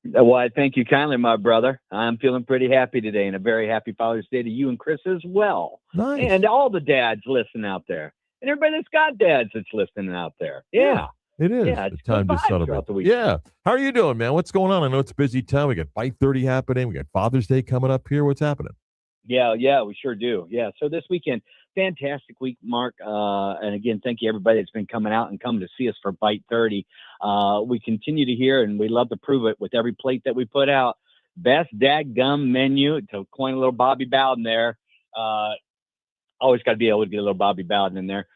Well, I thank you kindly, my brother. I'm feeling pretty happy today, and a very happy Father's Day to you and Chris as well. Nice. And all the dads listening out there. And everybody that's got dads that's listening out there. Yeah. It is. Yeah, it's it's time to good vibes celebrate. throughout the week. Yeah. How are you doing, man? What's going on? I know it's a busy time. We got Bite 30 happening. We got Father's Day coming up here. What's happening? Yeah, we sure do. Yeah, so this weekend, fantastic week, Mark. And again, thank you everybody that's been coming out and coming to see us for Bite 30. We continue to hear, and we love to prove it with every plate that we put out. Best dadgum menu, to coin a little Bobby Bowden there. Always got to be able to get a little Bobby Bowden in there.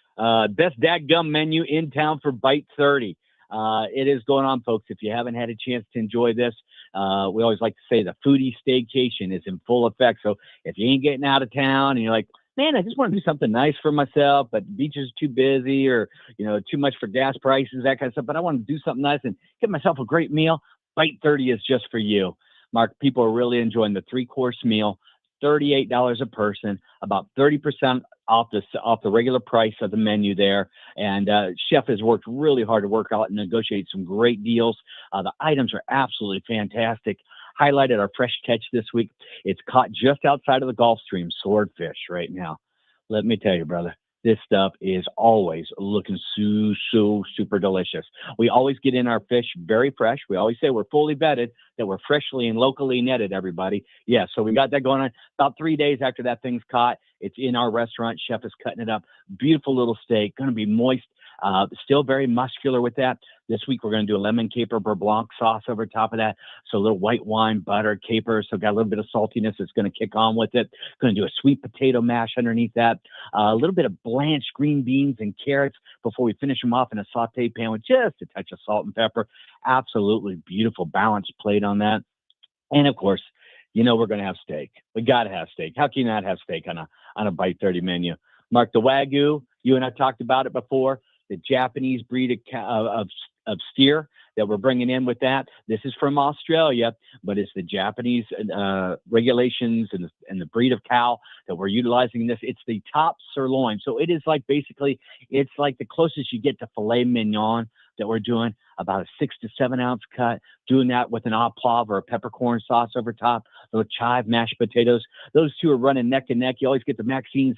Best dadgum menu in town for Bite 30. It is going on, folks. If you haven't had a chance to enjoy this, we always like to say the foodie staycation is in full effect. So if you ain't getting out of town and you're like, man, I just want to do something nice for myself, but beaches are too busy or, too much for gas prices, that kind of stuff. But I want to do something nice and get myself a great meal. Bite 30 is just for you. Mark, people are really enjoying the 3-course meal, $38 a person, about 30% off the regular price of the menu there. And chef has worked really hard to work out and negotiate some great deals. The items are absolutely fantastic. Highlighted our fresh catch this week. It's caught just outside of the Gulf Stream, swordfish right now. Let me tell you, brother, this stuff is always looking so super delicious. We always get in our fish very fresh. We always say we're fully vetted, that we're freshly and locally netted, everybody. Yeah, so we got that going on. About 3 days after that thing's caught, it's in our restaurant. Chef is cutting it up. Beautiful little steak, going to be moist, Still very muscular with that. This week, we're going to do a lemon caper beurre blanc sauce over top of that. So a little white wine, butter, caper. So got a little bit of saltiness that's going to kick on with it. Going to do a sweet potato mash underneath that. A little bit of blanched green beans and carrots before we finish them off in a saute pan with just a touch of salt and pepper. Absolutely beautiful balanced plate on that. And of course, we're going to have steak. We got to have steak. How can you not have steak on a Bite 30 menu? Mark, the Wagyu, you and I talked about it before, the Japanese breed of steer that we're bringing in with that. This is from Australia, but it's the Japanese regulations and the breed of cow that we're utilizing this. It's the top sirloin. So it is it's like the closest you get to filet mignon that we're doing, about a 6 to 7 ounce cut, doing that with an oplave or a peppercorn sauce over top, little chive mashed potatoes. Those two are running neck and neck. You always get the Maxine's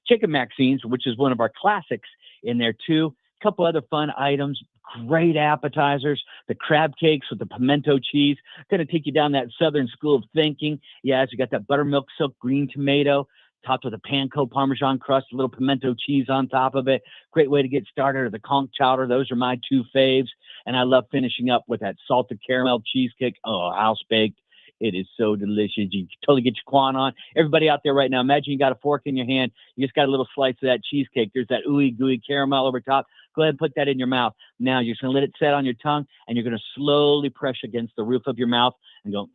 chicken Maxine's, which is one of our classics in there too. A couple other fun items, great appetizers, the crab cakes with the pimento cheese, going to take you down that Southern school of thinking. Yeah, so you got that buttermilk silk green tomato, topped with a panko Parmesan crust, a little pimento cheese on top of it. Great way to get started. Or the conch chowder. Those are my two faves. And I love finishing up with that salted caramel cheesecake. Oh, house baked. It is so delicious. You totally get your quan on. Everybody out there right now, imagine you got a fork in your hand. You just got a little slice of that cheesecake. There's that ooey gooey caramel over top. Go ahead and put that in your mouth. Now you're just going to let it set on your tongue, and you're going to slowly press against the roof of your mouth and go,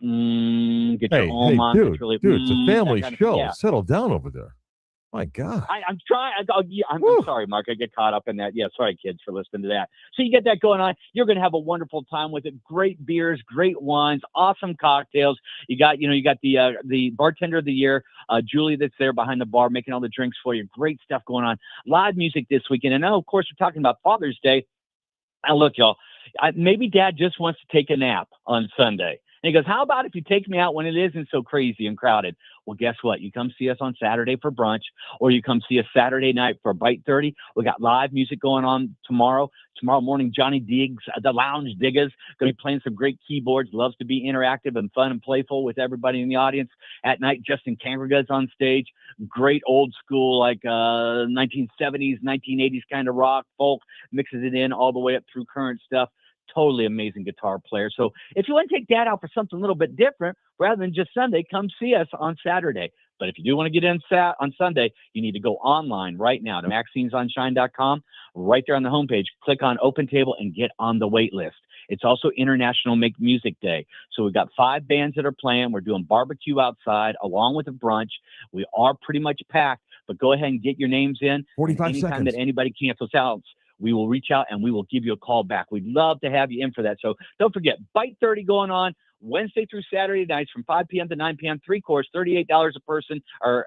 get your own on. Dude, it's a family show. Yeah. Settle down over there. My God. I'm trying. I'm sorry, Mark. I get caught up in that. Yeah, sorry, kids, for listening to that. So you get that going on. You're going to have a wonderful time with it. Great beers, great wines, awesome cocktails. You got the bartender of the year, Julie, that's there behind the bar making all the drinks for you. Great stuff going on. Live music this weekend. And now, of course, we're talking about Father's Day. Now, look, y'all, maybe Dad just wants to take a nap on Sunday. And he goes, how about if you take me out when it isn't so crazy and crowded? Well, guess what? You come see us on Saturday for brunch, or you come see us Saturday night for Bite 30. We got live music going on tomorrow. Tomorrow morning, Johnny Diggs, the Lounge Diggers, going to be playing some great keyboards. Loves to be interactive and fun and playful with everybody in the audience. At night, Justin Kangerga's on stage. Great old school, like 1970s, 1980s kind of rock, folk, mixes it in all the way up through current stuff. Totally amazing guitar player. So if you want to take Dad out for something a little bit different, rather than just Sunday, come see us on Saturday. But if you do want to get in on Sunday, you need to go online right now to Maxine'sOnShine.com. Right there on the homepage, click on Open Table and get on the wait list. It's also International Make Music Day. So we've got 5 bands that are playing. We're doing barbecue outside along with a brunch. We are pretty much packed, but go ahead and get your names in. 45 anytime seconds. that anybody cancels out, we will reach out and we will give you a call back. We'd love to have you in for that. So don't forget, Bite 30 going on Wednesday through Saturday nights from 5 p.m. to 9 p.m. 3-course, $38 a person,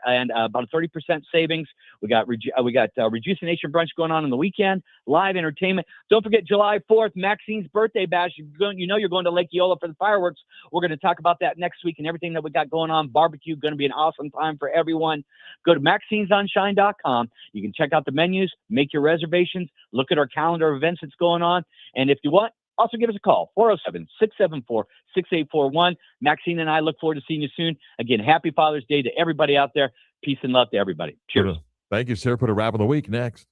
and about a 30% savings. We got Rejuvenation Brunch going on the weekend, live entertainment. Don't forget July 4th, Maxine's birthday bash. You're going to Lake Eola for the fireworks. We're going to talk about that next week and everything that we got going on. Barbecue, going to be an awesome time for everyone. Go to Maxine'sOnShine.com. You can check out the menus, make your reservations, look at our calendar of events that's going on. And if you want, also give us a call, 407-674-6841. Maxine and I look forward to seeing you soon. Again, happy Father's Day to everybody out there. Peace and love to everybody. Cheers. Thank you, sir. Put a wrap on the week next.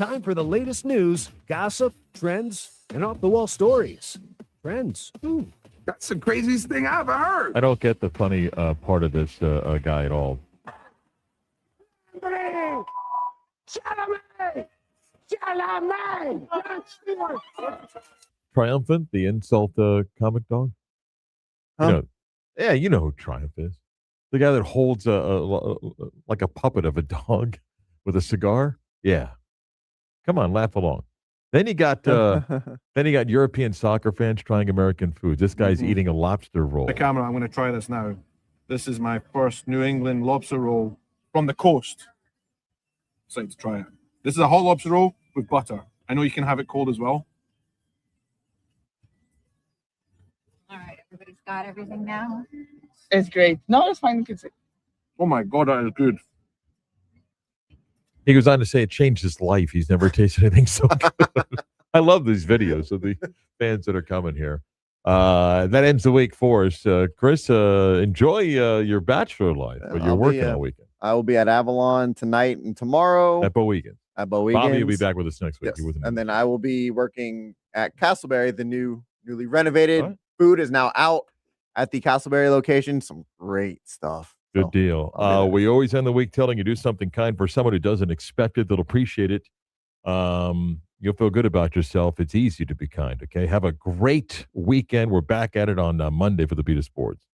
time for the latest news, gossip, trends, and off-the-wall stories. Trends. That's the craziest thing I ever heard. I don't get the funny part of this guy at all. Triumphant, the insult comic dog. Huh? You know, yeah, you know who Triumph is. The guy that holds like a puppet of a dog with a cigar. Yeah, come on, laugh along. Then you got European soccer fans trying American food. This guy's eating a lobster roll. The camera, I'm going to try this now. This is my first New England lobster roll from the coast. Excited to try it. This is a hot lobster roll with butter. I know you can have it cold as well. All right, everybody's got everything now. It's great. No, it's fine. Oh my God, that is good. He goes on to say it changed his life. He's never tasted anything so good. I love these videos of the fans that are coming here. That ends the week for us. Chris, enjoy your bachelor life, but you're working all weekend. I will be at Avalon tonight and tomorrow. At Bowegan. Bobby will be back with us next week. Yes. And then I will be working at Castleberry, the newly renovated. Food is now out at the Castleberry location. Some great stuff. Good deal. We always end the week telling you do something kind for someone who doesn't expect it. They'll appreciate it. You'll feel good about yourself. It's easy to be kind. Okay. Have a great weekend. We're back at it on Monday for the Beat of Sports.